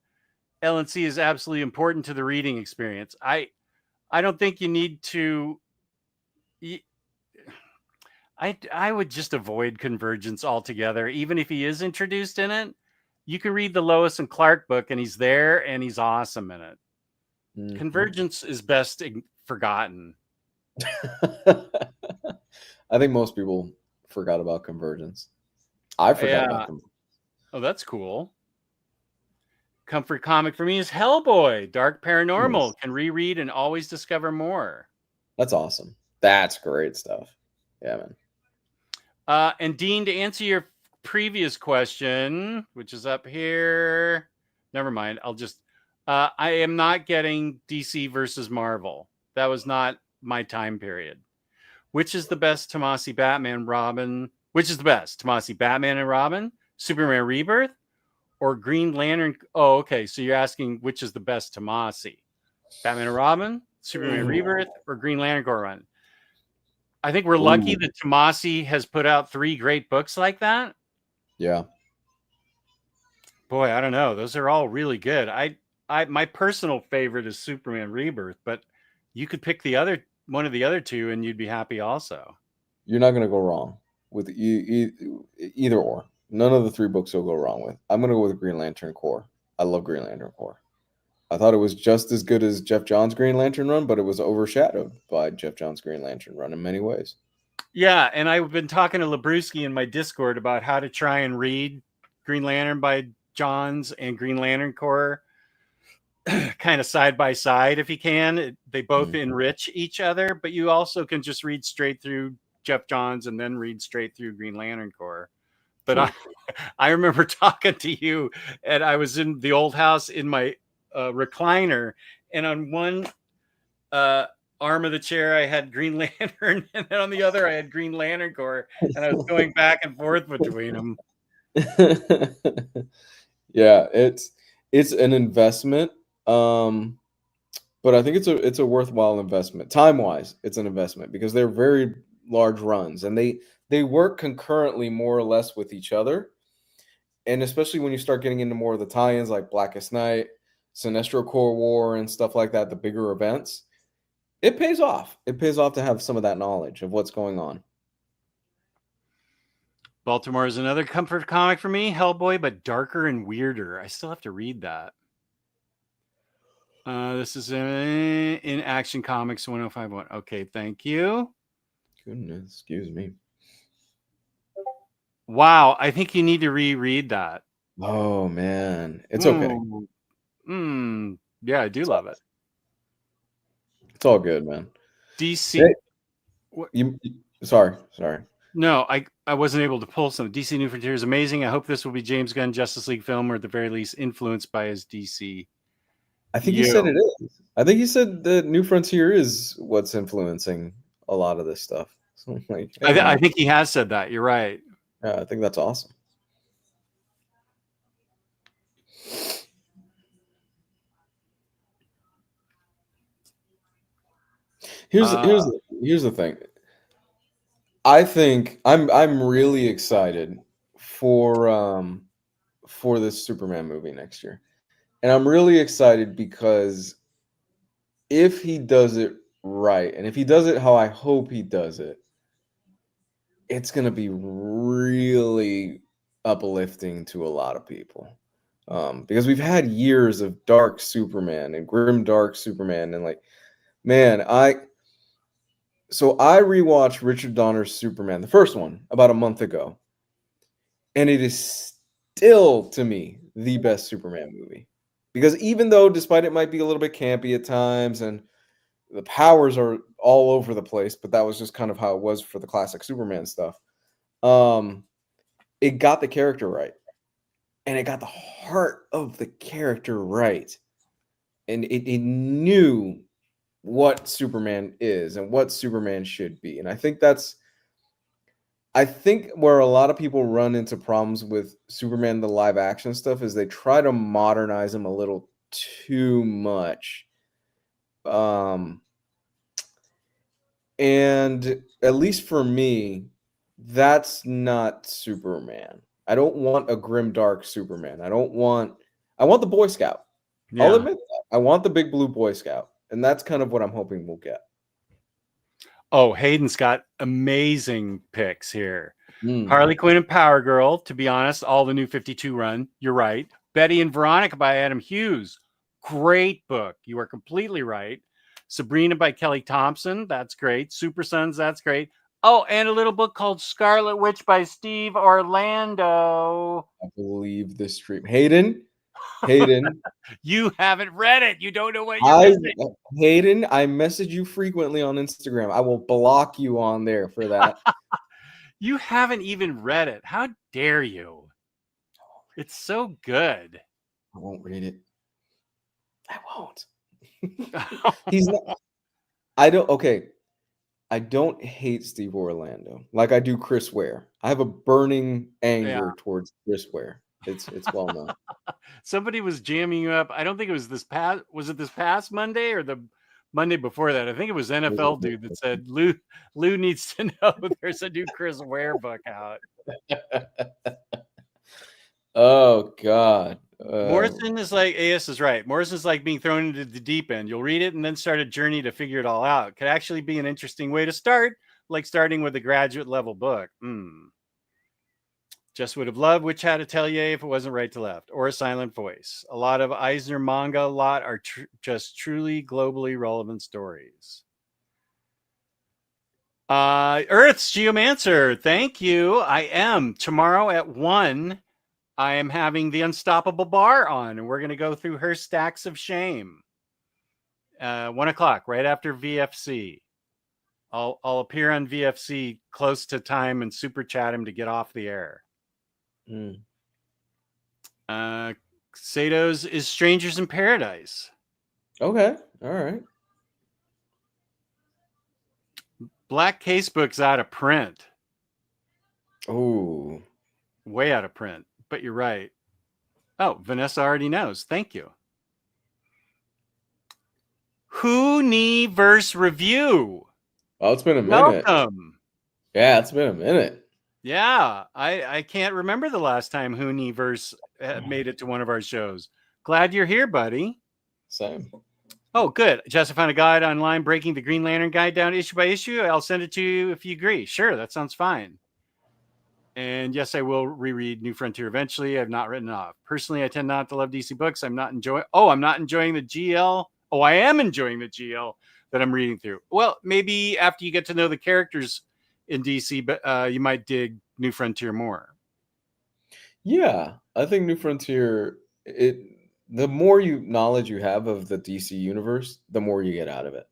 A: LNC is absolutely important to the reading experience. I don't think you need to. I would just avoid Convergence altogether. Even if he is introduced in it, you can read the Lois and Clark book, and he's there, and he's awesome in it. Convergence is best forgotten.
B: I think most people forgot about Convergence. I forgot about Convergence.
A: Oh, that's cool. Comfort comic for me is Hellboy. Dark Paranormal. Can reread and always discover more.
B: That's awesome. That's great stuff. Yeah, man.
A: And Dean, to answer your previous question, which is up here. Never mind. I'll just... I am not getting DC versus Marvel. That was not my time period. Which is the best Tomasi Batman Robin? Which is the best? Tomasi Batman and Robin? Superman Rebirth? Or Green Lantern? Oh, okay. So you're asking which is the best Tomasi? Batman and Robin? Superman Rebirth? Or Green Lantern Corps run? I think we're lucky that Tomasi has put out 3 great books like that. Yeah. Boy, I don't know. Those are all really good. My personal favorite is Superman Rebirth, but you could pick one of the other 2 and you'd be happy also.
B: You're not going to go wrong with either or. None of the 3 books you'll go wrong with. I'm going to go with Green Lantern Corps. I love Green Lantern Corps. I thought it was just as good as Jeff Johns' Green Lantern run, but it was overshadowed by Jeff Johns' Green Lantern run in many ways. Yeah, and I've been talking to Labruski in my Discord about how to try and read Green Lantern by Johns and Green Lantern Corps kind of side by side if you can. They both enrich each other, but you also can just read straight through Jeff Johns and then read straight through Green Lantern Corps. But I remember talking to you, and I was in the old house in my recliner, and on one arm of the chair I had Green Lantern, and then on the other I had Green Lantern Corps, and I was going back and forth between them. Yeah, it's an investment, but I think it's a worthwhile investment. Time-wise, it's an investment because they're very large runs, and they work concurrently more or less with each other. And especially when you start getting into more of the tie-ins like Blackest Night, Sinestro Corps War, and stuff like that, the bigger events, it pays off. It pays off to have some of that knowledge of what's going on.
A: Baltimore is another comfort comic for me. Hellboy, but darker and weirder. I still have to read that. This is in Action Comics 1051. Okay, thank you.
B: Goodness, excuse me.
A: Wow, I think you need to reread that.
B: Oh man, it's okay.
A: Yeah, I do love it.
B: It's all good, man.
A: DC.
B: Hey, sorry.
A: No, I wasn't able to pull some. DC New Frontier is amazing. I hope this will be James Gunn Justice League film, or at the very least influenced by his DC.
B: I think he said it is. I think he said that New Frontier is what's influencing a lot of this stuff. So like, hey,
A: I think he has said that. You're right.
B: Yeah, I think that's awesome. Here's the thing. I think I'm really excited for this Superman movie next year. And I'm really excited because if he does it right, and if he does it how I hope he does it, it's going to be really uplifting to a lot of people. Because we've had years of dark Superman and grim dark Superman, and like, man, I rewatched Richard Donner's Superman, the first one, about a month ago, and it is still to me the best Superman movie. Because even though, despite it might be a little bit campy at times, and the powers are all over the place, but that was just kind of how it was for the classic Superman stuff. It got the character right, and it got the heart of the character right, and it knew what Superman is and what Superman should be. And I think where a lot of people run into problems with Superman, the live action stuff, is they try to modernize him a little too much. And at least for me, that's not Superman. I don't want a grim dark Superman. I want the Boy Scout. Yeah. I'll admit that. I want the big blue Boy Scout. And that's kind of what I'm hoping we'll get.
A: Oh, Hayden's got amazing picks here. Harley Quinn and Power Girl, to be honest, all the New 52 run. You're right. Betty and Veronica by Adam Hughes. Great book. You are completely right. Sabrina by Kelly Thompson. That's great. Super Sons. That's great. Oh, and a little book called Scarlet Witch by Steve Orlando.
B: I believe this stream. Hayden.
A: You haven't read it. You don't know what you're missing.
B: Hayden, I message you frequently on Instagram. I will block you on there for that.
A: You haven't even read it. How dare you? It's so good.
B: I won't read it. I won't. He's not. I don't hate Steve Orlando like I do Chris Ware. I have a burning anger towards Chris Ware. It's well known.
A: Somebody was jamming you up. I don't think it was this past Monday or the Monday before that? I think it was NFL dude that said Lou needs to know there's a new Chris Ware book out.
B: Oh God.
A: Morrison is like, AS is right. Morrison's like being thrown into the deep end. You'll read it and then start a journey to figure it all out. Could actually be an interesting way to start, like starting with a graduate level book. Just would have loved Witch Hat Atelier if it wasn't right to left, or A Silent Voice. A lot of Eisner manga, are just truly globally relevant stories. Earth's Geomancer, thank you. I am. Tomorrow at 1, I am having the Unstoppable Bar on, and we're going to go through her Stacks of Shame. 1 o'clock, right after VFC. I'll appear on VFC close to time and super chat him to get off the air. Sato's is Strangers in Paradise.
B: Okay. All right.
A: Black Casebook's out of print.
B: Oh.
A: Way out of print. But you're right. Oh, Vanessa already knows. Thank you. Whoniverse review.
B: Oh, it's been a minute.
A: Welcome.
B: Yeah, it's been a minute.
A: Yeah, I can't remember the last time Whoniverse made it to one of our shows. Glad you're here, buddy.
B: Same.
A: Oh, good. Just found a guide online breaking the Green Lantern guide down issue by issue. I'll send it to you if you agree. Sure, that sounds fine. And yes, I will reread New Frontier eventually. I've not written it off. Personally, I tend not to love DC books. I'm not enjoying the GL. Oh, I am enjoying the GL that I'm reading through. Well, maybe after you get to know the characters in DC, but you might dig New Frontier more.
B: Yeah, I think New Frontier, the more knowledge you have of the DC universe, the more you get out of it.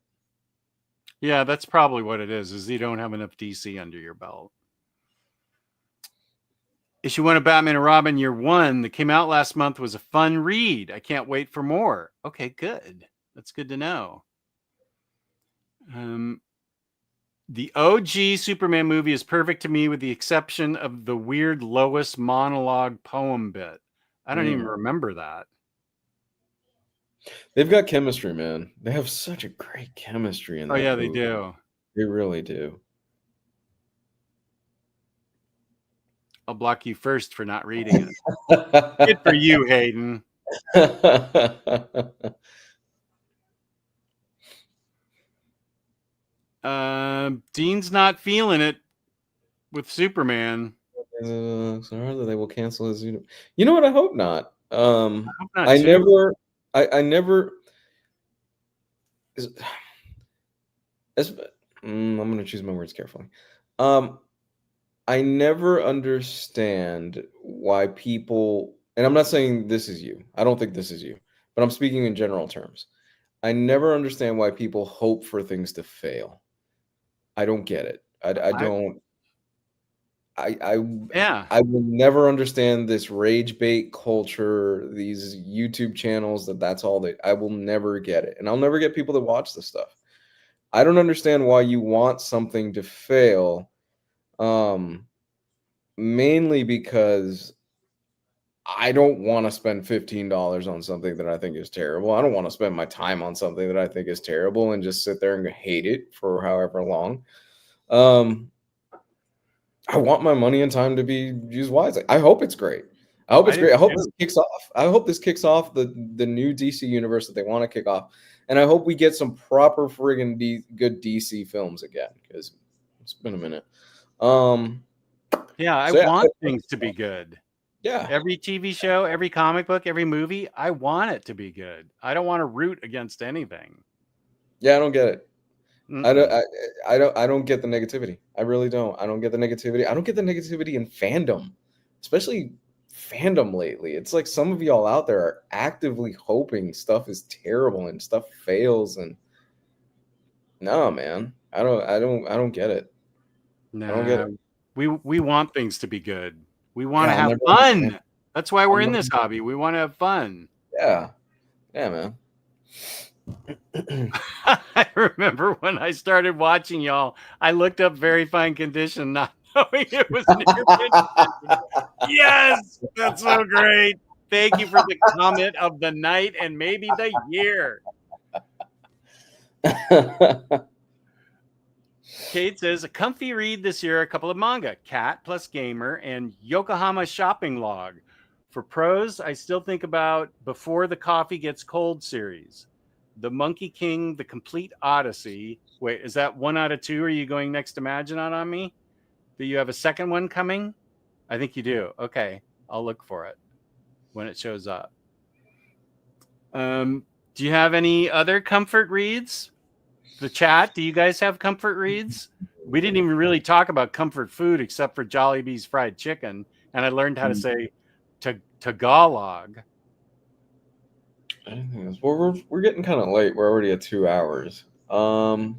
A: Yeah, that's probably what it is you don't have enough DC under your belt. Issue 1 of Batman and Robin Year 1 that came out last month was a fun read. I can't wait for more. Okay, good. That's good to know. The OG Superman movie is perfect to me with the exception of the weird Lois monologue poem bit. I don't even remember that.
B: They've got chemistry, man. They have such a great chemistry in that
A: yeah,
B: movie.
A: they do.
B: They really do.
A: I'll block you first for not reading it. Good for you, Hayden. Dean's not feeling it with Superman.
B: So rather they will cancel his. You know what? I hope not.
A: I hope not
B: I
A: too.
B: never. I never. I'm going to choose my words carefully. I never understand why people, and I'm not saying this is you. I don't think this is you, but I'm speaking in general terms. I never understand why people hope for things to fail. I don't get it. I don't. I will never understand this rage bait culture, these YouTube channels that's all they. I will never get it, and I'll never get people to watch this stuff. I don't understand why you want something to fail. Mainly because I don't want to spend $15 on something that I think is terrible. I don't want to spend my time on something that I think is terrible and just sit there and hate it for however long. I want my money and time to be used wisely. I hope it's great. I hope it's great. I hope this kicks off. I hope this kicks off the new DC universe that they want to kick off. And I hope we get some proper friggin' good DC films again, because it's been a minute.
A: Yeah, I want things to be good.
B: Yeah.
A: Every TV show, every comic book, every movie, I want it to be good. I don't want to root against anything.
B: Yeah, I don't get it. I don't get the negativity. I really don't. I don't get the negativity. I don't get the negativity in fandom, especially fandom lately. It's like some of y'all out there are actively hoping stuff is terrible and stuff fails, and no, man. I don't get it.
A: No,
B: I don't get it.
A: We want things to be good. We want to have fun. That's why we're in this hobby. We want to have fun.
B: Yeah. Yeah, man.
A: I remember when I started watching y'all, I looked up Very Fine Condition, not knowing it was near condition. Yes, that's so great. Thank you for the comment of the night and maybe the year. Kate says, a comfy read this year, a couple of manga, Cat plus Gamer and Yokohama Shopping Log. For pros, I still think about Before the Coffee Gets Cold series. The Monkey King, The Complete Odyssey. Wait, is that 1 out of 2? Are you going next to Maginot on me? Do you have a second one coming? I think you do. Okay, I'll look for it when it shows up. Do you have any other comfort reads? The chat, do you guys have comfort reads? We didn't even really talk about comfort food except for Jollibee's fried chicken, and I learned how to say Tagalog.
B: Well, we're getting kind of late. We're already at 2 hours. I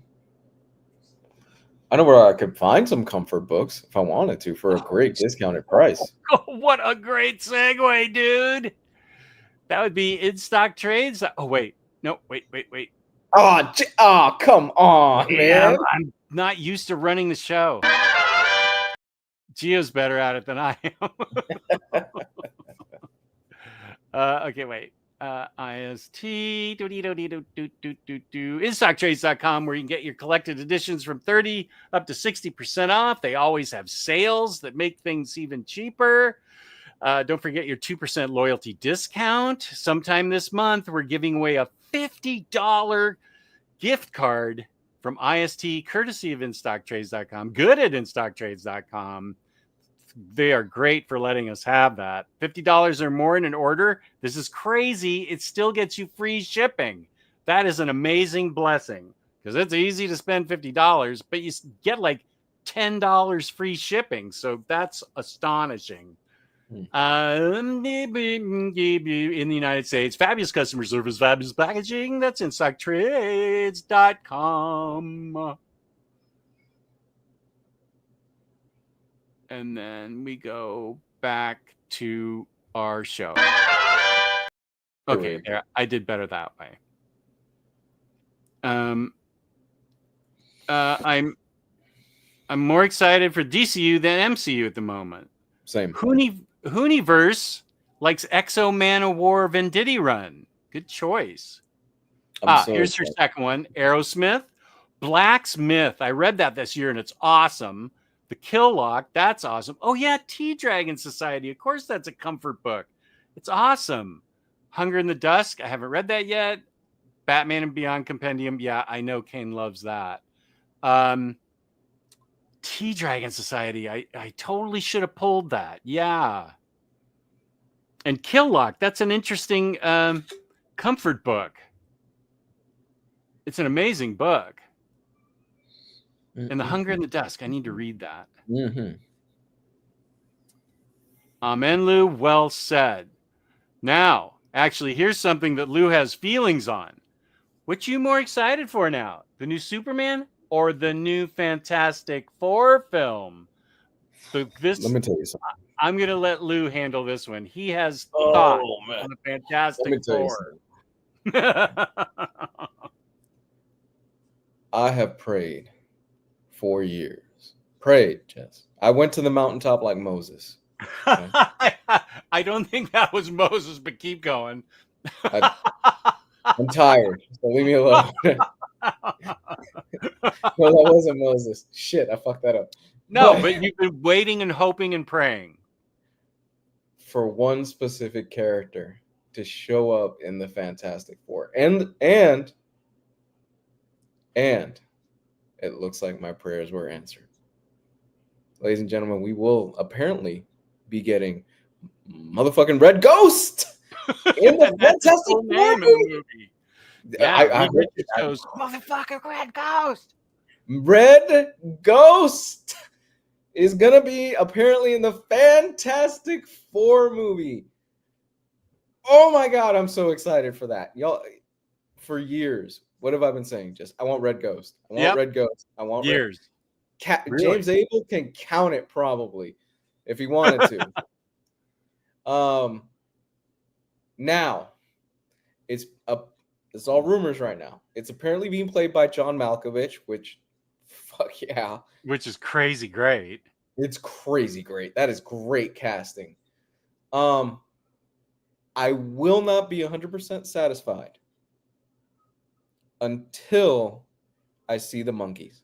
B: know where I could find some comfort books if I wanted to for a great discounted price.
A: Oh, what a great segue, dude! That would be In Stock Trades. Oh wait, no, wait.
B: Oh, come on, man!
A: I'm not used to running the show. Gio's better at it than I am. Okay, wait. IST InStockTrades.com, where you can get your collected editions from 30 up to 60% off. They always have sales that make things even cheaper. Don't forget your 2% loyalty discount. Sometime this month, we're giving away a $50 gift card from IST, courtesy of InStockTrades.com. Good at InStockTrades.com. they are great for letting us have that. $50 or more in an order. This is crazy. It still gets you free shipping. That is an amazing blessing because it's easy to spend $50, but you get like $10 free shipping. So that's astonishing. In the United States, fabulous customer service, fabulous packaging. That's InStockTrades.com. And then we go back to our show. Okay, there, I did better that way. I'm more excited for DCU than MCU at the moment.
B: Same.
A: Hooniverse likes Exo Man of War Venditti run. Good choice. Here's your second one. Aerosmith. Blacksmith. I read that this year and it's awesome. The Kill Lock. That's awesome. Oh yeah, T-Dragon Society. Of course that's a comfort book. It's awesome. Hunger in the Dusk. I haven't read that yet. Batman and Beyond Compendium. Yeah, I know Kane loves that. T-Dragon Society. I totally should have pulled that. Yeah. And Kill Lock. That's an interesting comfort book. It's an amazing book. And The Hunger in the Dusk. I need to read that. Amen, Lou. Well said. Now, actually, here's something that Lou has feelings on. What you more excited for now? The new Superman or the new Fantastic Four film? Let
B: me tell you something.
A: I'm going to let Lou handle this one. He has thought on the Fantastic Four.
B: I have prayed for years. Prayed, Jess. I went to the mountaintop like Moses. Okay?
A: I don't think that was Moses, but keep going.
B: I'm tired, so leave me alone. Well, that wasn't Moses. Shit, I fucked that up.
A: No, but you've been waiting and hoping and praying
B: for one specific character to show up in the Fantastic Four. And it looks like my prayers were answered. Ladies and gentlemen, we will apparently be getting motherfucking Red Ghost in the Fantastic Four movie.
A: Yeah, I motherfucking Red Ghost.
B: Red Ghost is gonna be apparently in the Fantastic Four movie. Oh my god, I'm so excited for that. Y'all, for years, what have I been saying? Just I want Red Ghost. I want Red Ghost. I want
A: years.
B: Really? James Abel can count it probably if he wanted to. Now it's all rumors right now. It's apparently being played by John Malkovich, which fuck yeah.
A: Which is crazy great.
B: It's crazy great. That is great casting. I will not be 100% satisfied until I see the monkeys.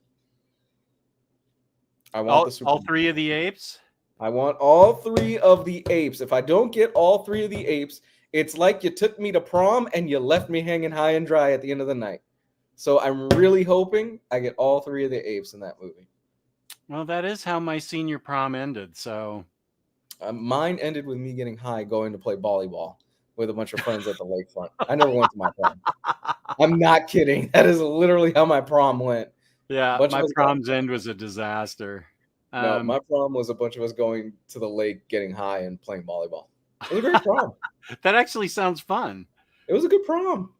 B: I want
A: all three of the apes?
B: I want all three of the apes. If I don't get all three of the apes, it's like you took me to prom and you left me hanging high and dry at the end of the night. So I'm really hoping I get all three of the apes in that movie.
A: Well, that is how my senior prom ended. So
B: mine ended with me getting high going to play volleyball with a bunch of friends at the lakefront. I never went to my prom. I'm not kidding. That is literally how my prom went.
A: Yeah, my prom's end was a disaster.
B: No, my prom was a bunch of us going to the lake, getting high, and playing volleyball. It was a great prom.
A: That actually sounds fun.
B: It was a good prom.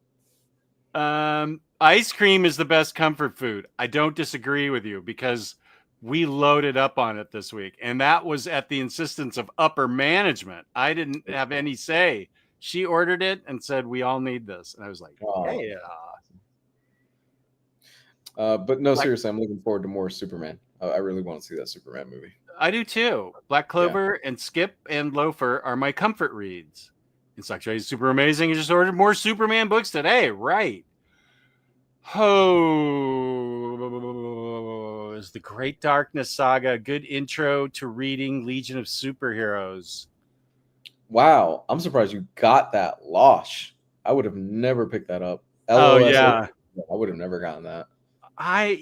A: Ice cream is the best comfort food. I don't disagree with you because we loaded up on it this week, and that was at the insistence of upper management. I didn't have any say. She ordered it and said, "We all need this," and I was like, "Hey."
B: But no, seriously, I'm looking forward to more Superman. I really want to see that Superman movie.
A: I do too. Black Clover and Skip and Loafer are my comfort reads. InStockTrades is super amazing. I just ordered more Superman books today. Right. Oh, is the Great Darkness Saga a good intro to reading Legion of Superheroes?
B: Wow, I'm surprised you got that. Losh. I would have never picked that up.
A: Oh yeah,
B: I would have never gotten that.
A: I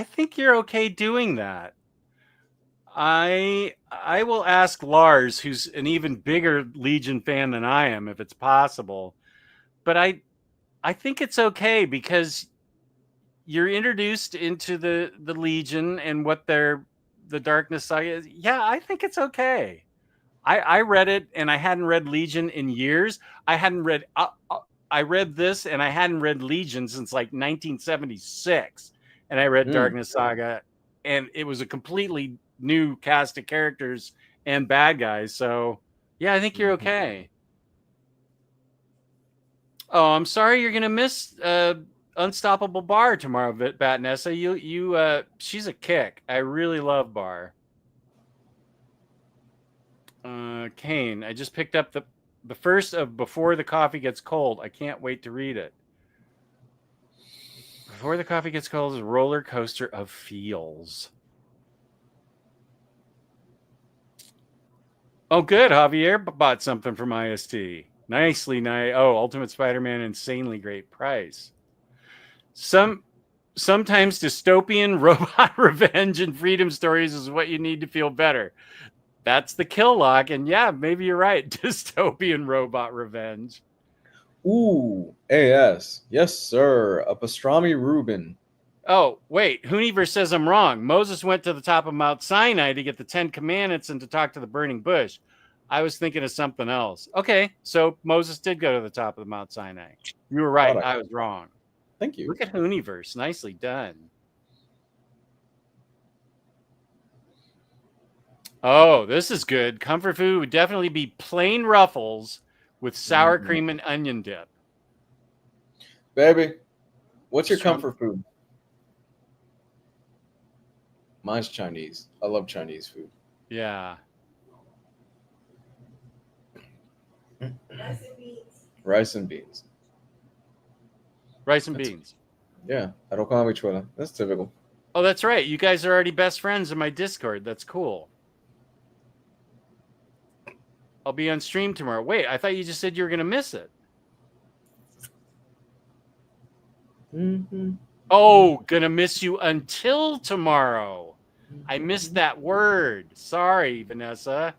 A: think you're okay doing that. I will ask Lars, who's an even bigger Legion fan than I am, if it's possible. But I think it's okay because you're introduced into the Legion and what the Darkness Saga is. Yeah, I think it's okay. I read it and I hadn't read Legion in years. I read this and I hadn't read Legion since like 1976, and I read Darkness Saga, and it was a completely new cast of characters and bad guys. So yeah, I think you're okay. Oh, I'm sorry you're gonna miss Unstoppable Bar tomorrow, Batnessa. She's a kick. I really love Bar. Kane, I just picked up the first of Before the Coffee Gets Cold. I can't wait to read it. Before the Coffee Gets Cold is a roller coaster of feels. Oh, good. Javier bought something from IST. Nicely nice. Oh, Ultimate Spider-Man, insanely great price. Sometimes dystopian robot revenge and freedom stories is what you need to feel better. That's the kill lock, and yeah, maybe you're right. Dystopian robot revenge.
B: Ooh, AS. Yes, sir. A pastrami Reuben.
A: Oh, wait. Hooniverse says I'm wrong. Moses went to the top of Mount Sinai to get the 10 Commandments and to talk to the burning bush. I was thinking of something else. Okay, so Moses did go to the top of the Mount Sinai. You were right. I was wrong.
B: Thank you.
A: Look at Hooniverse. Nicely done. Oh, this is good. Comfort food would definitely be plain Ruffles with sour cream and onion dip.
B: Baby, what's your comfort food? Mine's Chinese. I love Chinese food.
A: Yeah.
C: Rice and beans.
B: Rice and beans.
A: Rice and beans.
B: Yeah. I don't call habichuela. That's typical.
A: Oh, that's right. You guys are already best friends in my Discord. That's cool. I'll be on stream tomorrow. Wait, I thought you just said you were going to miss it. Oh, gonna miss you until tomorrow. I missed that word. Sorry, Vanessa.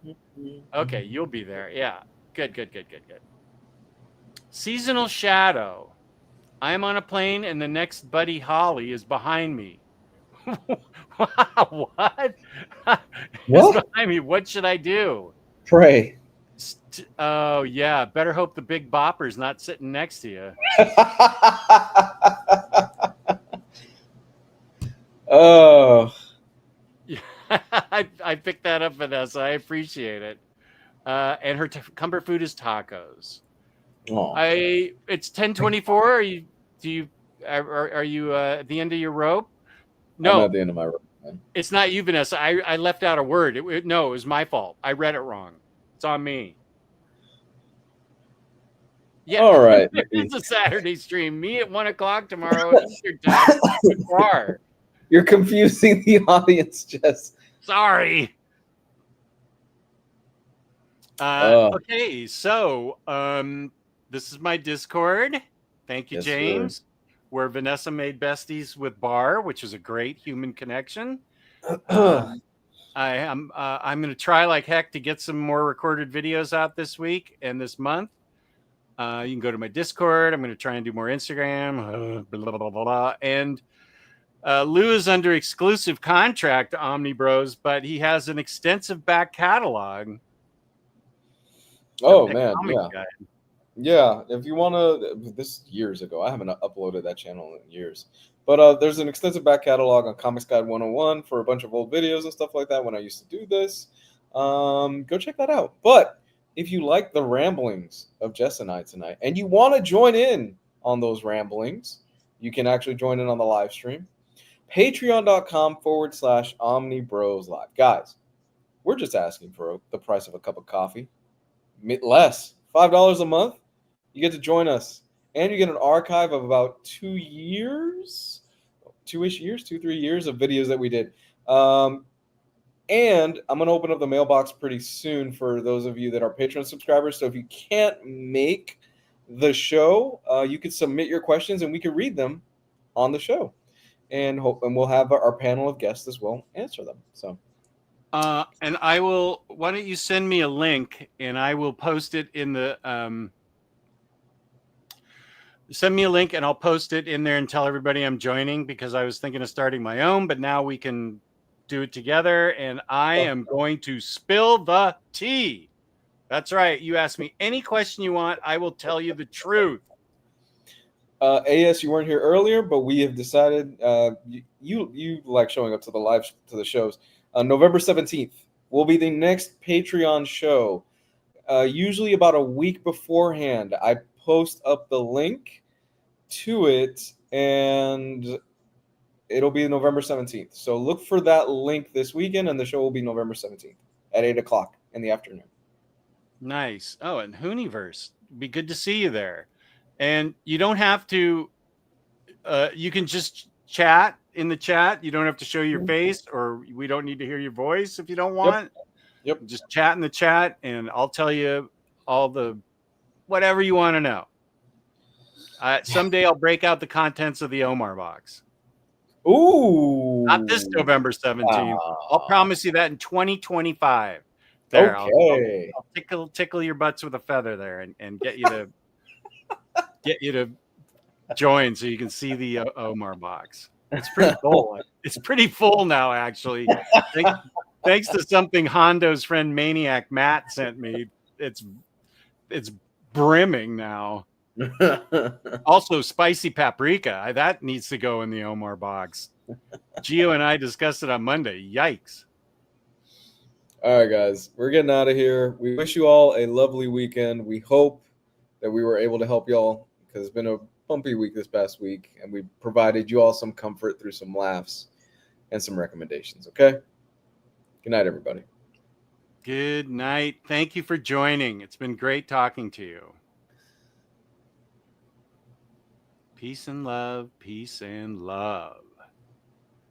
A: Okay, you'll be there. Yeah. Good. Seasonal Shadow. I'm on a plane and the next Buddy Holly is behind me. Wow, what? What? Behind me. What should I do?
B: Pray.
A: Oh, yeah. Better hope the Big Bopper's not sitting next to you.
B: Oh.
A: Yeah, I picked that up, Vanessa. I appreciate it. And her comfort food is tacos.
B: Oh.
A: It's 10:24. Are you at the end of your rope? No,
B: I'm at the end of my rope, man.
A: It's not you, Vanessa. I left out a word. It was my fault. I read it wrong. It's on me. Yeah.
B: All right.
A: It's a Saturday stream. Me at 1:00 tomorrow. Eastern time.
B: You're confusing the audience, Jess.
A: Sorry. Okay, so this is my Discord. Thank you, James. Sir. Where Vanessa made besties with Bar, which is a great human connection. I'm going to try like heck to get some more recorded videos out this week and this month. You can go to my Discord. I'm going to try and do more Instagram. Blah, blah, blah, blah. And Lou is under exclusive contract to Omnibros, but he has an extensive back catalog.
B: Oh, man. Yeah. Guide. Yeah. If you want to, this years ago, I haven't uploaded that channel in years. But there's an extensive back catalog on Comics Guide 101 for a bunch of old videos and stuff like that when I used to do this. Go check that out. But if you like the ramblings of Jess and I tonight, and you want to join in on those ramblings, you can actually join in on the live stream. Patreon.com/Omnibroslive. Guys, we're just asking for the price of a cup of coffee. Less. $5 a month. You get to join us. And you get an archive of about 2 years, 2-3 years of videos that we did. And I'm going to open up the mailbox pretty soon for those of you that are Patreon subscribers. So if you can't make the show, you can submit your questions and we can read them on the show. And we'll have our panel of guests as well answer them. So
A: And I will. Why don't you send me a link, and I will post it in the. Send me a link, and I'll post it in there and tell everybody I'm joining, because I was thinking of starting my own, but now we can do it together. And I am going to spill the tea. That's right. You ask me any question you want, I will tell you the truth.
B: AS, you weren't here earlier, but we have decided you like showing up to the shows. November 17th will be the next Patreon show. Usually about a week beforehand, I post up the link to it, and it'll be November 17th. So look for that link this weekend, and the show will be November 17th at 8 o'clock in the afternoon.
A: Nice. Oh, and Hooniverse. Be good to see you there. And you don't have to, you can just chat in the chat. You don't have to show your face, or we don't need to hear your voice if you don't want.
B: Yep.
A: Just chat in the chat, and I'll tell you all the whatever you want to know. Someday I'll break out the contents of the Omar box.
B: Ooh.
A: Not this November 17th. I'll promise you that in 2025. There,
B: Okay.
A: I'll tickle your butts with a feather there, and get you to get you to join so you can see the Omar box. It's pretty full. It's pretty full now, actually. Thanks to something Hondo's friend Maniac Matt sent me. It's brimming now. Also, spicy paprika. That needs to go in the Omar box. Gio and I discussed it on Monday. Yikes.
B: All right, guys, we're getting out of here. We wish you all a lovely weekend. We hope that we were able to help y'all, because it's been a bumpy week this past week, and we provided you all some comfort through some laughs and some recommendations. Okay? Good night, everybody.
A: Good night. Thank you for joining. It's been great talking to you. Peace and love. Peace and love.